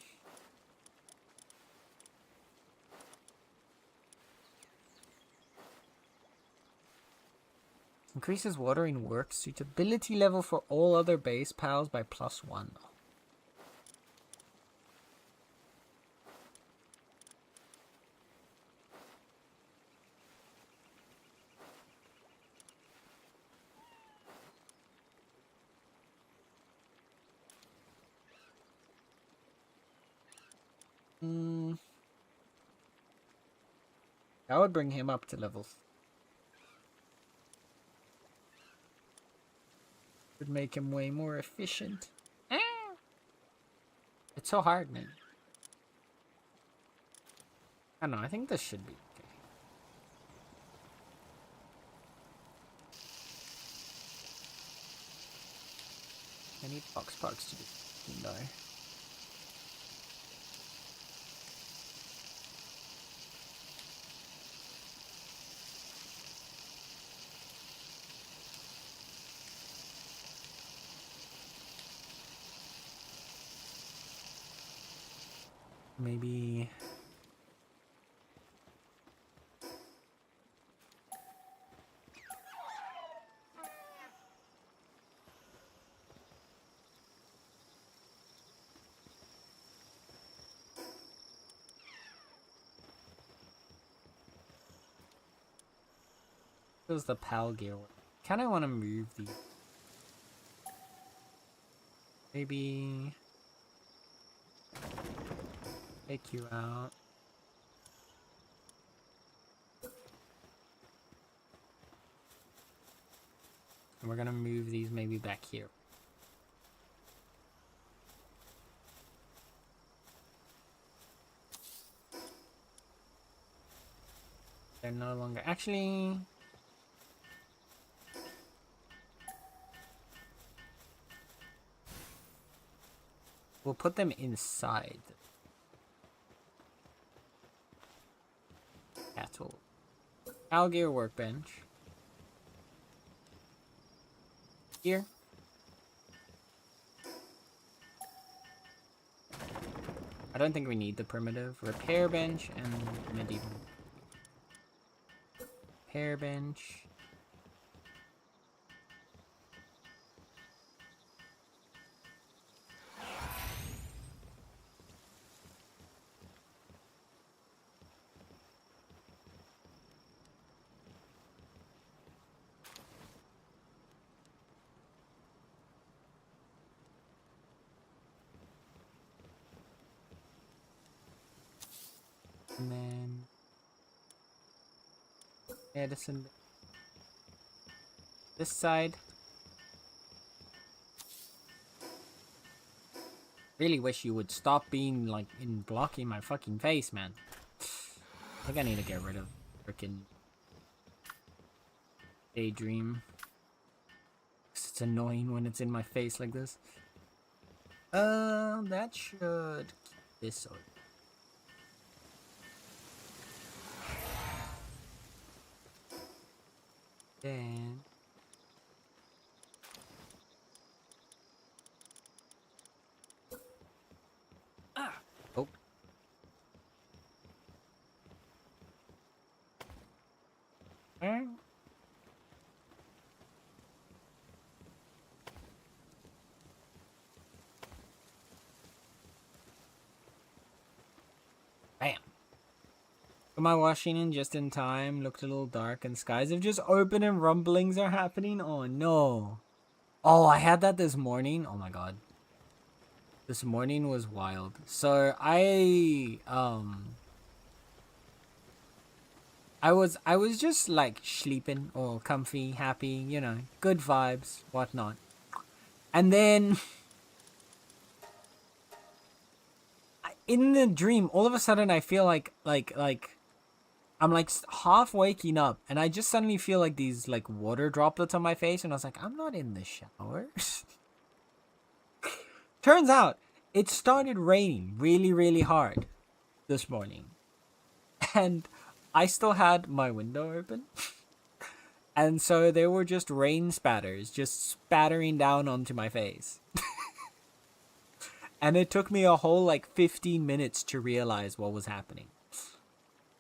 Increases watering work suitability level for all other base pals by +1. That would bring him up to level. Would make him way more efficient. It's so hard, man. I don't know, I think this should be okay. I need box parks to do though. Maybe... Does the PAL gear work? Kinda wanna move these. Maybe... Take you out. And we're gonna move these maybe back here. They're no longer... Actually... We'll put them inside. Cattle. Algear workbench. Here. I don't think we need the primitive. Repair bench and medieval. Repair bench. And then Edison. This side. Really wish you would stop being like in blocking my fucking face, man. I think I need to get rid of frickin' Daydream. It's annoying when it's in my face like this. That should keep this on. Then oh. Bam. Put my washing in just in time. Looked a little dark and skies have just opened and rumblings are happening. Oh no. Oh, I had that this morning. Oh my god. This morning was wild. So I was just like sleeping or comfy, happy, you know, good vibes, whatnot. And then in the dream, all of a sudden I feel like I'm like half waking up and I just suddenly feel like these like water droplets on my face and I was like, I'm not in the shower. Turns out it started raining really, really hard this morning. And I still had my window open. And so there were just rain spatters just spattering down onto my face. And it took me a whole like 15 minutes to realize what was happening.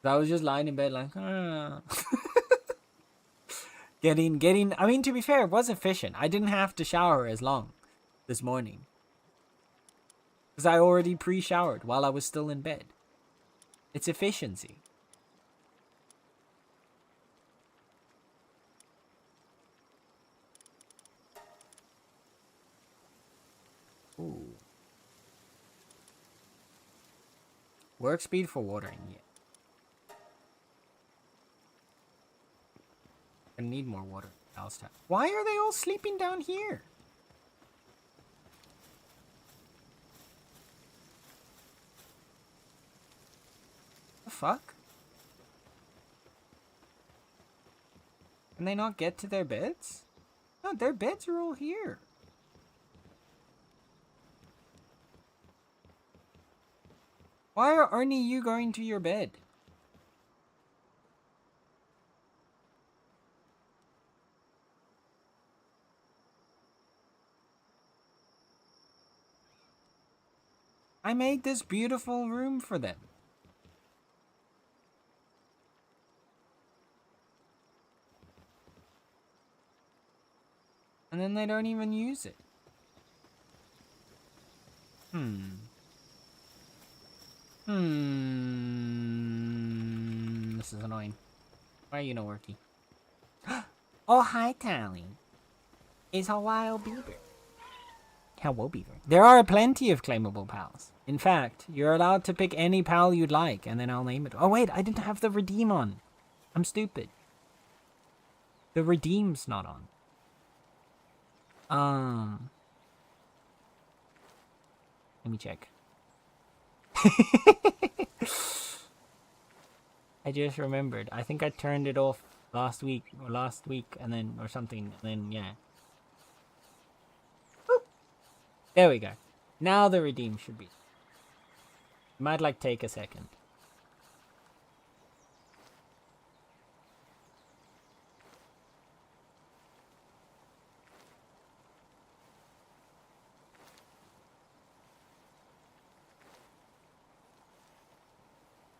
So I was just lying in bed like, ah. Getting, I mean, to be fair, it was efficient. I didn't have to shower as long this morning. Because I already pre-showered while I was still in bed. It's efficiency. Ooh. Work speed for watering, yeah. I need more water. Why are they all sleeping down here? The fuck? Can they not get to their beds? No, their beds are all here. Why are only you going to your bed? I made this beautiful room for them. And then they don't even use it. This is annoying. Why are you not working? Oh, hi, Tally. It's a wild beaver. Hello, beaver. There are plenty of claimable pals. In fact, you're allowed to pick any pal you'd like, and then I'll name it. Oh, wait, I didn't have the redeem on. I'm stupid. The redeem's not on. Let me check. I just remembered. I think I turned it off last week, and then, or something, and then, yeah. Boop. There we go. Now the redeem should be. Might, like, take a second.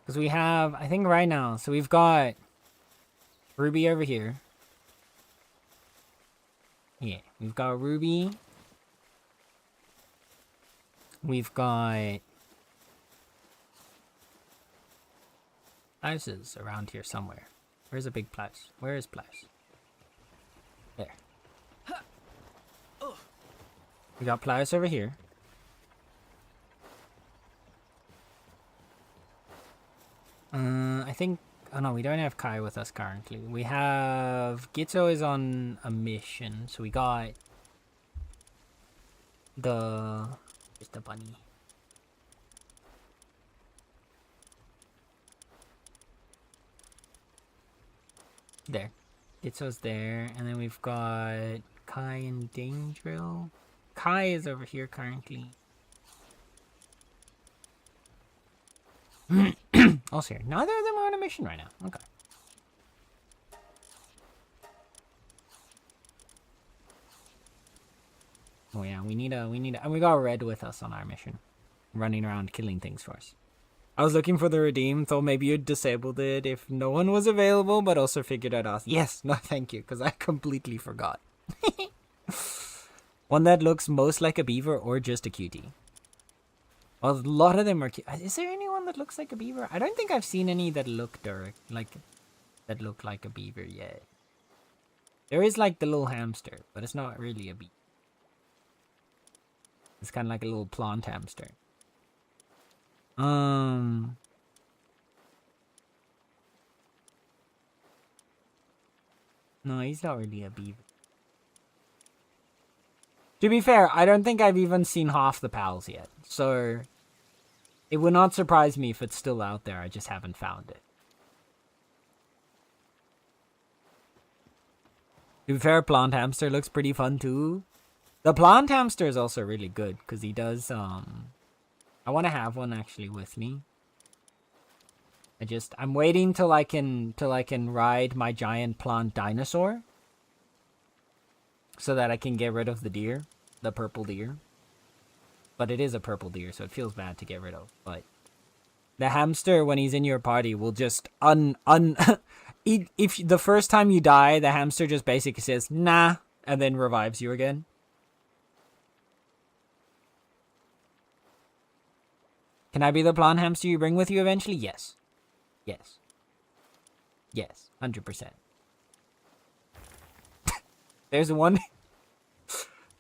Because we have, I think right now, so we've got Ruby over here. Yeah, we've got Ruby. We've got Plouses around here somewhere. Where's a big Plouse? Where is Plouse? There. We got Plouse over here. I think... Oh no, we don't have Kai with us currently. We have... Gitzo is on a mission, so we got... Where's the bunny? There. Gitzo's there, and then we've got Kai and Dangeril. Kai is over here currently. Oh, sorry. Neither of them are on a mission right now. Okay. Oh yeah, we need and we got Red with us on our mission. Running around killing things for us. I was looking for the redeem, thought maybe you'd disabled it if no one was available, but also figured I'd ask. Yes, no thank you, because I completely forgot. One that looks most like a beaver or just a cutie. Well, a lot of them are cute. Is there anyone that looks like a beaver? I don't think I've seen any that look like a beaver yet. There is like the little hamster, but it's not really a beaver. It's kind of like a little plant hamster. No, he's not really a beaver. To be fair, I don't think I've even seen half the pals yet, so it would not surprise me if it's still out there. I just haven't found it. To be fair, plant hamster looks pretty fun too. The plant hamster is also really good because he does. I want to have one actually with me. I'm waiting till I can ride my giant plant dinosaur, so that I can get rid of the deer, the purple deer. But it is a purple deer, so it feels bad to get rid of. But the hamster, when he's in your party, will just if the first time you die, the hamster just basically says nah, and then revives you again. Can I be the plant hamster you bring with you eventually? Yes. Yes. Yes. 100%. There's one.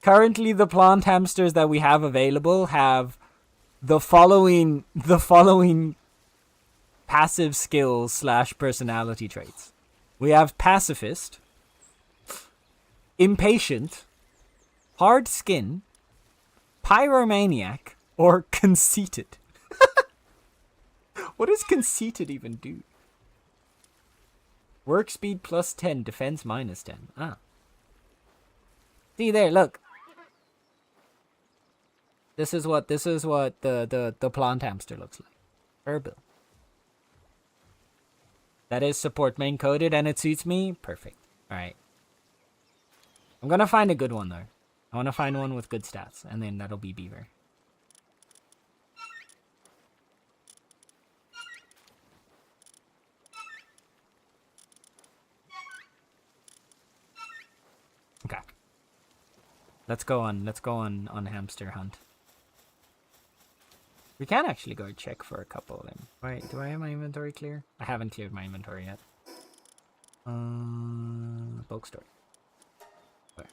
Currently, the plant hamsters that we have available have the following passive skills / personality traits. We have pacifist, impatient, hard skin, pyromaniac, or conceited. What does conceited even do? Work speed +10, defense -10. Ah. See there, look. This is what the plant hamster looks like. Herbal. That is support main coded and it suits me. Perfect. Alright. I'm gonna find a good one though. I wanna find one with good stats, and then that'll be Beaver. Okay. Let's go on hamster hunt. We can actually go check for a couple of them. Wait, do I have my inventory clear? I haven't cleared my inventory yet. Bulk store. Where?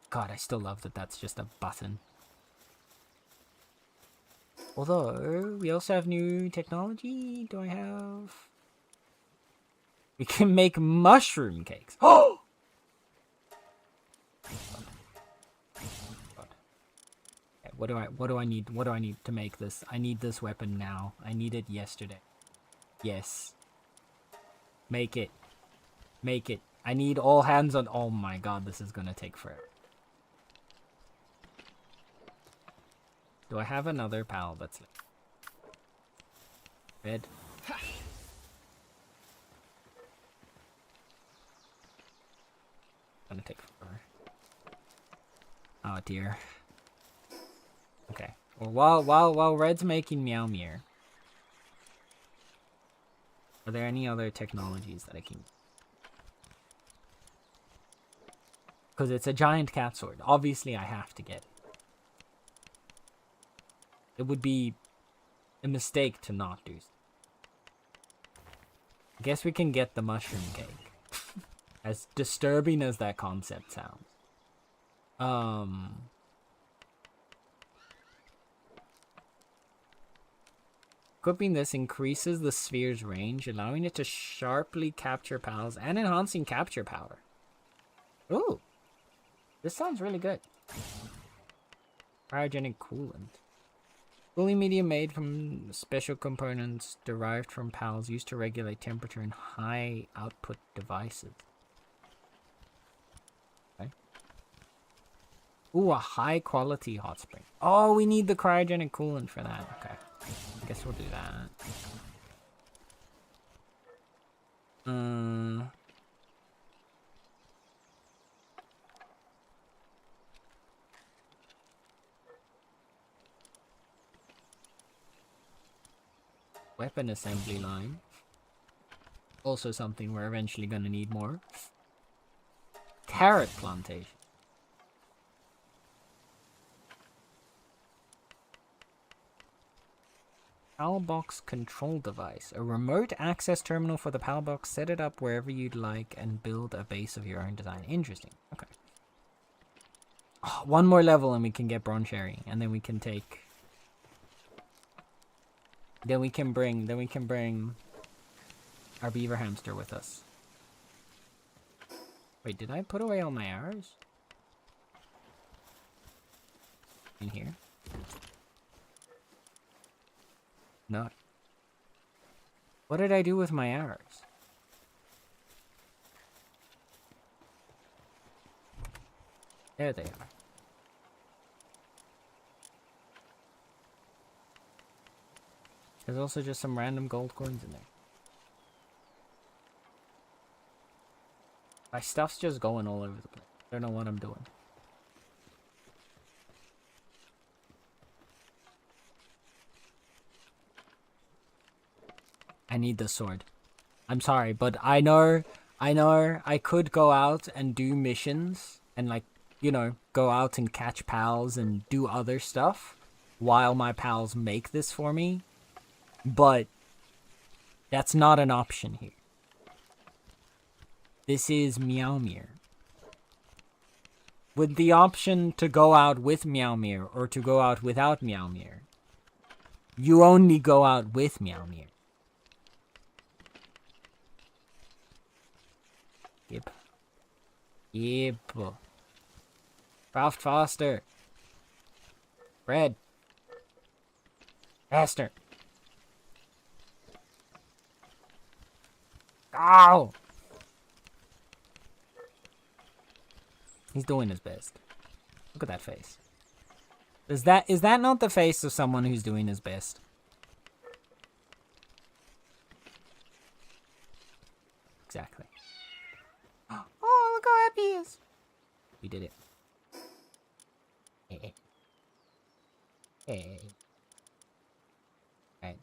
God, I still love that that's just a button. Although, we also have new technology. Do I have... We can make mushroom cakes. Oh! Okay, what do I need? What do I need to make this? I need this weapon now. I need it yesterday. Yes. Make it. Make it. I need all hands on. Oh my god, this is gonna take forever. Do I have another pal that's red? Gonna take forever. Oh dear. Okay. Well, while Red's making Meowmere, are there any other technologies that I can? Because it's a giant cat sword. Obviously, I have to get it. It would be a mistake to not do so. I guess we can get the mushroom cake. As disturbing as that concept sounds. Equipping this increases the sphere's range, allowing it to sharply capture pals and enhancing capture power. Ooh. This sounds really good. Cryogenic coolant. Cooling medium made from special components derived from pals used to regulate temperature in high output devices. Okay. Ooh, a high quality hot spring. Oh, we need the cryogenic coolant for that. Okay. I guess we'll do that. Weapon assembly line. Also something we're eventually gonna need more. Carrot plantation. Palbox control device. A remote access terminal for the Palbox. Set it up wherever you'd like and build a base of your own design. Interesting. Okay. Oh, one more level and we can get Bronze Sherry. And then we can take... Then we can bring our beaver hamster with us. Wait, did I put away all my arrows? In here? No. What did I do with my arrows? There they are. There's also just some random gold coins in there. My stuff's just going all over the place. I don't know what I'm doing. I need the sword. I'm sorry, but I know I could go out and do missions and, like, you know, go out and catch pals and do other stuff while my pals make this for me. But that's not an option here. This is Meowmere. With the option to go out with Meowmere or to go out without Meowmere, you only go out with Meowmere. Yep. Yep. Craft faster. Bread. Faster. Ow! He's doing his best. Look at that face. Is that not the face of someone who's doing his best? Exactly. Oh, look how happy he is. We did it. Hey. Hey. Right.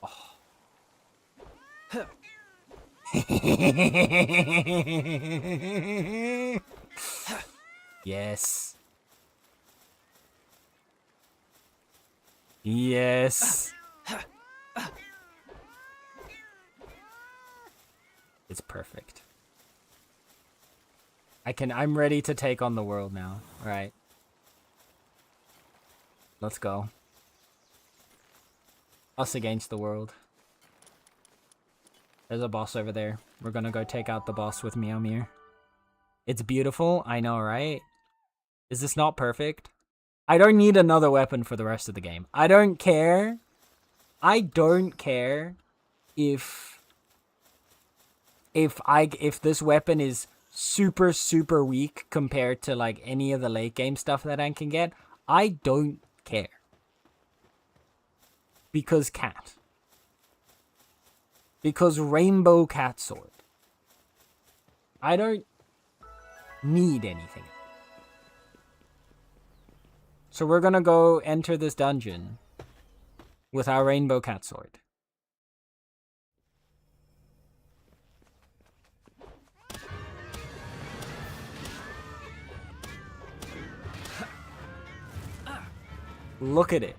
Oh. Yes. Yes. It's perfect. I'm ready to take on the world now. All right. Let's go. Us against the world. There's a boss over there. We're gonna go take out the boss with Meowmere. It's beautiful, I know, right? Is this not perfect? I don't need another weapon for the rest of the game. I don't care. I don't care if this weapon is super weak compared to like any of the late game stuff that I can get. I don't care. Because cat. Because rainbow cat sword. I don't need anything. So we're gonna go enter this dungeon with our rainbow cat sword. Look at it.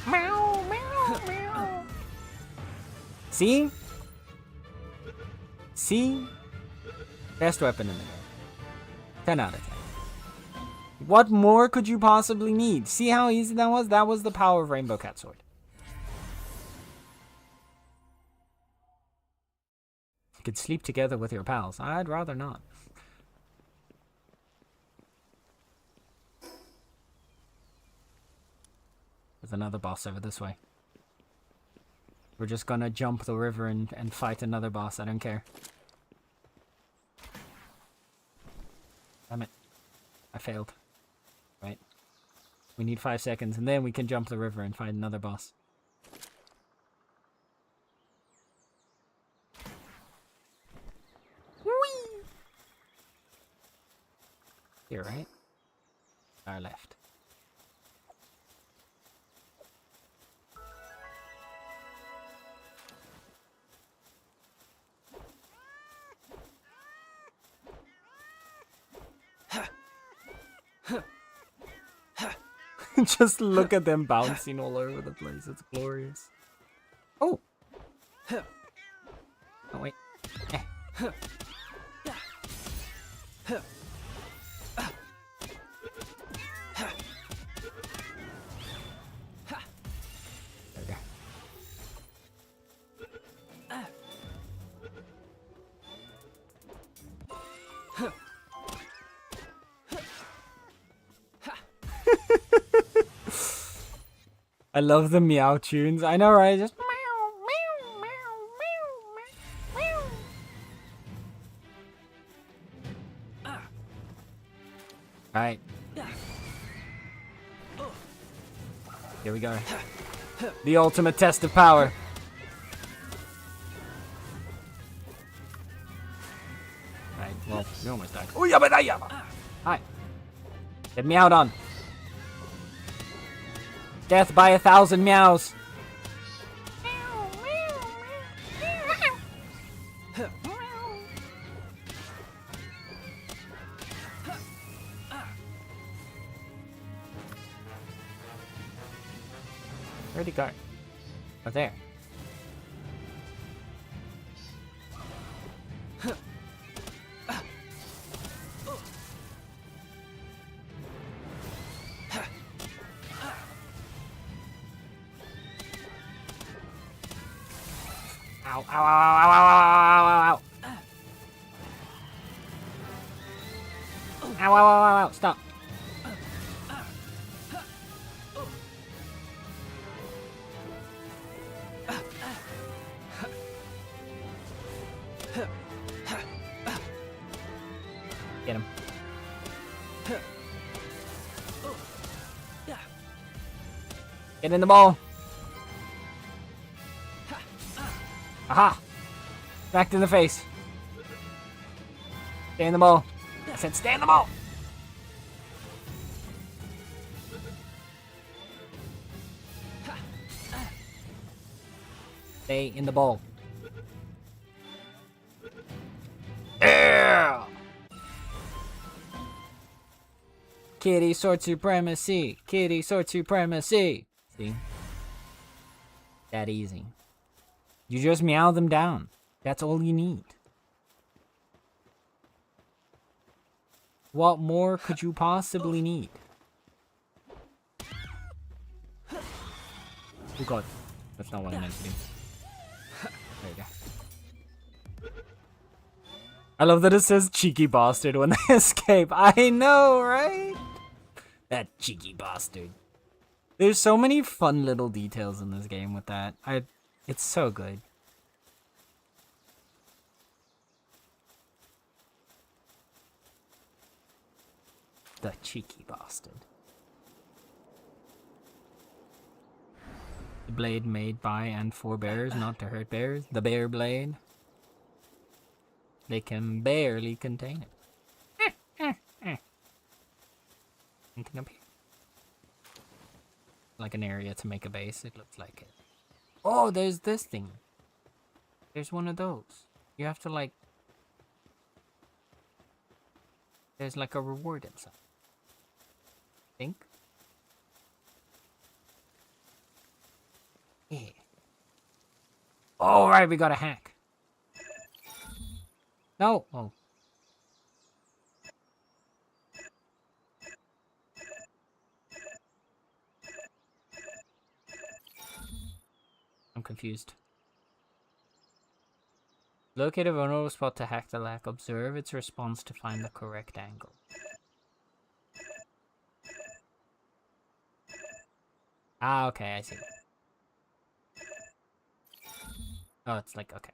Meow, meow, meow. See? See? Best weapon in the game. 10 out of 10. What more could you possibly need? See how easy that was? That was the power of Rainbow Cat Sword. You could sleep together with your pals. I'd rather not. There's another boss over this way. We're just gonna jump the river and fight another boss. I don't care. Damn it. I failed. Right. We need 5 seconds and then we can jump the river and find another boss. Whee! Here, right? Our left. Just look at them bouncing all over the place. It's glorious. Oh! Oh, wait. Eh. There we go. I love the meow tunes. I know, right? Just meow, meow, meow, meow, meow, meow. Alright. Here we go. The ultimate test of power. Right, well, we almost died. Oh, yabba da yabba! Hi. Get meowed on. Death by 1,000 meows. Where'd he go? Oh, there. Ow, ow, ow, ow, ow, ow, ow, ow, ow. Ow, ow, ow, ow, ow, stop. Get him. Get in the ball. Aha! Back in the face. Stay in the ball. I said stay in the ball. Stay in the ball. Yeah! Kitty sword supremacy. Kitty sword supremacy. See? That easy. You just meow them down. That's all you need. What more could you possibly need? Oh god. That's not what I meant to do. There you go. I love that it says cheeky bastard when they escape. I know, right? That cheeky bastard. There's so many fun little details in this game with that. It's so good. The cheeky bastard. The blade made by and for bears, not to hurt bears. The bear blade. They can barely contain it. Anything up here? Like an area to make a base, it looks like it. Oh, there's this thing. There's one of those. You have to like... There's like a reward inside. Think? Yeah. Oh, right, we got a hack. No. Oh. I'm confused. Locate a vulnerable spot to hack the lack. Observe its response to find the correct angle. Ah, okay, I see. Oh, it's like, okay.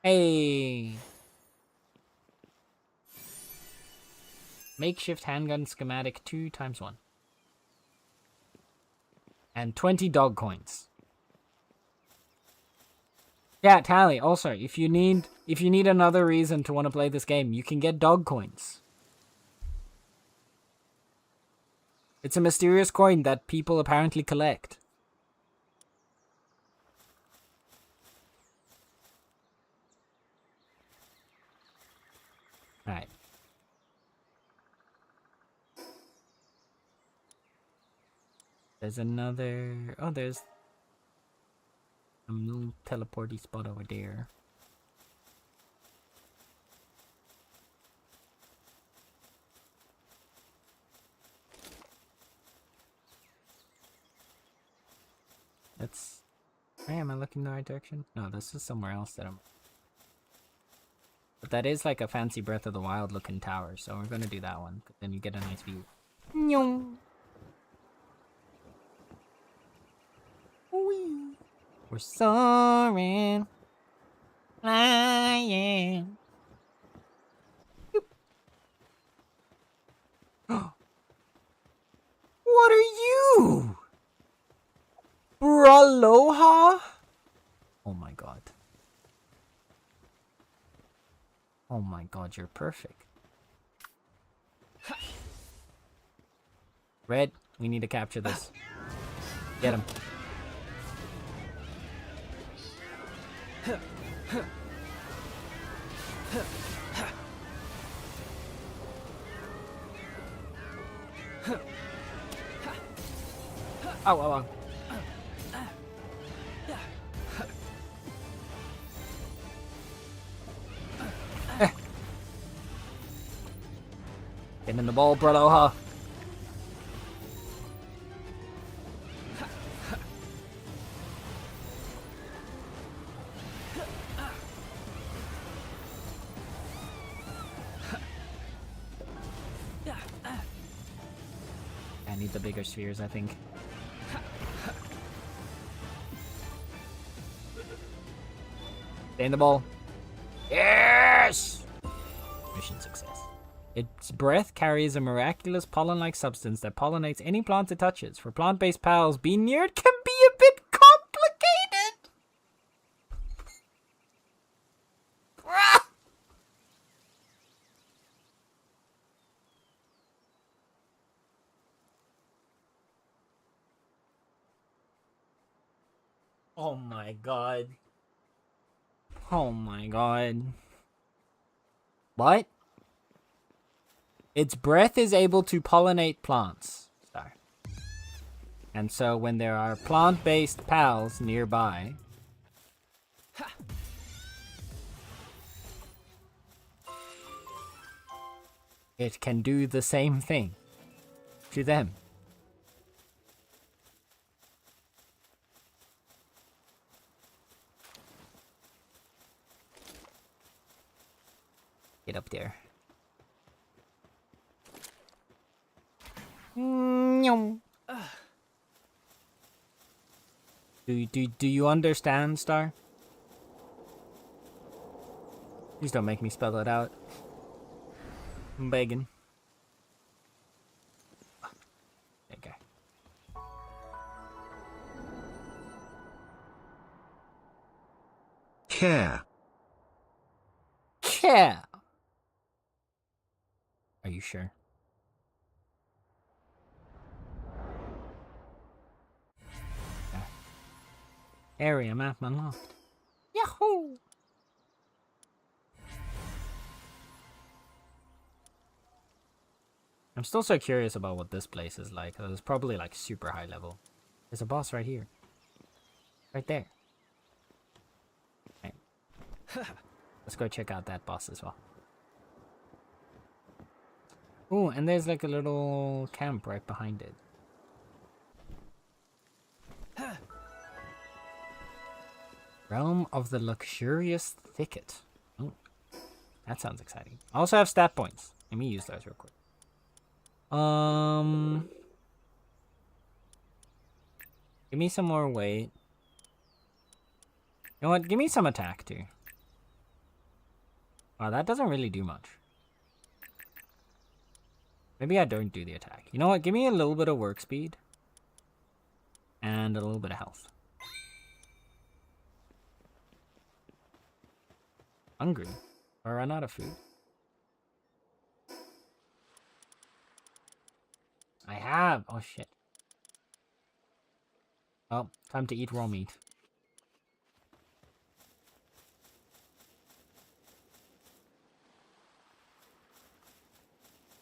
Hey! Makeshift handgun schematic 2x1. And 20 dog coins. Yeah, Tally, also, if you need another reason to want to play this game, you can get dog coins. It's a mysterious coin that people apparently collect. Alright. There's another... Oh, there's... a little teleporty spot over there. That's... Hey, am I looking in the right direction? No, this is somewhere else that I'm... But that is like a fancy Breath of the Wild looking tower, so we're gonna do that one. Then you get a nice view. Nyong. Wee. We're soaring, flying. What are you? Braloha? Oh my god. Oh my god, you're perfect. Red, we need to capture this. Get him. Ow, ow, ow. Get in the ball, Braloha. I need the bigger spheres, I think. Stay in the ball. Yes! Mission success. Its breath carries a miraculous pollen-like substance that pollinates any plant it touches. For plant-based pals, being near it can be a bit complicated. Oh my god. Oh my god. What? Its breath is able to pollinate plants. Sorry. And so when there are plant-based pals nearby... it can do the same thing to them. Get up there. Do you understand, Star? Please don't make me spell it out. I'm begging. Okay. Care. Care. Are you sure? Okay. Area map unlocked. Yahoo! I'm still so curious about what this place is like. It's probably like super high level. There's a boss right here. Right there. Right. Let's go check out that boss as well. Ooh, and there's like a little camp right behind it. Realm of the Luxurious Thicket. Oh, that sounds exciting. I also have stat points. Let me use those real quick. Give me some more weight. You know what? Give me some attack too. Wow, that doesn't really do much. Maybe I don't do the attack. You know what? Give me a little bit of work speed. And a little bit of health. Hungry. I run out of food. I have. Oh shit. Oh, time to eat raw meat.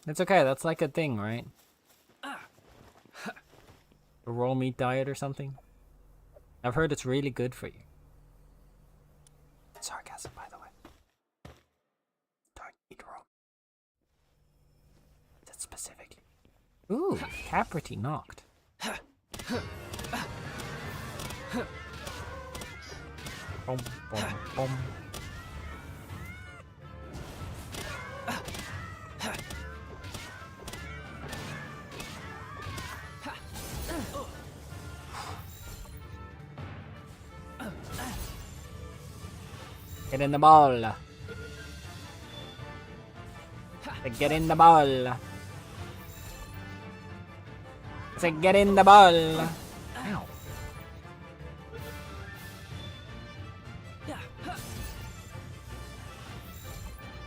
It's okay. That's like a thing, right? A raw meat diet or something. I've heard it's really good for you. Sarcasm, by the way. Don't eat raw. That's specifically. Ooh, Caprity knocked. Boom, boom, boom. Get in the ball. Get in the ball. Say get in the ball. Ow.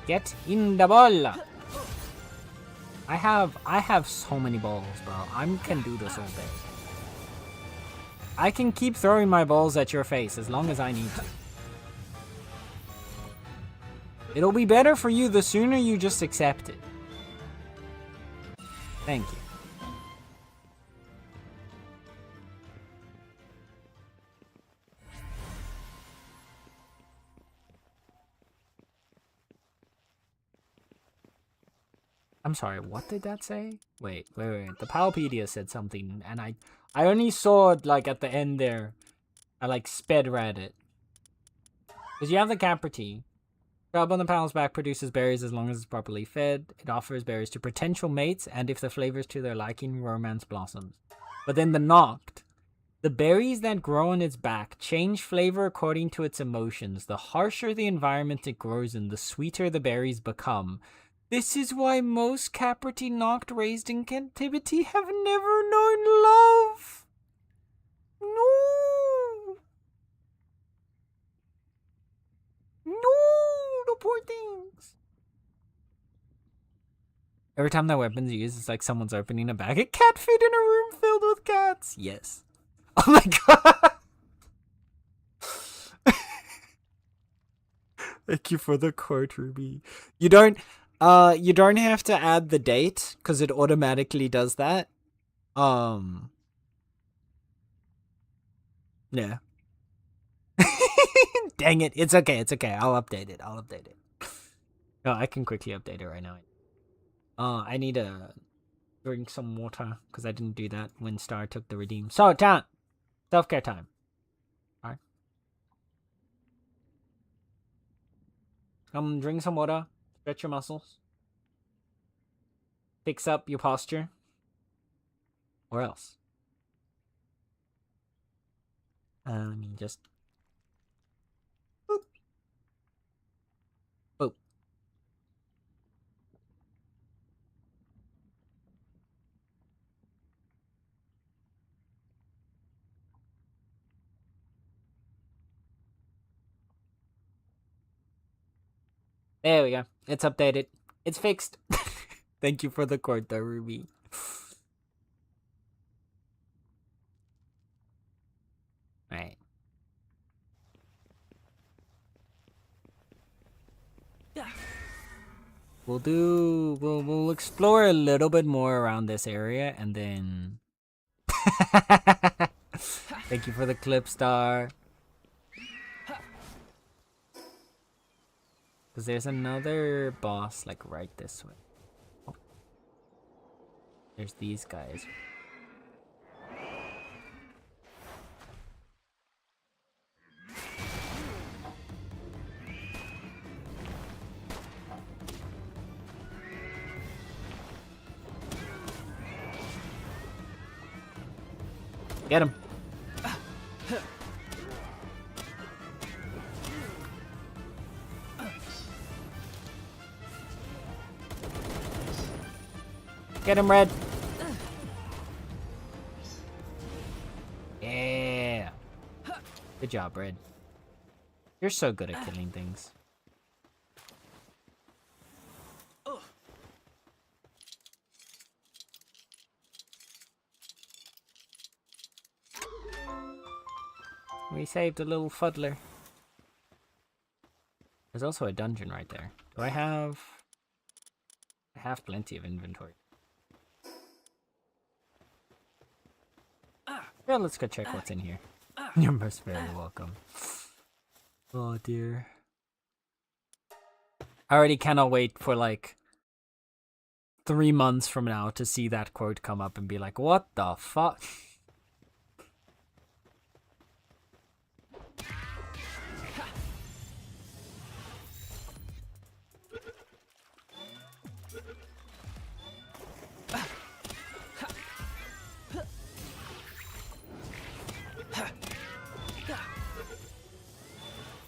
Get in the ball. I have so many balls, bro. I can do this all day. I can keep throwing my balls at your face as long as I need to. It'll be better for you the sooner you just accept it. Thank you. I'm sorry, what did that say? Wait. The Palpedia said something, and I only saw it, like, at the end there. I, like, sped read it. Because you have the Caprity. Grub on the Pal's back produces berries as long as it's properly fed. It offers berries to potential mates, and if the flavors to their liking, romance blossoms. But then the Noct. The berries that grow on its back change flavor according to its emotions. The harsher the environment it grows in, the sweeter the berries become. This is why most Caprity Noct raised in captivity have never known love. No! No! The poor things! Every time that weapon's used, it's like someone's opening a bag of cat food in a room filled with cats. Yes. Oh my god! Thank you for the quote, Ruby. You don't have to add the date, because it automatically does that. Yeah. Dang it. It's okay. I'll update it. No, I can quickly update it right now. I need to drink some water because I didn't do that when Star took the redeem. So, chat, self-care time. All right. Drink some water. Stretch your muscles. Fix up your posture. Or else. Just boop. Boop. There we go. It's updated. It's fixed. Thank you for the quote, though, Ruby. Right. We'll explore a little bit more around this area and then thank you for the clip, Star. Because there's another boss like right this way. Oh. There's these guys. Get him. Get him, Red. Yeah. Good job, Red. You're so good at killing things. We saved a little fuddler. There's also a dungeon right there. Do I have... I have plenty of inventory. Yeah, let's go check what's in here. You're most very welcome. Oh dear. I already cannot wait for like 3 months from now to see that quote come up and be like, what the fuck?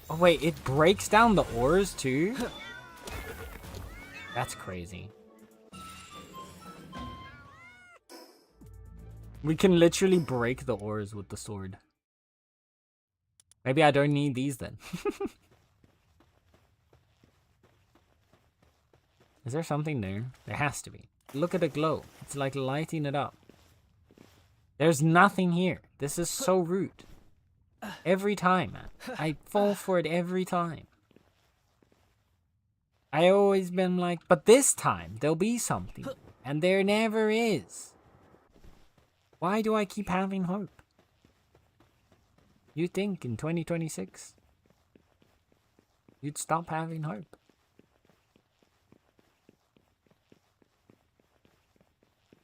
Oh wait, it breaks down the ores too? That's crazy. We can literally break the ores with the sword. Maybe I don't need these then. Is there something there? There has to be. Look at the glow. It's like lighting it up. There's nothing here. This is so rude. Every time, man. I fall for it every time. I always been like, but this time there'll be something. And there never is. Why do I keep having hope? You think in 2026 you'd stop having hope?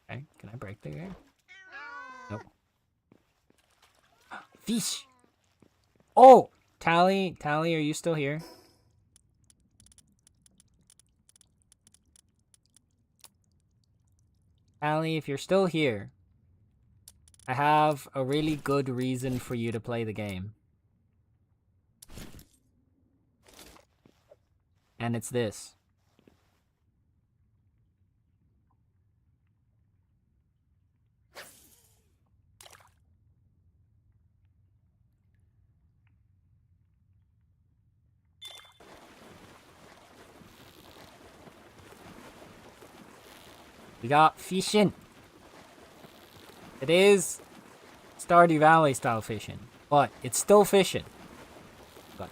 Okay, can I break the air? Nope. Fish! Oh! Tally, are you still here? Tally, if you're still here, I have a really good reason for you to play the game. And it's this. We got fishing. It is Stardew Valley style fishing, but it's still fishing. But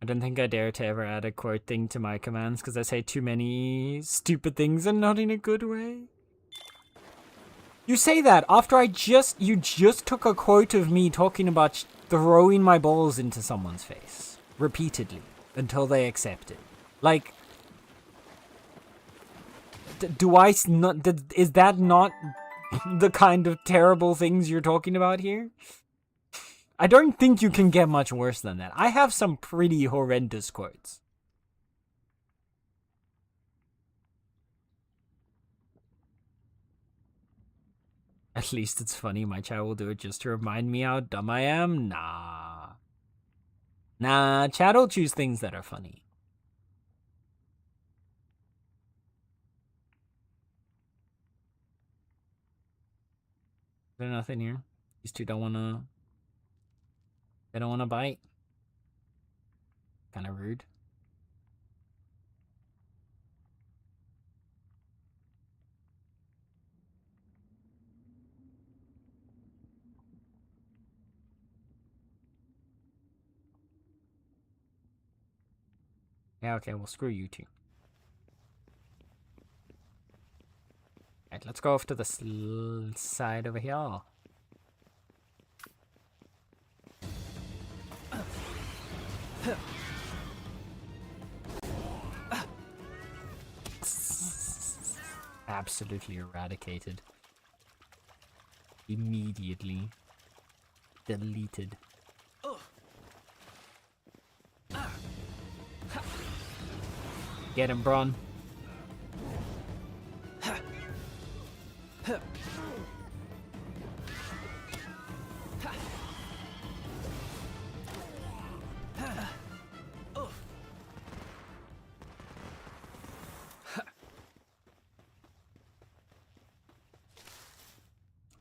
I don't think I dare to ever add a quote thing to my commands because I say too many stupid things and not in a good way. You say that after you just took a quote of me talking about throwing my balls into someone's face repeatedly until they accept it. Like, is that not the kind of terrible things you're talking about here? I don't think you can get much worse than that. I have some pretty horrendous quotes. At least it's funny. My chat will do it just to remind me how dumb I am. Nah. Nah, chat will choose things that are funny. Is there nothing here? These two don't wanna... They don't wanna bite. Kinda rude. Yeah, okay, well, screw you two. Alright, let's go off to the side over here. Absolutely eradicated. Immediately. Deleted. Get him, Bron.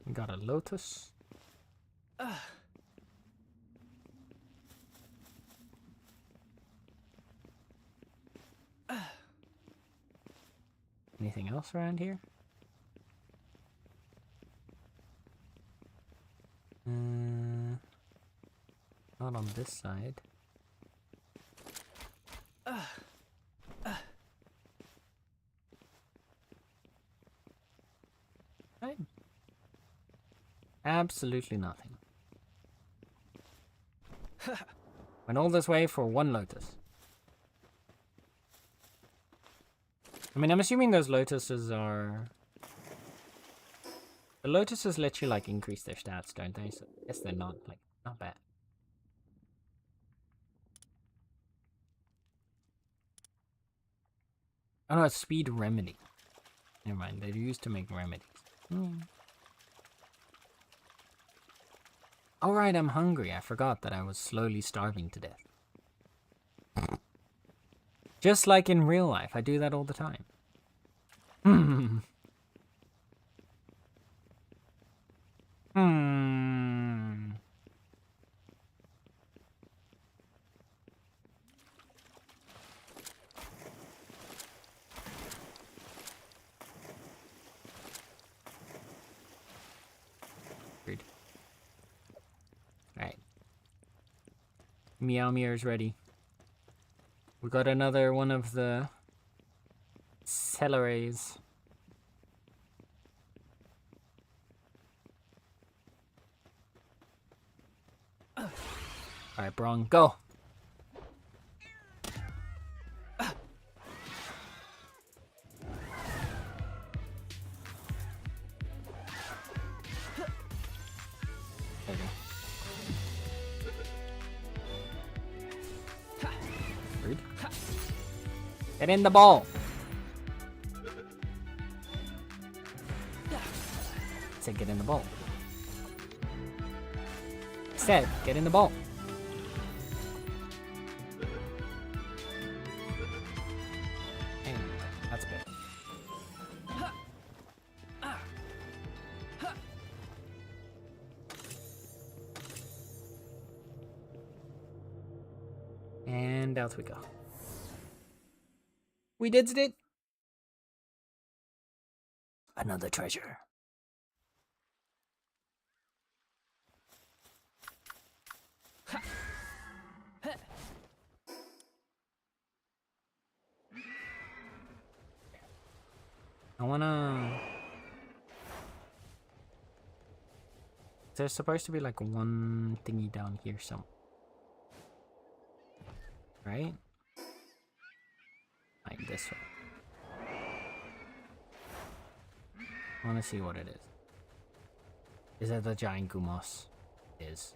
We got a lotus. Anything else around here? Not on this side. Right. Absolutely nothing. Went all this way for one lotus. I mean, I'm assuming those lotuses are... The lotuses let you, like, increase their stats, don't they? So I guess they're not, like, not bad. Oh no, it's speed remedy. Never mind, they're used to make remedies. Alright, I'm hungry. I forgot that I was slowly starving to death. Just like in real life, I do that all the time. Rude. Alright. Meow Meow's ready. We got another one of the celeries. Alright, Bron, go! Rude. Get in the ball! Said get in the ball. Said get in the ball. That's better. And out we go. We did it! Another treasure. I wanna... There's supposed to be like one thingy down here somewhere. Right? Like this way. I wanna see what it is. Is it the giant Gumos? It is.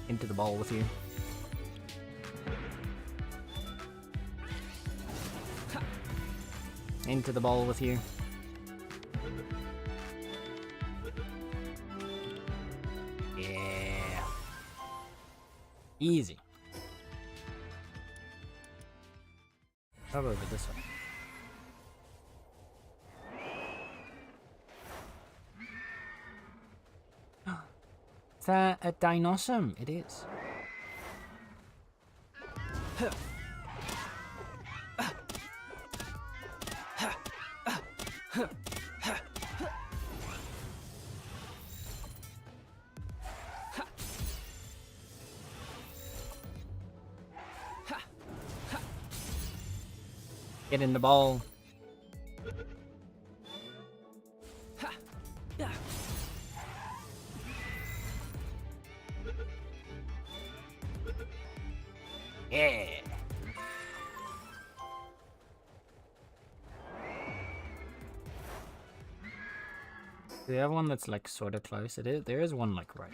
Into the ball with you. Into the ball with you. Yeah. Easy. How about over this way? Is that a dinosaur? It is. Get in the ball. Yeah. Do you have one that's like sort of close? It is. There is one like right.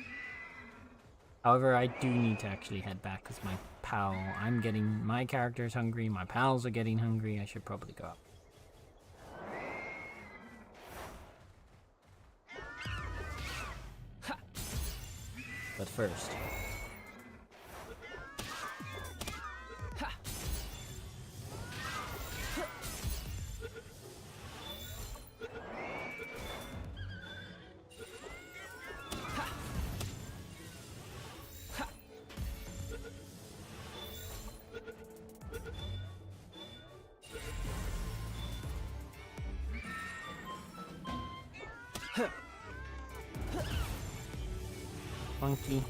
However, I do need to actually head back because my pal. My character's hungry. My pals are getting hungry. I should probably go up. But first. Funky.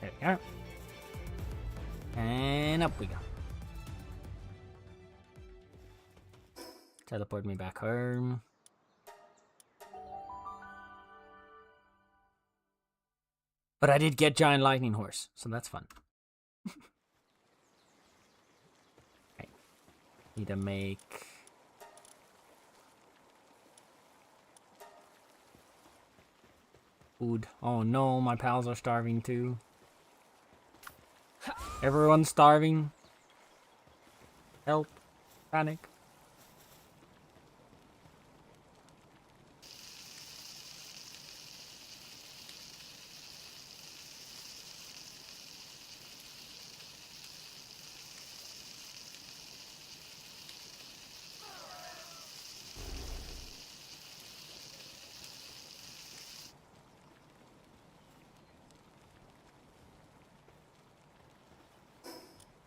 There we go. And up we go. Teleport me back home. But I did get giant lightning horse, so that's fun. Okay. Need to make food. Oh no, my pals are starving too. Everyone's starving. Help. Panic.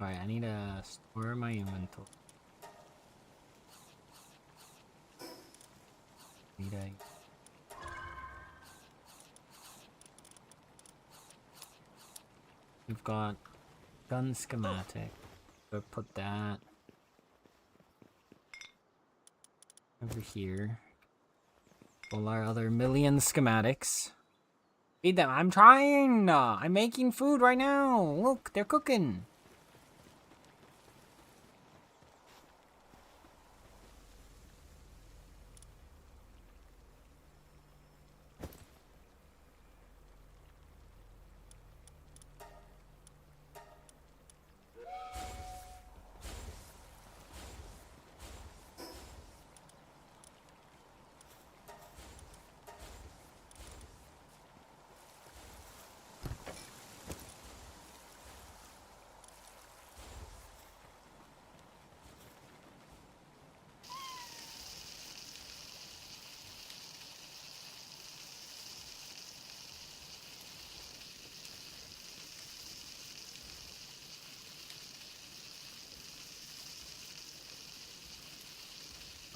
Alright, I need to store my inventory. We've got gun schematic. So put that over here. All our other million schematics. Feed them. I'm trying. I'm making food right now. Look, they're cooking.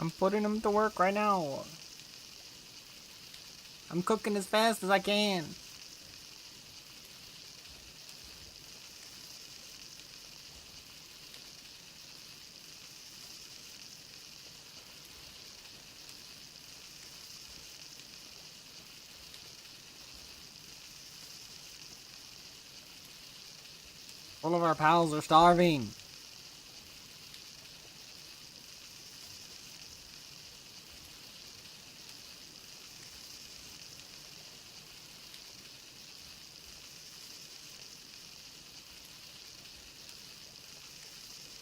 I'm putting them to work right now. I'm cooking as fast as I can. All of our pals are starving.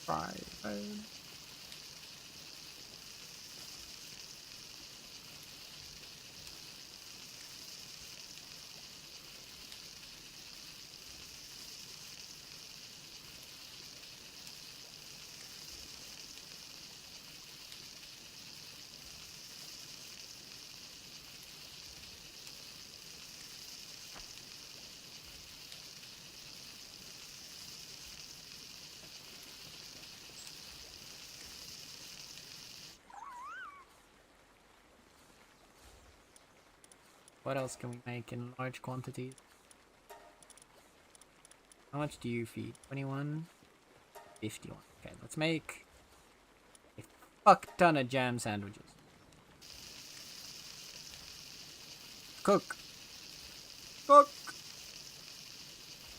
Right. What else can we make in large quantities? How much do you feed? 21? 51. Okay, let's make a fuck ton of jam sandwiches. Cook. Cook.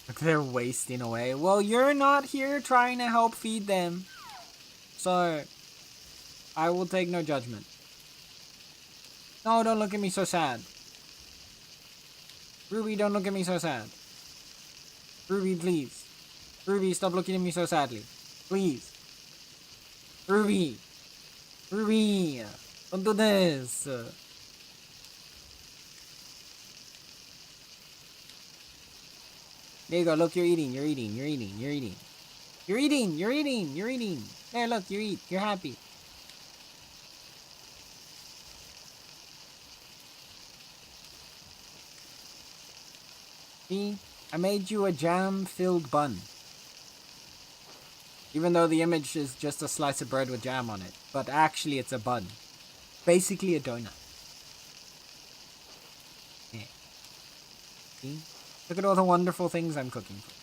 Look, they're wasting away. Well, you're not here trying to help feed them. So, I will take no judgment. No, don't look at me so sad. Ruby, don't look at me so sad. Ruby, please. Ruby, stop looking at me so sadly. Please. Ruby. Ruby. Don't do this. There you go. Look, you're eating. You're eating. You're eating. You're eating. You're eating. You're eating. You're eating. There, look. You eat. You're happy. See? I made you a jam-filled bun. Even though the image is just a slice of bread with jam on it. But actually it's a bun. Basically a donut. Yeah. See? Look at all the wonderful things I'm cooking for.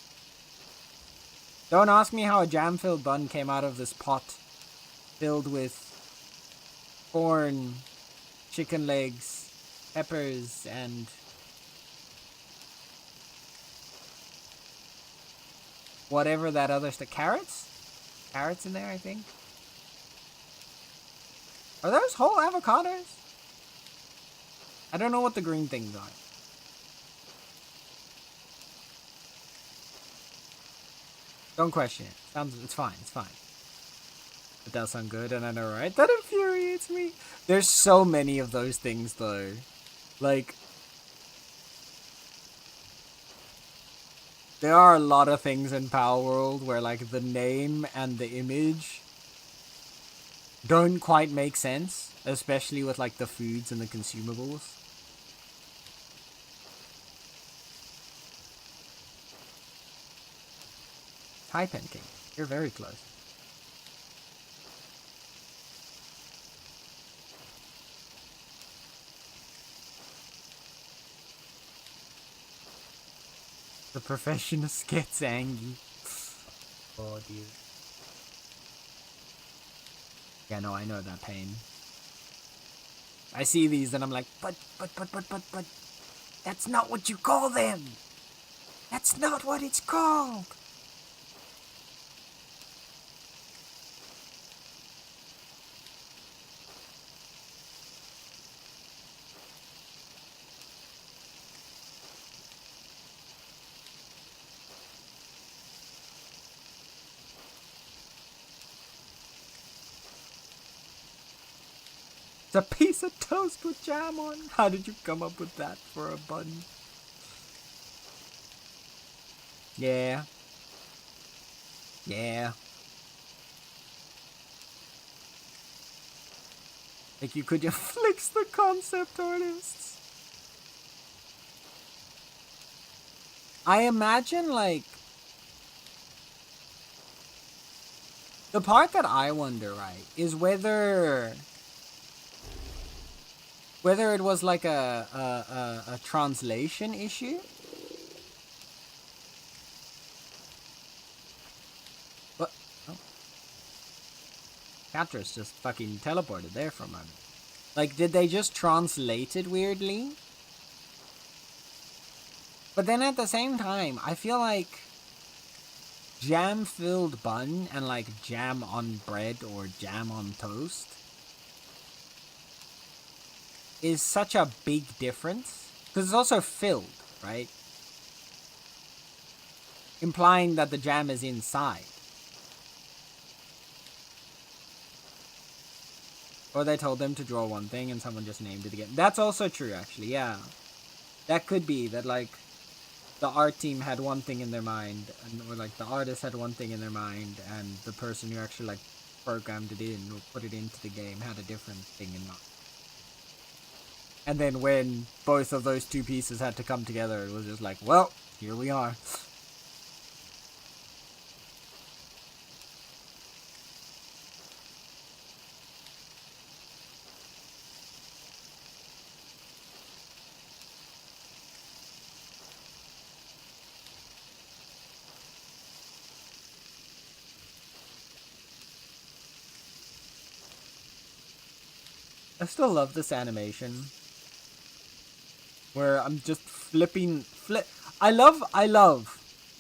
Don't ask me how a jam-filled bun came out of this pot filled with corn, chicken legs, peppers, and whatever that other stuff. Carrots? Carrots in there, I think. Are those whole avocados? I don't know what the green things are. Don't question it. It's fine. It's fine. It does sound good, and I know, right? That infuriates me. There's so many of those things, though. Like, there are a lot of things in Palworld where, like, the name and the image don't quite make sense, especially with, like, the foods and the consumables. Hi, Pancake. You're very close. The perfectionist gets angry. Oh, dear. Yeah, no, I know that pain. I see these and I'm like, but, that's not what you call them! That's not what it's called! It's a piece of toast with jam on. How did you come up with that for a bun? Yeah. Yeah. Like, you could just flex the concept artists. I imagine, like, the part that I wonder, right, is whether Whether it was like a translation issue. What? Oh. Catrus just fucking teleported there for a moment. Like, did they just translate it weirdly? But then at the same time, I feel like jam-filled bun and like jam on bread or jam on toast is such a big difference. Because it's also filled, right? Implying that the jam is inside. Or they told them to draw one thing and someone just named it again. That's also true, actually, yeah. That could be that, like, the art team had one thing in their mind, or like the artist had one thing in their mind, and the person who actually like programmed it in or put it into the game had a different thing in mind. And then when both of those two pieces had to come together, it was just like, well, here we are. I still love this animation where I'm just flipping. I love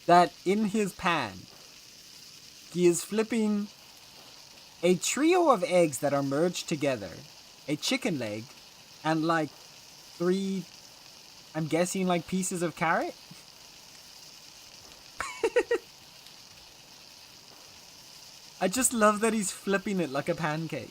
that in his pan, he is flipping a trio of eggs that are merged together, a chicken leg, and like 3, I'm guessing like pieces of carrot. I just love that he's flipping it like a pancake.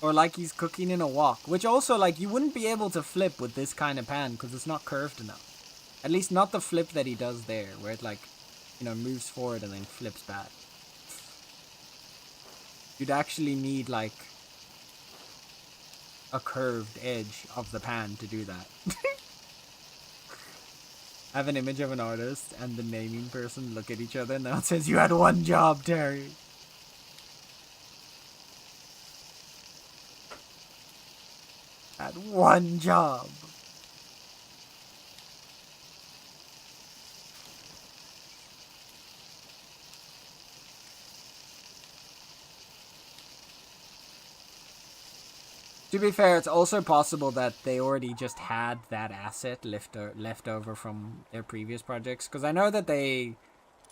Or like he's cooking in a wok, which also, like, you wouldn't be able to flip with this kind of pan because it's not curved enough. At least not the flip that he does there, where it, like, you know, moves forward and then flips back. You'd actually need, like, a curved edge of the pan to do that. I have an image of an artist and the naming person look at each other and now it says, "You had one job, Terry." Had one job. To be fair, it's also possible that they already just had that asset left over from their previous projects. Because I know that they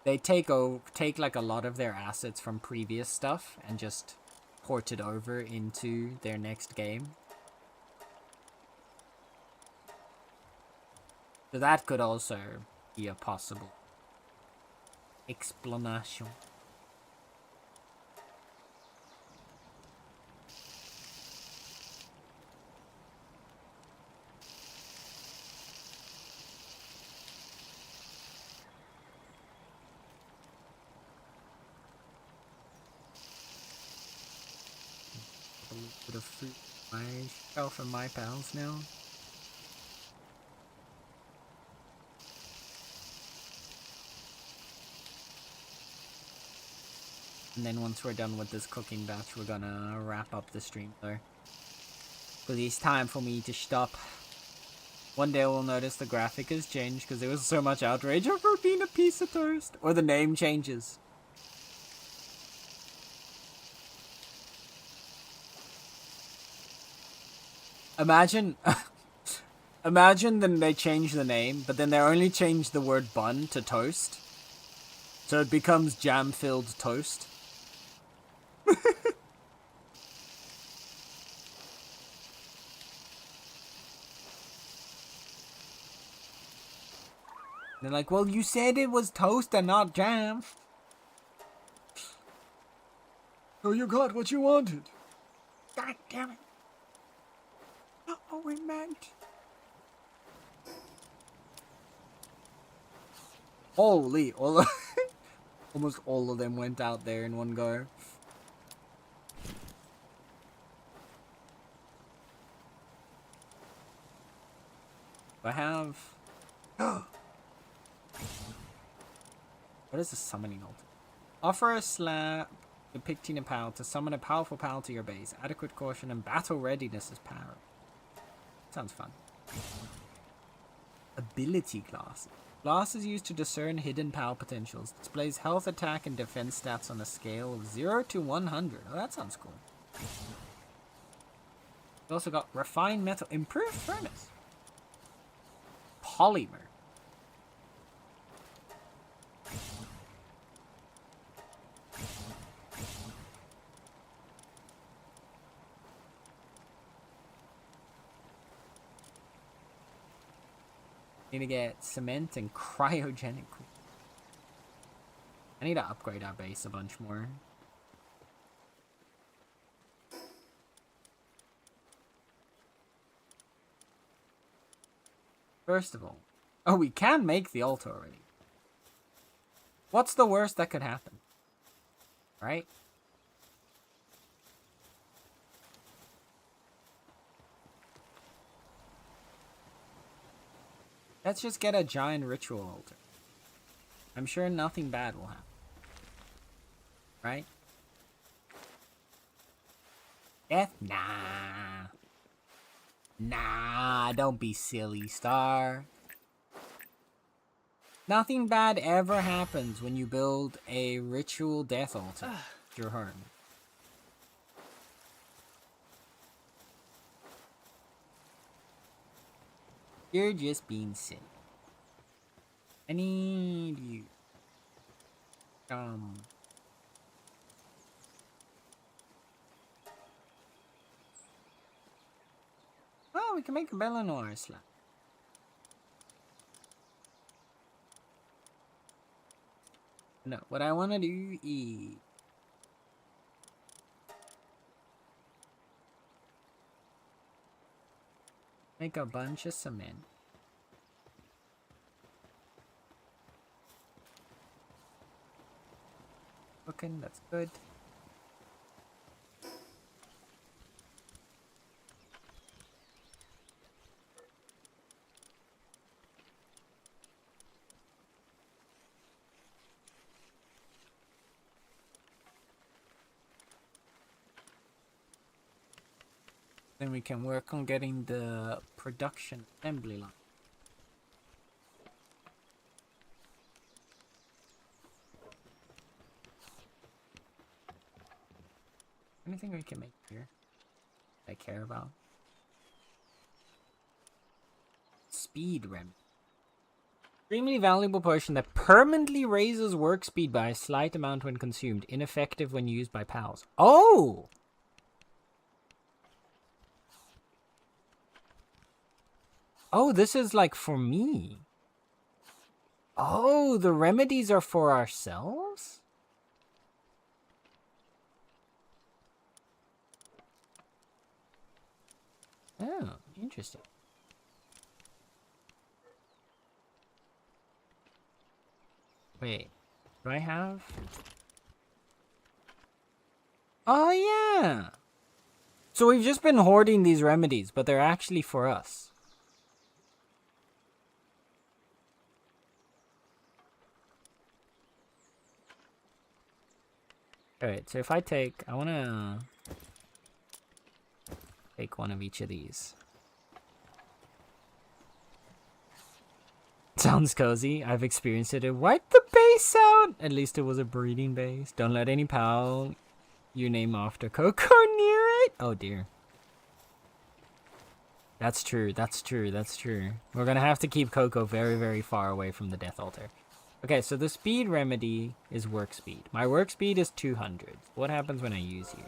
take like a lot of their assets from previous stuff and just port it over into their next game. So that could also be a possible explanation. A little bit of fruit on my shelf and my pals now. And then once we're done with this cooking batch, we're gonna wrap up the stream though. Because it's time for me to stop. One day we'll notice the graphic has changed because there was so much outrage over being a piece of toast. Or the name changes. Imagine... Imagine then they change the name, but then they only change the word bun to toast. So it becomes jam-filled toast. They're like, well, you said it was toast and not jam. So you got what you wanted. God damn it. Not what we meant. Holy, almost all of them went out there in one go. I have... What is the summoning ult? Offer a slab depicting a pal to summon a powerful pal to your base. Adequate caution and battle readiness is power. Sounds fun. Ability class. Class is used to discern hidden pal potentials. Displays health, attack, and defense stats on a scale of 0 to 100. Oh, that sounds cool. We also got refined metal, improved furnace, polymer. Need to get cement and cryogenic. I need to upgrade our base a bunch more. First of all, oh, we can make the altar already. What's the worst that could happen? Right? Let's just get a giant ritual altar. I'm sure nothing bad will happen. Right? Death? Nah. Nah, don't be silly, Star. Nothing bad ever happens when you build a ritual death altar. Your home. You're just being silly. I need you. Oh, we can make a Bellanor slab. No, what I want to do is make a bunch of cement. Okay, that's good. Then we can work on getting the production assembly line. Anything we can make here I care about? Speed rem. Extremely valuable potion that permanently raises work speed by a slight amount when consumed. Ineffective when used by pals. Oh! Oh, this is like for me. Oh, the remedies are for ourselves? Oh, interesting. Wait, do I have? Oh, yeah. So we've just been hoarding these remedies, but they're actually for us. Alright, so if I take, I want to take one of each of these. Sounds cozy. I've experienced it. It wiped the base out. At least it was a breeding base. Don't let any pal you name after Coco near it. Oh dear. That's true. That's true. That's true. We're going to have to keep Coco very, very far away from the death altar. Okay, so the speed remedy is work speed. My work speed is 200. What happens when I use you?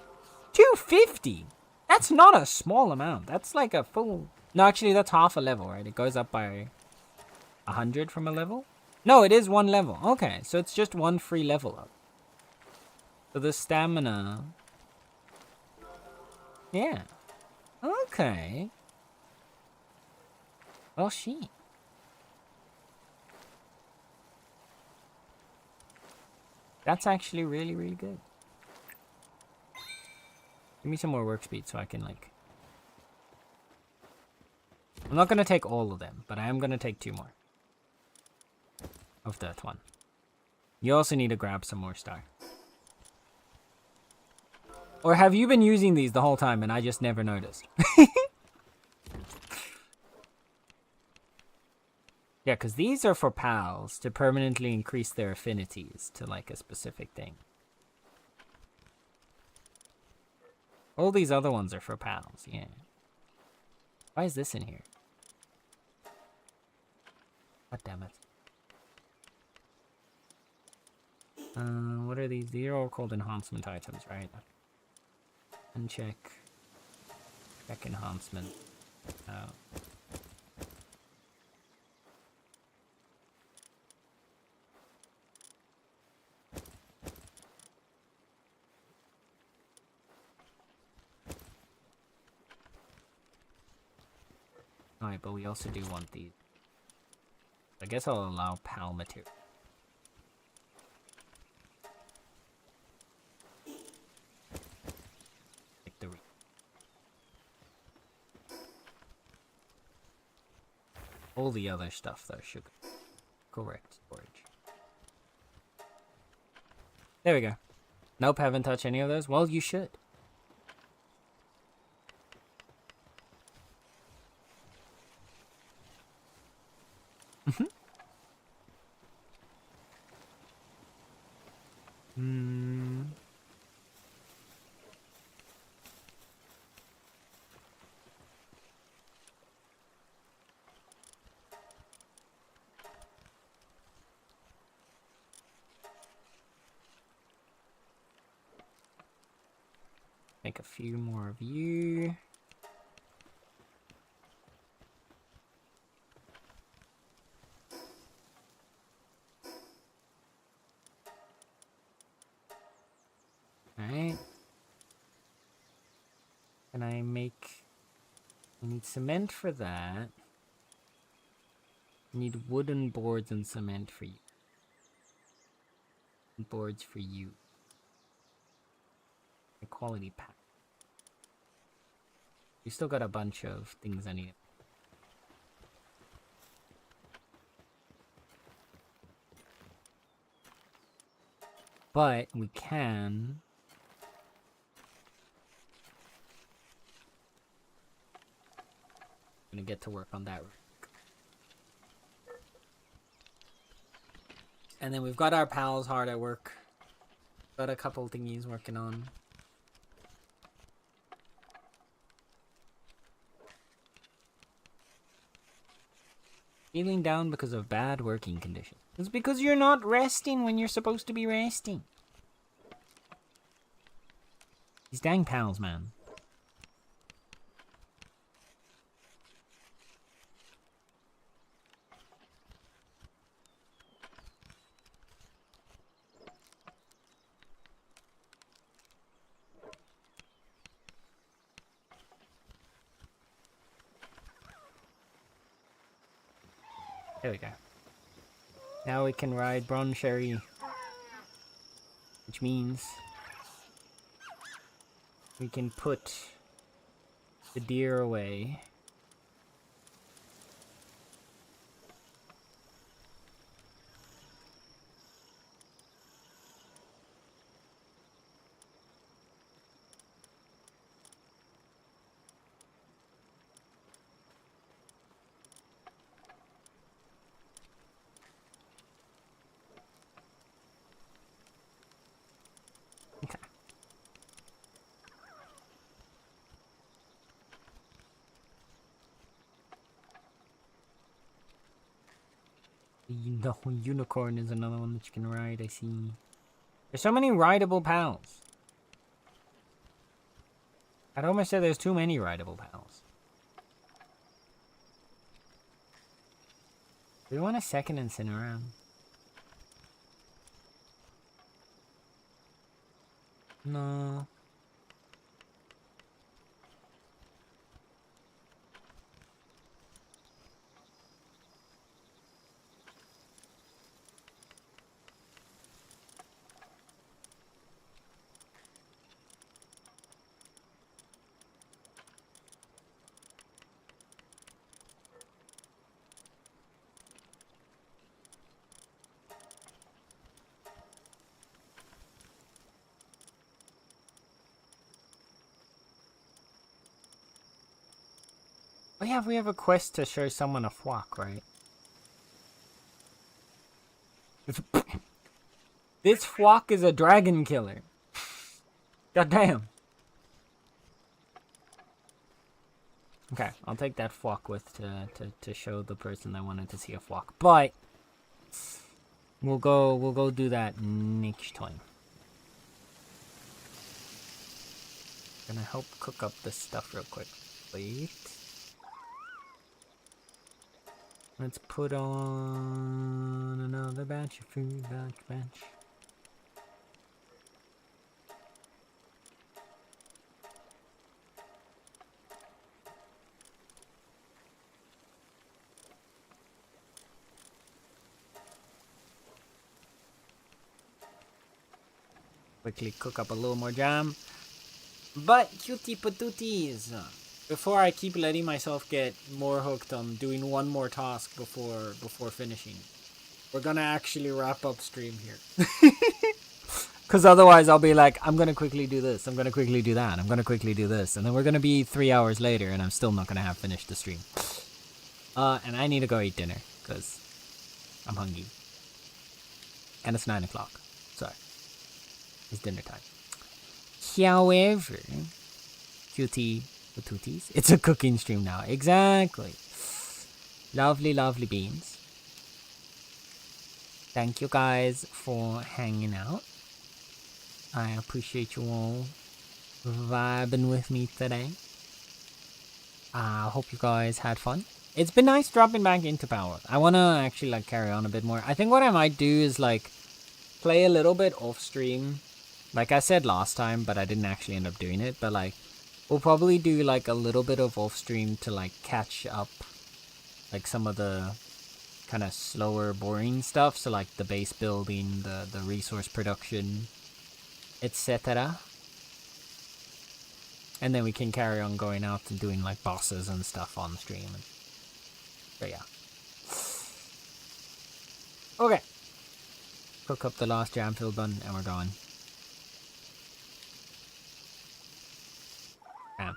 250! That's not a small amount. That's like a full... No, actually, that's half a level, right? It goes up by 100 from a level? No, it is one level. Okay, so it's just one free level up. So the stamina... Yeah. Okay. Well, she... That's actually really, really good. Give me some more work speed so I can, like... I'm not going to take all of them, but I am going to take 2 more. Of that one. You also need to grab some more star. Or have you been using these the whole time and I just never noticed? Yeah, because these are for pals to permanently increase their affinities to like a specific thing. All these other ones are for pals, yeah. Why is this in here? God damn it. What are these? These are all called enhancement items, right? Uncheck. Check enhancement. Alright, but we also do want these. I guess I'll allow PAL material. Like the all the other stuff though should go. Correct storage. There we go. Nope, haven't touched any of those. Well, you should. Make a few more of you. Alright. Can I make... I need cement for that. I need wooden boards and cement for you. Boards for you. Quality pack. We still got a bunch of things I need. But we can... I'm gonna get to work on that. And then we've got our pals hard at work. Got a couple thingies working on. Feeling down because of bad working conditions. It's because you're not resting when you're supposed to be resting. These dang pals, man. There we go. Now we can ride Bron Sherry. Which means we can put the deer away. Okay. The unicorn is another one that you can ride, I see. There's so many rideable pals. I'd almost say there's too many rideable pals. Do we want a second Incineroar? No. Oh yeah, we have a quest to show someone a flock, right? This flock is a dragon killer. God damn. Okay, I'll take that flock with to show the person that wanted to see a flock. But we'll go do that next time. Gonna help cook up this stuff real quick. Wait. Let's put on another batch of food, batch. Quickly cook up a little more jam. But cutie patooties, before I keep letting myself get more hooked on doing one more task before finishing, we're gonna actually wrap up stream here. Because otherwise I'll be like, I'm gonna quickly do this, I'm gonna quickly do that, I'm gonna quickly do this, and then we're gonna be 3 hours later and I'm still not gonna have finished the stream. And I need to go eat dinner, because I'm hungry. And it's 9 o'clock, so it's dinner time. However, cutie patooties, it's a cooking stream now. Exactly. Lovely, lovely beans. Thank you guys for hanging out. I appreciate you all vibing with me today. I hope you guys had fun. It's been nice dropping back into Palworld. I want to actually like carry on a bit more. I think what I might do is like play a little bit off stream. Like I said last time, but I didn't actually end up doing it. But like, we'll probably do like a little bit of off stream to like catch up like some of the kind of slower, boring stuff. So like the base building, the resource production, etc. And then we can carry on going out and doing like bosses and stuff on stream. But yeah. Okay. Cook up the last jam filled bun and we're going. Bam.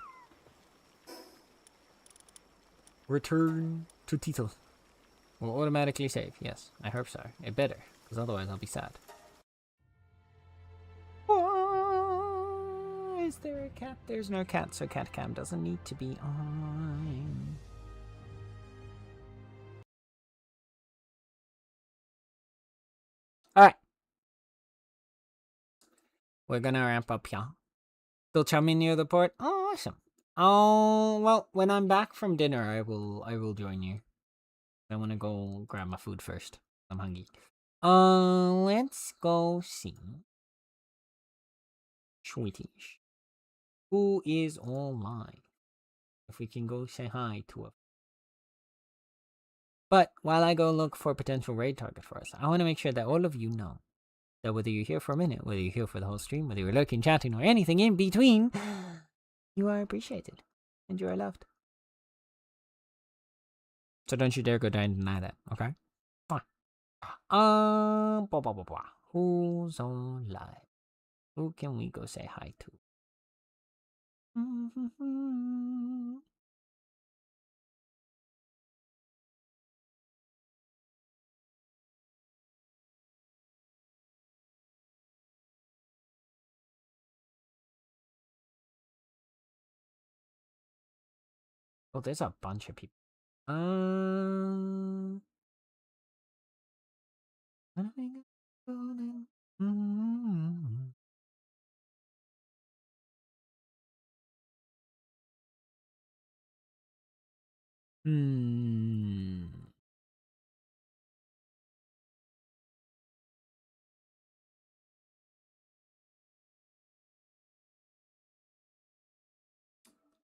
Return to Tito. Will automatically save. Yes, I hope so. It better, because otherwise I'll be sad. Oh, is there a cat? There's no cat, so cat cam doesn't need to be on. Alright. We're gonna ramp up here. Still chumming near the port? Oh, awesome. Oh, well, when I'm back from dinner, I will join you. I want to go grab my food first. I'm hungry. Let's go see. Sweeties. Who is online? If we can go say hi to her. But while I go look for potential raid target for us, I want to make sure that all of you know that whether you're here for a minute, whether you're here for the whole stream, whether you're lurking, chatting, or anything in between, you are appreciated and you are loved. So don't you dare go down and deny that, okay? Blah, blah, blah, blah. Who's on live? Who can we go say hi to? Oh, there's a bunch of people.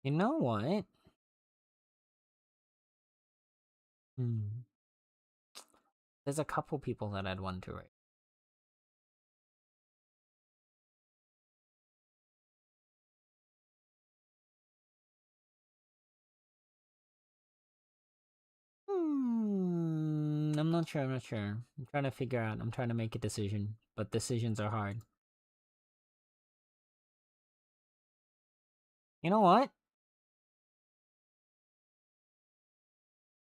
You know what? There's a couple people that I'd want to rate. I'm not sure. I'm trying to figure out. I'm trying to make a decision, but decisions are hard. You know what?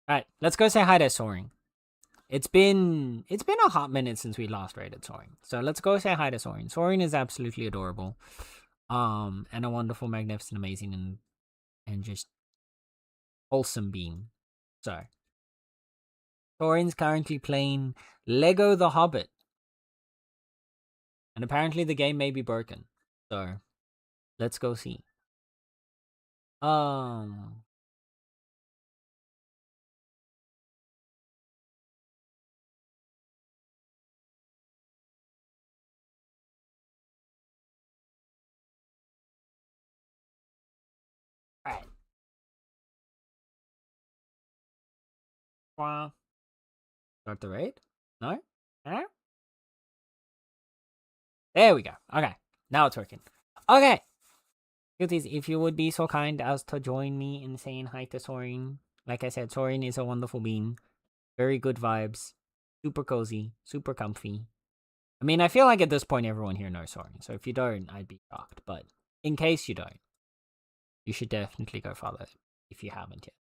Alright, let's go say hi to Soaring. It's been a hot minute since we last raided Soaring. So let's go say hi to Soaring. Soaring is absolutely adorable. And a wonderful, magnificent, amazing, and just wholesome being. So Soaring's currently playing Lego the Hobbit. And apparently the game may be broken. So let's go see. Alright. Wow. Start the raid? No? Huh? There we go. Okay. Now it's working. Okay. Cuties, if you would be so kind as to join me in saying hi to Soaring. Like I said, Soaring is a wonderful being. Very good vibes. Super cozy. Super comfy. I mean, I feel like at this point everyone here knows Soaring. So if you don't, I'd be shocked. But in case you don't, you should definitely go follow him if you haven't yet.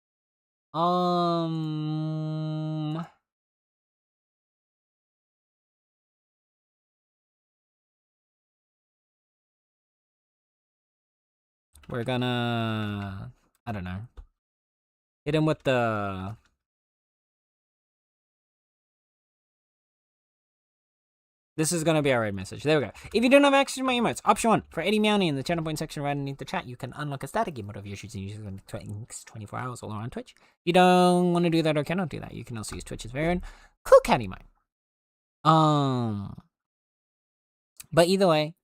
We're gonna, I don't know, hit him with the, this is gonna be our raid message. There we go. If you don't have access to my emotes, option 1, for Eddie Meowny in the channel point section right underneath the chat, you can unlock a static emote of your shoots and use it in the next 24 hours all around Twitch. If you don't want to do that or cannot do that, you can also use Twitch's very own Cool Cat emote. But either way,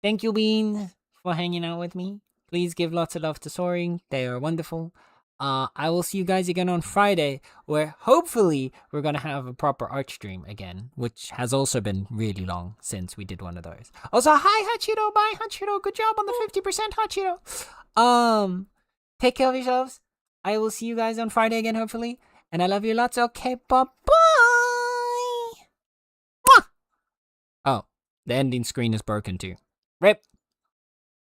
thank you, Beans, for hanging out with me. Please give lots of love to Soaring. They are wonderful. I will see you guys again on Friday, where hopefully we're going to have a proper art stream again, which has also been really long since we did one of those. Also, hi, Hachiro. Bye, Hachiro. Good job on the 50%, Hachiro. Take care of yourselves. I will see you guys on Friday again, hopefully. And I love you lots. Okay, bye-bye. Oh, the ending screen is broken too. RIP.